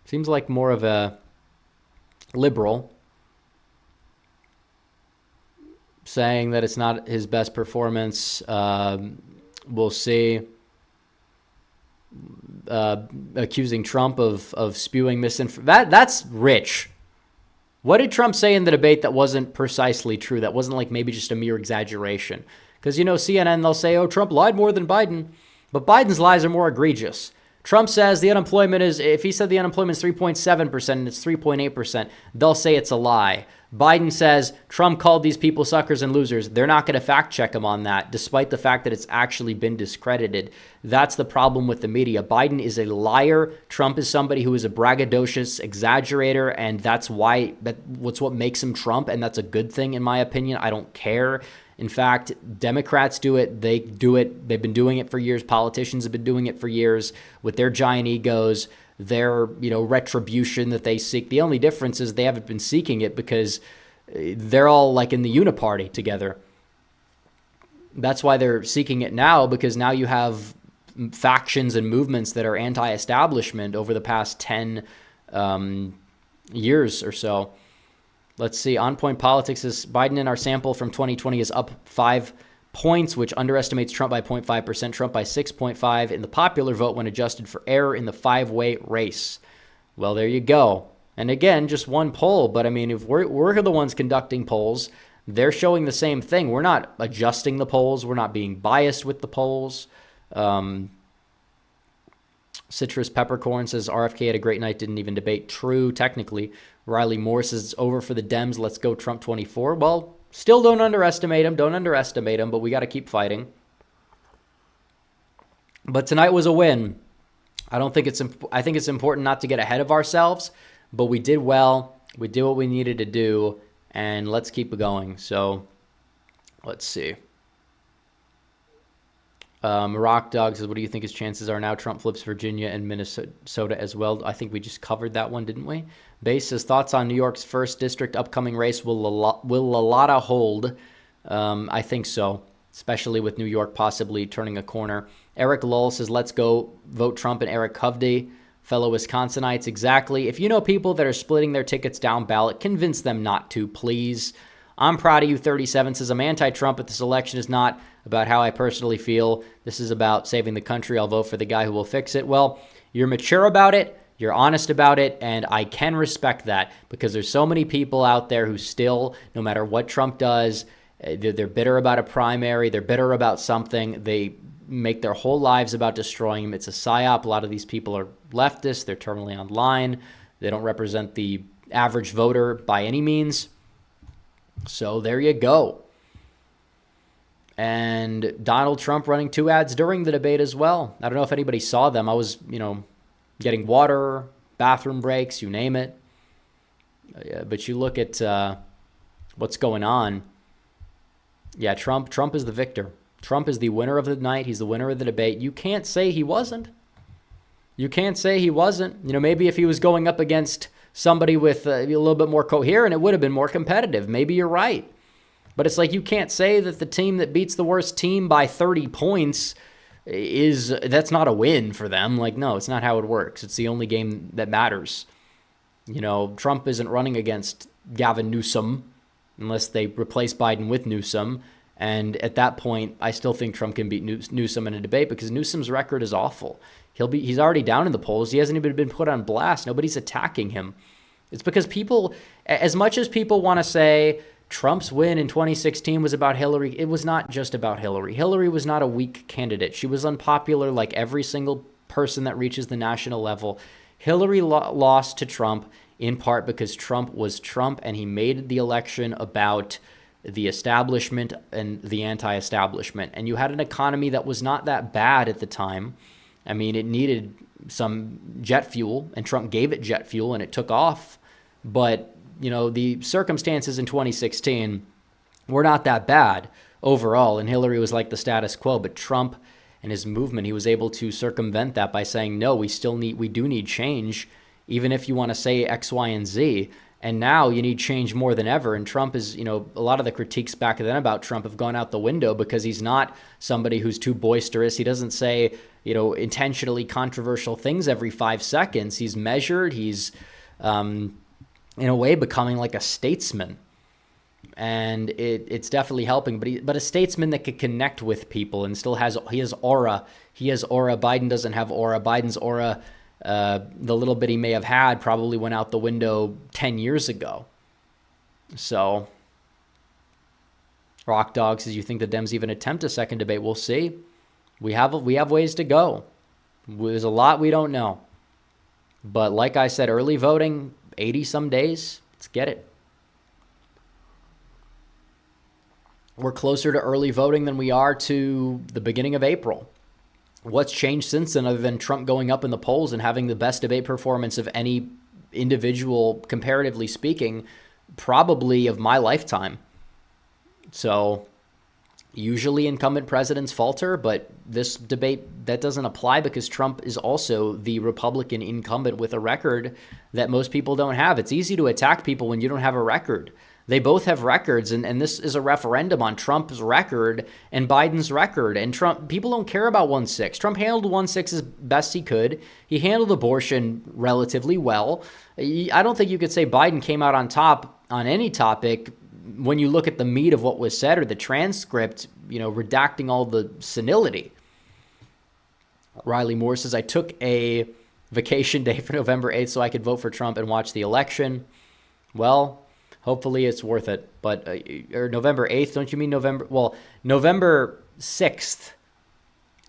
Seems like more of a liberal, saying that it's not his best performance. We'll see. Accusing Trump of spewing misinformation. That's rich. What did Trump say in the debate that wasn't precisely true? That wasn't like maybe just a mere exaggeration? Because, CNN, they'll say, oh, Trump lied more than Biden. But Biden's lies are more egregious. Trump says the unemployment is, if he said the unemployment is 3.7% and it's 3.8%, they'll say it's a lie. Biden says Trump called these people suckers and losers. They're not going to fact check him on that, despite the fact that it's actually been discredited. That's the problem with the media. Biden is a liar. Trump is somebody who is a braggadocious exaggerator, and that's what makes him Trump, and that's a good thing in my opinion. I don't care. In fact, Democrats do it. They do it. They've been doing it for years. Politicians have been doing it for years with their giant egos, their retribution that they seek. The only difference is they haven't been seeking it because they're all like in the uniparty together. That's why they're seeking it now, because now you have factions and movements that are anti-establishment over the past 10 years or so. Let's see. On Point Politics says Biden in our sample from 2020 is up 5 points, which underestimates Trump by 0.5%, Trump by 6.5 in the popular vote when adjusted for error in the 5-way race. Well, there you go. And again, just one poll. But I mean, if we're the ones conducting polls, they're showing the same thing. We're not adjusting the polls. We're not being biased with the polls. Citrus Peppercorn says RFK had a great night, didn't even debate. True, technically. Riley Moore says it's over for the Dems. Let's go Trump 24. Well, still don't underestimate him. Don't underestimate him, but we got to keep fighting. But tonight was a win. I think it's important not to get ahead of ourselves, but we did well. We did what we needed to do, and let's keep it going. So let's see. Rock Dog says, what do you think his chances are now? Trump flips Virginia and Minnesota as well. I think we just covered that one, didn't we? Base says, thoughts on New York's 1st district upcoming race. Will Lalata hold? I think so, especially with New York possibly turning a corner. Eric Lowell says, let's go vote Trump and Eric Hovde fellow Wisconsinites, exactly. If you know people that are splitting their tickets down ballot, convince them not to, please. I'm proud of you, 37 says, I'm anti-Trump, but this election is not about how I personally feel. This is about saving the country. I'll vote for the guy who will fix it. Well, you're mature about it. You're honest about it, and I can respect that because there's so many people out there who still, no matter what Trump does, they're bitter about a primary, they're bitter about something, they make their whole lives about destroying him. It's a psyop. A lot of these people are leftists, they're terminally online, they don't represent the average voter by any means. So there you go. And Donald Trump running 2 ads during the debate as well. I don't know if anybody saw them. I was, getting water, bathroom breaks, you name it. But you look at what's going on. Yeah, Trump is the victor. Trump is the winner of the night. He's the winner of the debate. You can't say he wasn't. You can't say he wasn't. Maybe if he was going up against somebody with a little bit more coherent, it would have been more competitive. Maybe you're right. But it's like you can't say that the team that beats the worst team by 30 points that's not a win for them. Like, no, it's not how it works. It's the only game that matters. Trump isn't running against Gavin Newsom unless they replace Biden with Newsom. And at that point, I still think Trump can beat Newsom in a debate because Newsom's record is awful. He's already down in the polls. He hasn't even been put on blast. Nobody's attacking him. It's because people, as much as people want to say Trump's win in 2016 was about Hillary, it was not just about Hillary. Hillary was not a weak candidate. She was unpopular like every single person that reaches the national level. Hillary lost to Trump in part because Trump was Trump, and he made the election about the establishment and the anti-establishment. And you had an economy that was not that bad at the time. I mean, it needed some jet fuel, and Trump gave it jet fuel, and it took off. But the circumstances in 2016 were not that bad overall, and Hillary was like the status quo. But Trump and his movement, he was able to circumvent that by saying, no, we do need change, even if you want to say X, Y, and Z. And now you need change more than ever. And Trump is, a lot of the critiques back then about Trump have gone out the window because he's not somebody who's too boisterous. He doesn't say, intentionally controversial things every 5 seconds. He's measured. He's, in a way, becoming like a statesman. And it's definitely helping. But a statesman that could connect with people and still he has aura. He has aura. Biden doesn't have aura. Biden's aura, the little bit he may have had, probably went out the window 10 years ago. So, Rock Dog says, you think the Dems even attempt a second debate? We'll see. We have ways to go. There's a lot we don't know. But like I said, early voting, 80 some days. Let's get it. We're closer to early voting than we are to the beginning of April. What's changed since then other than Trump going up in the polls and having the best debate performance of any individual, comparatively speaking, probably of my lifetime? So usually incumbent presidents falter, but this debate, that doesn't apply because Trump is also the Republican incumbent with a record that most people don't have. It's easy to attack people when you don't have a record. They both have records, and this is a referendum on Trump's record and Biden's record. And people don't care about 1-6. Trump handled 1-6 as best he could. He handled abortion relatively well. I don't think you could say Biden came out on top on any topic when you look at the meat of what was said or the transcript, redacting all the senility. Riley Moore says, I took a vacation day for November 8th so I could vote for Trump and watch the election. Well, hopefully it's worth it. But or November 8th, don't you mean November? Well, November 6th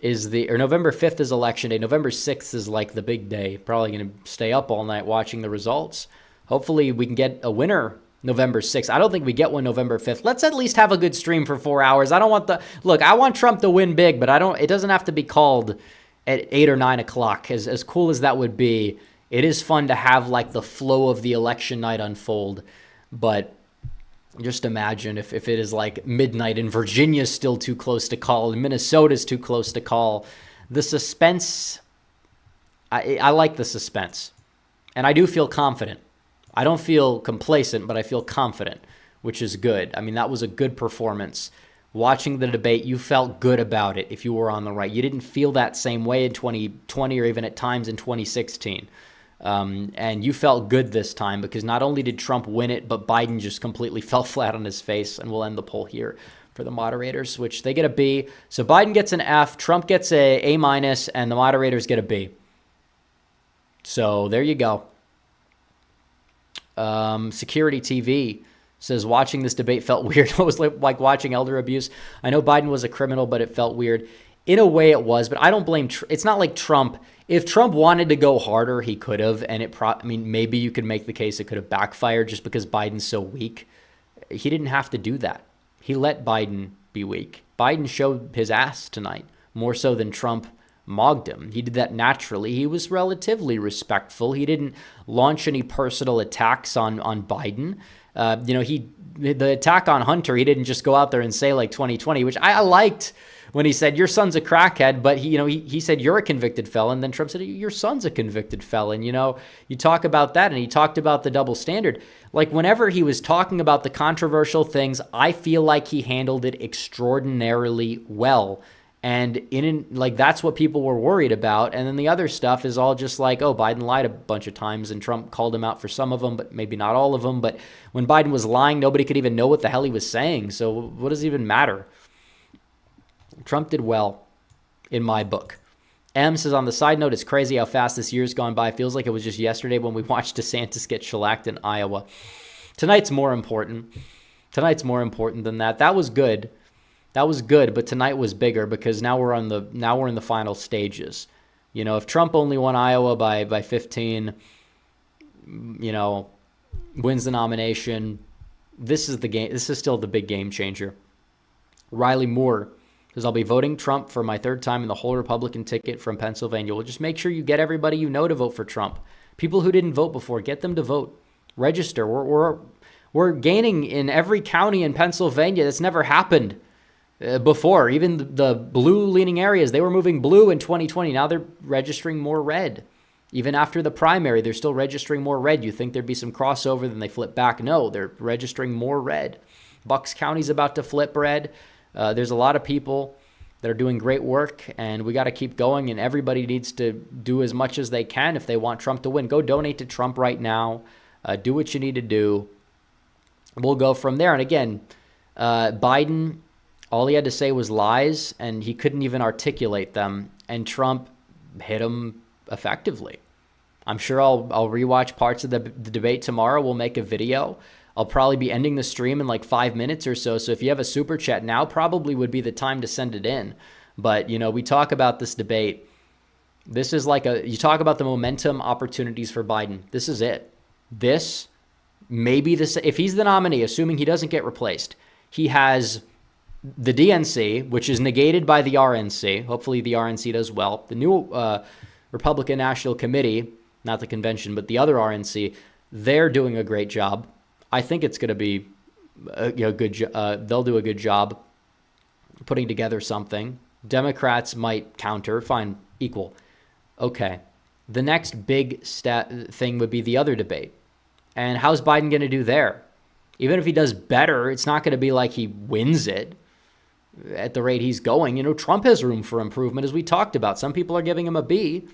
November 5th is election day. November 6th is like the big day. Probably going to stay up all night watching the results. Hopefully we can get a winner November 6th. I don't think we get one November 5th. Let's at least have a good stream for 4 hours. I want Trump to win big, but it doesn't have to be called at 8 or 9 o'clock. As cool as that would be, it is fun to have like the flow of the election night unfold. But just imagine if it is like midnight and Virginia's still too close to call and Minnesota's too close to call. The suspense, I like the suspense. And I do feel confident. I don't feel complacent, but I feel confident, which is good. I mean, that was a good performance. watching the debate, you felt good about it if you were on the right. You didn't feel that same way in 2020 or even at times in 2016. And you felt good this time because not only did Trump win it, but Biden just completely fell flat on his face. And we'll end the poll here for the moderators, which they get a B. So Biden gets an F, Trump gets a A-, and the moderators get a B. So there you go. Security TV says, watching this debate felt weird. It was like watching elder abuse. I know Biden was a criminal, but it felt weird. In a way it was, but I don't blame. It's not like Trump. If Trump wanted to go harder, he could have. And maybe you could make the case it could have backfired just because Biden's so weak. He didn't have to do that. He let Biden be weak. Biden showed his ass tonight, more so than Trump mogged him. He did that naturally. He was relatively respectful. He didn't launch any personal attacks on Biden. The attack on Hunter, he didn't just go out there and say like 2020, which I liked when he said, your son's a crackhead, but he said, you're a convicted felon. Then Trump said, your son's a convicted felon. You talk about that. And he talked about the double standard. Like whenever he was talking about the controversial things, I feel like he handled it extraordinarily well. And that's what people were worried about. And then the other stuff is all just like, oh, Biden lied a bunch of times and Trump called him out for some of them, but maybe not all of them. But when Biden was lying, nobody could even know what the hell he was saying. So what does it even matter? Trump did well in my book. M says, on the side note, it's crazy how fast this year's gone by. Feels like it was just yesterday when we watched DeSantis get shellacked in Iowa. Tonight's more important. Tonight's more important than that. That was good. But tonight was bigger because now we're in the final stages. If Trump only won Iowa by 15, wins the nomination, this is the game. This is still the big game changer. Riley Moore says, I'll be voting Trump for my third time in the whole Republican ticket from Pennsylvania. We'll just make sure you get everybody you know to vote for Trump. People who didn't vote before, get them to vote. Register. We're gaining in every county in Pennsylvania. That's never happened before. Even the blue-leaning areas, they were moving blue in 2020. Now they're registering more red. Even after the primary, they're still registering more red. You think there'd be some crossover, then they flip back. No, they're registering more red. Bucks County's about to flip red. There's a lot of people that are doing great work, and we got to keep going, and everybody needs to do as much as they can if they want Trump to win. Go donate to Trump right now. Do what you need to do. We'll go from there. And again, Biden, all he had to say was lies, and he couldn't even articulate them, and Trump hit him effectively. I'm sure I'll rewatch parts of the debate tomorrow. We'll make a video. I'll probably be ending the stream in like 5 minutes or so. So if you have a super chat now, probably would be the time to send it in. But, we talk about this debate. This is you talk about the momentum opportunities for Biden. This is it. If he's the nominee, assuming he doesn't get replaced, he has the DNC, which is negated by the RNC. Hopefully the RNC does well. The new Republican National Committee, not the convention, but the other RNC, they're doing a great job. I think it's going to be good. They'll do a good job putting together something. Democrats might counter, fine, equal. Okay. The next big thing would be the other debate. And how's Biden going to do there? Even if he does better, it's not going to be like he wins it at the rate he's going. Trump has room for improvement, as we talked about. Some people are giving him a B.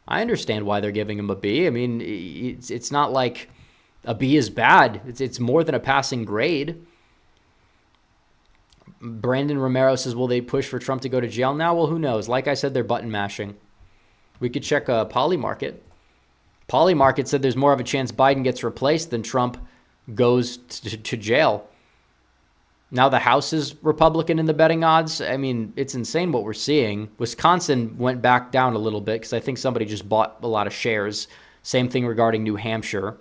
I understand why they're giving him a B. I mean, it's not like a B is bad. It's more than a passing grade. Brandon Romero says, will they push for Trump to go to jail now? Well, who knows? Like I said, they're button mashing. We could check Polymarket. Polymarket said there's more of a chance Biden gets replaced than Trump goes to jail. Now the House is Republican in the betting odds. I mean, it's insane what we're seeing. Wisconsin went back down a little bit because I think somebody just bought a lot of shares. Same thing regarding New Hampshire.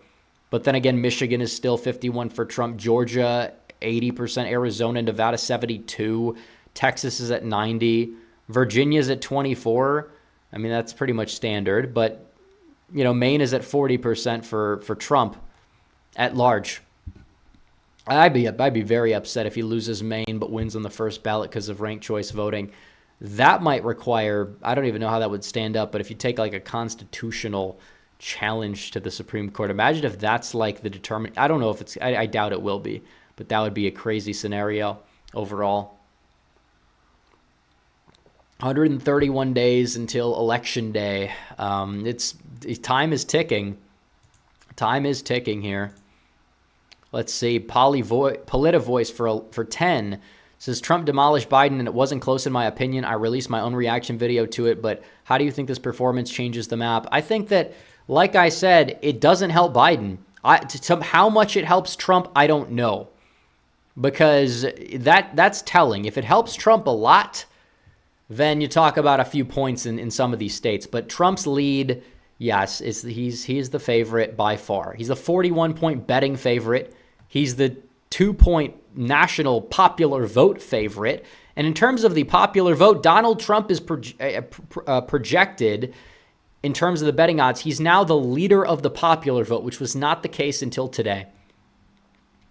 But then again, Michigan is still 51 for Trump. Georgia, 80%. Arizona, Nevada, 72. Texas is at 90. Virginia's at 24. I mean, that's pretty much standard. But, Maine is at 40% for Trump at large. I'd be very upset if he loses Maine but wins on the first ballot because of ranked choice voting. That might require, I don't even know how that would stand up, but if you take like a constitutional challenge to the Supreme Court, imagine if that's like the I don't know if I doubt it will be, but that would be a crazy scenario overall. 131 days until election day. Time is ticking. Time is ticking here. Let's see. Politivoice for 10 says Trump demolished Biden and it wasn't close in my opinion. I released my own reaction video to it, but how do you think this performance changes the map? I think that, like I said, it doesn't help Biden. How much it helps Trump, I don't know, because that's telling. If it helps Trump a lot, then you talk about a few points in some of these states. But Trump's lead, yes, he's the favorite by far. He's a 41-point betting favorite. He's the 2-point national popular vote favorite. And in terms of the popular vote, Donald Trump is projected, in terms of the betting odds, he's now the leader of the popular vote, which was not the case until today.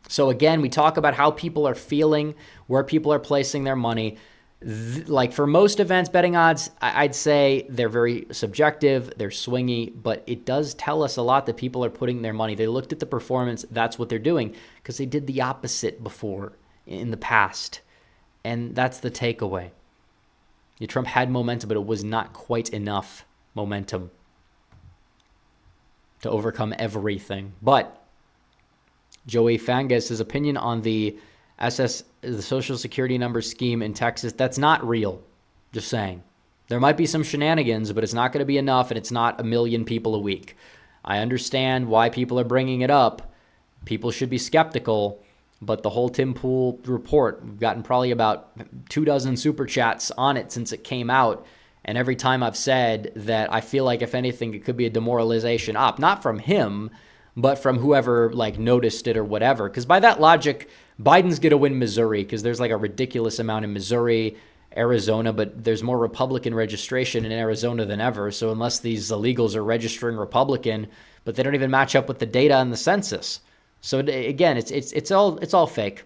So again, we talk about how people are feeling, where people are placing their money. Like for most events, betting odds, I'd say they're very subjective, they're swingy, but it does tell us a lot that people are putting their money. They looked at the performance, that's what they're doing, because they did the opposite before in the past. And that's the takeaway. Trump had momentum, but it was not quite enough momentum to overcome everything. But Joey Fangas, his opinion on the Social Security number scheme in Texas, that's not real. Just saying. There might be some shenanigans, but it's not going to be enough, and it's not 1 million people a week. I understand why people are bringing it up. People should be skeptical, but the whole Tim Pool report, we've gotten probably about 24 super chats on it since it came out, and every time I've said that I feel like, if anything, it could be a demoralization op, not from him, but from whoever noticed it or whatever. Because by that logic, Biden's going to win Missouri because there's a ridiculous amount in Missouri, Arizona, but there's more Republican registration in Arizona than ever. So unless these illegals are registering Republican, but they don't even match up with the data in the census. So again, it's all fake.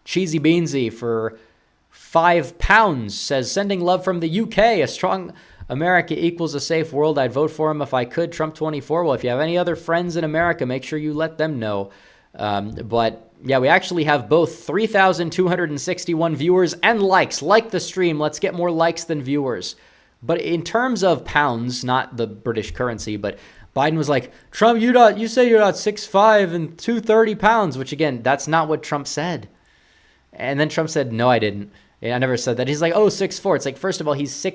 Cheesy Beansy for £5 says, sending love from the UK. A strong America equals a safe world. I'd vote for him if I could. Trump 24. Well, if you have any other friends in America, make sure you let them know. But yeah, we actually have both 3,261 viewers and likes. Like the stream. Let's get more likes than viewers. But in terms of pounds, not the British currency, but Biden was like, Trump, you say you're not 6'5" and 230 pounds, which again, that's not what Trump said. And then Trump said, no, I didn't. I never said that. He's like, 6'4". It's like, first of all, he's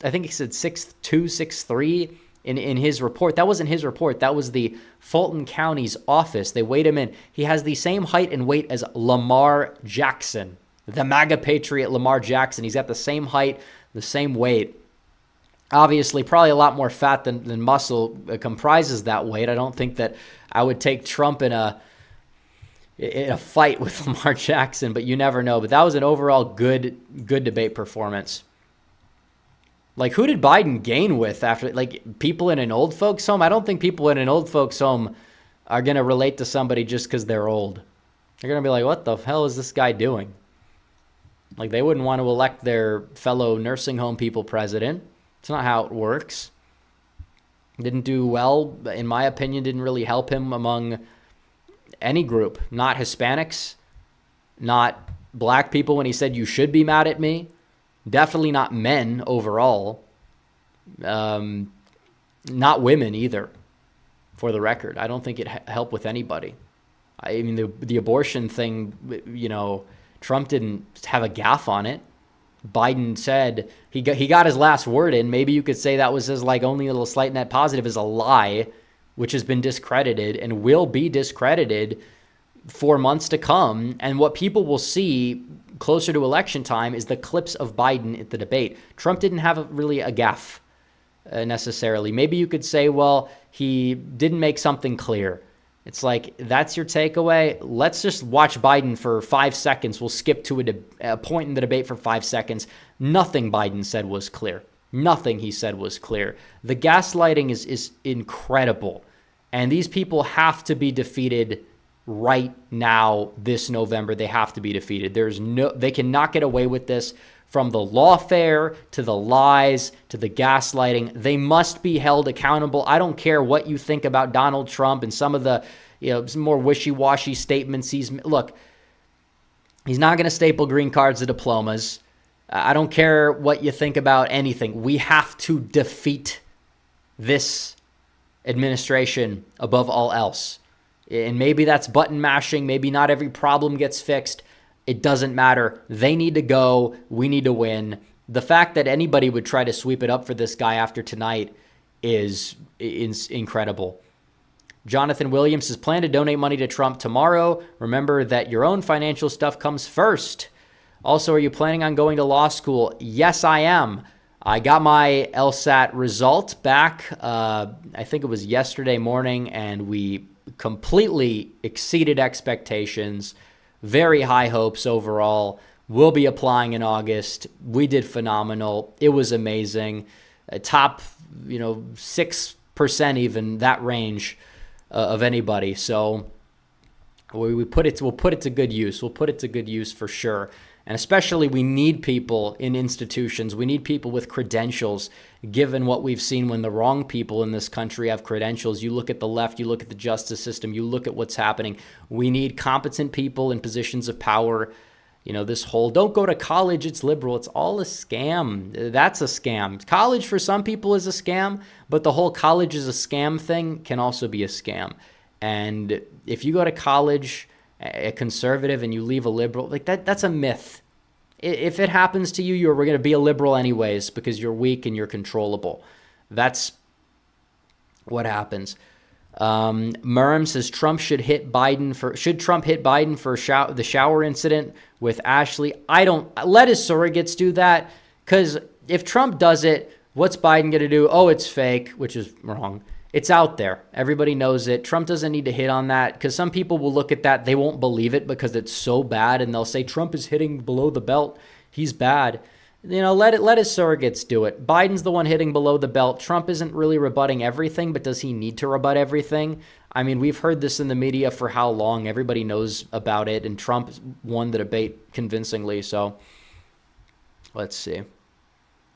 I think he said 6'2", 6'3". In his report. That wasn't his report. That was the Fulton County's office. They weighed him in. He has the same height and weight as Lamar Jackson, the MAGA patriot Lamar Jackson. He's got the same height, the same weight. Obviously, probably a lot more fat than muscle comprises that weight. I don't think that I would take Trump in a fight with Lamar Jackson, but you never know. But that was an overall good debate performance. Who did Biden gain with after, people in an old folks home? I don't think people in an old folks home are going to relate to somebody just because they're old. They're going to be like, what the hell is this guy doing? They wouldn't want to elect their fellow nursing home people president. It's not how it works. Didn't do well, in my opinion, didn't really help him among any group. Not Hispanics, not black people when he said, you should be mad at me. Definitely not men overall. Not women either, for the record. I don't think it helped with anybody. I mean, the abortion thing, Trump didn't have a gaffe on it. Biden said he got his last word in. Maybe you could say that was his only little slight net positive is a lie, which has been discredited and will be discredited for months to come. And what people will see closer to election time is the clips of Biden at the debate. Trump didn't have really a gaffe necessarily. Maybe you could say, well, he didn't make something clear. It's that's your takeaway. Let's just watch Biden for 5 seconds. We'll skip to a point in the debate for 5 seconds. Nothing Biden said was clear. Nothing he said was clear. The gaslighting is incredible. And these people have to be defeated right now, this November. They have to be defeated. They cannot get away with this, from the lawfare to the lies to the gaslighting. They must be held accountable. I don't care what you think about Donald Trump and some of the some more wishy-washy statements he's not going to staple green cards to diplomas. I don't care what you think about anything. We have to defeat this administration above all else. And maybe that's button mashing. Maybe not every problem gets fixed. It doesn't matter. They need to go. We need to win. The fact that anybody would try to sweep it up for this guy after tonight is incredible. Jonathan Williams says, plan to donate money to Trump tomorrow. Remember that your own financial stuff comes first. Also, are you planning on going to law school? Yes, I am. I got my LSAT result back, I think it was yesterday morning, and we completely exceeded expectations. Very high hopes overall. We'll be applying in August. We did phenomenal. It was amazing. Top, 6% even, that range of anybody. So we'll put it to good use. We'll put it to good use for sure. And especially we need people in institutions. We need people with credentials, given what we've seen when the wrong people in this country have credentials. You look at the left, you look at the justice system, you look at what's happening. We need competent people in positions of power. This whole don't go to college, it's liberal. It's all a scam. That's a scam. College for some people is a scam, but the whole college is a scam thing can also be a scam. And if you go to college, a conservative, and you leave a liberal, like that's a myth. If it happens to you, you're going to be a liberal anyways because you're weak and you're controllable. That's what happens. Merm says Trump should Trump hit Biden for the shower incident with Ashley? I don't let his surrogates do that, because if Trump does it, what's Biden going to do? Oh, it's fake, which is wrong. It's out there. Everybody knows it. Trump doesn't need to hit on that, because some people will look at that. They won't believe it because it's so bad, and they'll say Trump is hitting below the belt. He's bad. Let his surrogates do it. Biden's the one hitting below the belt. Trump isn't really rebutting everything, but does he need to rebut everything? I mean, we've heard this in the media for how long? Everybody knows about it, and Trump won the debate convincingly. So let's see.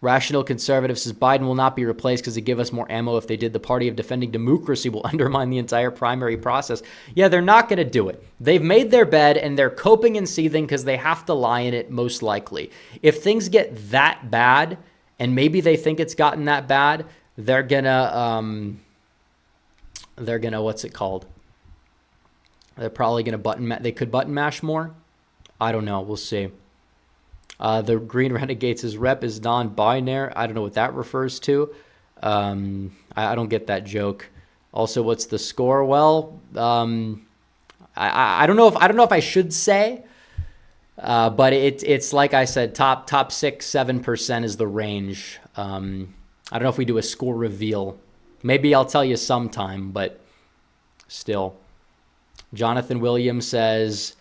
Rational Conservative says Biden will not be replaced because they give us more ammo. If they did, the party of defending democracy will undermine the entire primary process. Yeah, they're not going to do it. They've made their bed and they're coping and seething because they have to lie in it most likely. If things get that bad, and maybe they think it's gotten that bad, they're gonna what's it called? They're probably gonna they could button mash more. I don't know. We'll see. The Green Renegades' rep is non-binary. I don't know what that refers to. I don't get that joke. Also, what's the score? Well, I don't know if I should say, but it's like I said, top 6-7% is the range. I don't know if we do a score reveal. Maybe I'll tell you sometime, but still. Jonathan Williams says,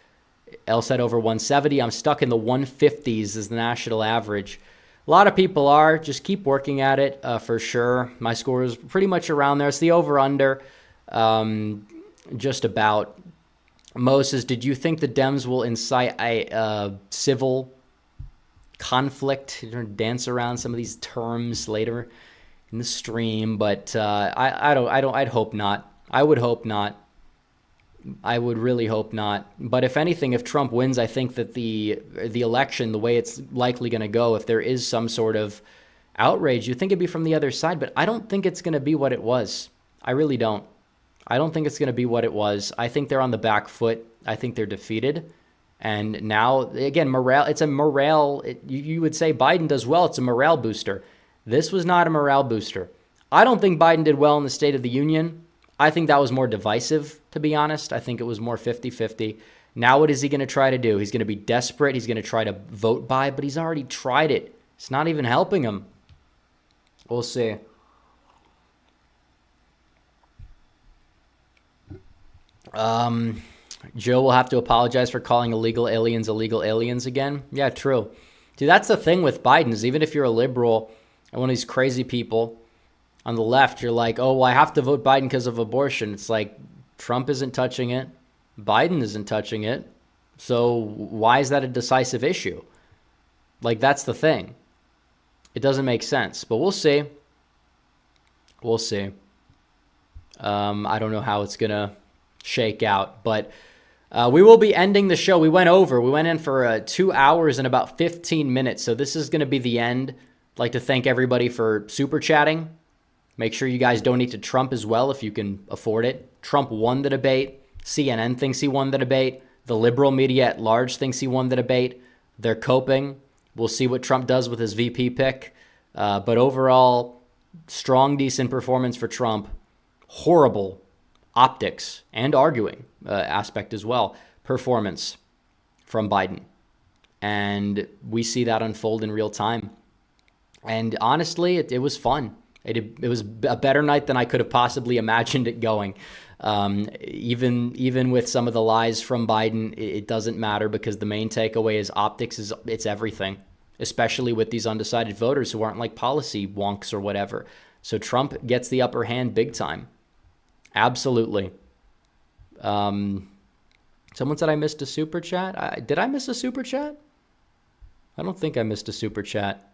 LSAT over 170. I'm stuck in the 150s as the national average. A lot of people are. Just keep working at it for sure. My score is pretty much around there. It's the over-under. Just about. Moses, did you think the Dems will incite a civil conflict? Dance around some of these terms later in the stream, but I'd hope not. I would hope not. I would really hope not. But if anything, if Trump wins, I think that the election, the way it's likely going to go, if there is some sort of outrage, you'd think it'd be from the other side. But I don't think it's going to be what it was. I really don't. I don't think it's going to be what it was. I think they're on the back foot. I think they're defeated. And now, again, morale, it's a morale. You would say Biden does well. It's a morale booster. This was not a morale booster. I don't think Biden did well in the State of the Union. I think that was more divisive, to be honest. I think it was more 50-50. Now what is he going to try to do? He's going to be desperate. He's going to try to vote by, but he's already tried it. It's not even helping him. We'll see. Joe will have to apologize for calling illegal aliens again. Yeah, true. Dude, that's the thing with Biden is even if you're a liberal and one of these crazy people on the left, you're like, oh, well, I have to vote Biden because of abortion. It's like Trump isn't touching it. Biden isn't touching it. So why is that a decisive issue? Like, that's the thing. It doesn't make sense, but we'll see. We'll see. I don't know how it's going to shake out, but We will be ending the show. We went over. We went in for 2 hours and about 15 minutes. So this is going to be the end. I'd like to thank everybody for super chatting. Make sure you guys donate to Trump as well if you can afford it. Trump won the debate. CNN thinks he won the debate. The liberal media at large thinks he won the debate. They're coping. We'll see what Trump does with his VP pick. But overall, strong, decent performance for Trump. Horrible optics and arguing aspect as well. Performance from Biden. And we see that unfold in real time. And honestly, it was fun. It was a better night than I could have possibly imagined it going. Even with some of the lies from Biden, it doesn't matter because the main takeaway is optics it's everything, especially with these undecided voters who aren't like policy wonks or whatever. So Trump gets the upper hand big time. Absolutely. Someone said I missed a super chat. Did I miss a super chat? I don't think I missed a super chat.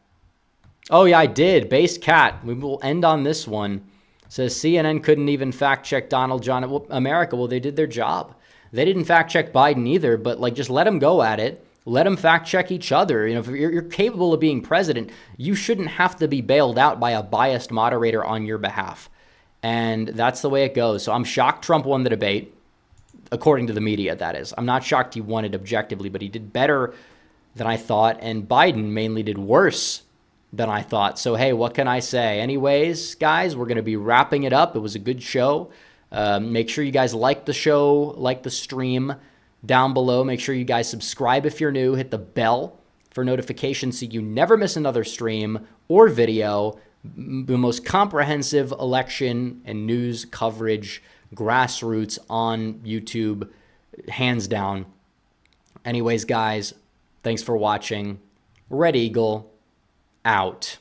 Oh, yeah, I did. Base Cat. We will end on this one. Says CNN couldn't even fact check Donald John. Well, America, well, they did their job. They didn't fact check Biden either, but like just let them go at it. Let them fact check each other. You know, if you're capable of being president, you shouldn't have to be bailed out by a biased moderator on your behalf. And that's the way it goes. So I'm shocked Trump won the debate, according to the media, that is. I'm not shocked he won it objectively, but he did better than I thought. And Biden mainly did worse than I thought. So, hey, what can I say? Anyways, guys, we're going to be wrapping it up. It was a good show. Make sure you guys like the show, like the stream down below. Make sure you guys subscribe if you're new. Hit the bell for notifications so you never miss another stream or video. The most comprehensive election and news coverage, grassroots on YouTube, hands down. Anyways, guys, thanks for watching. Red Eagle out.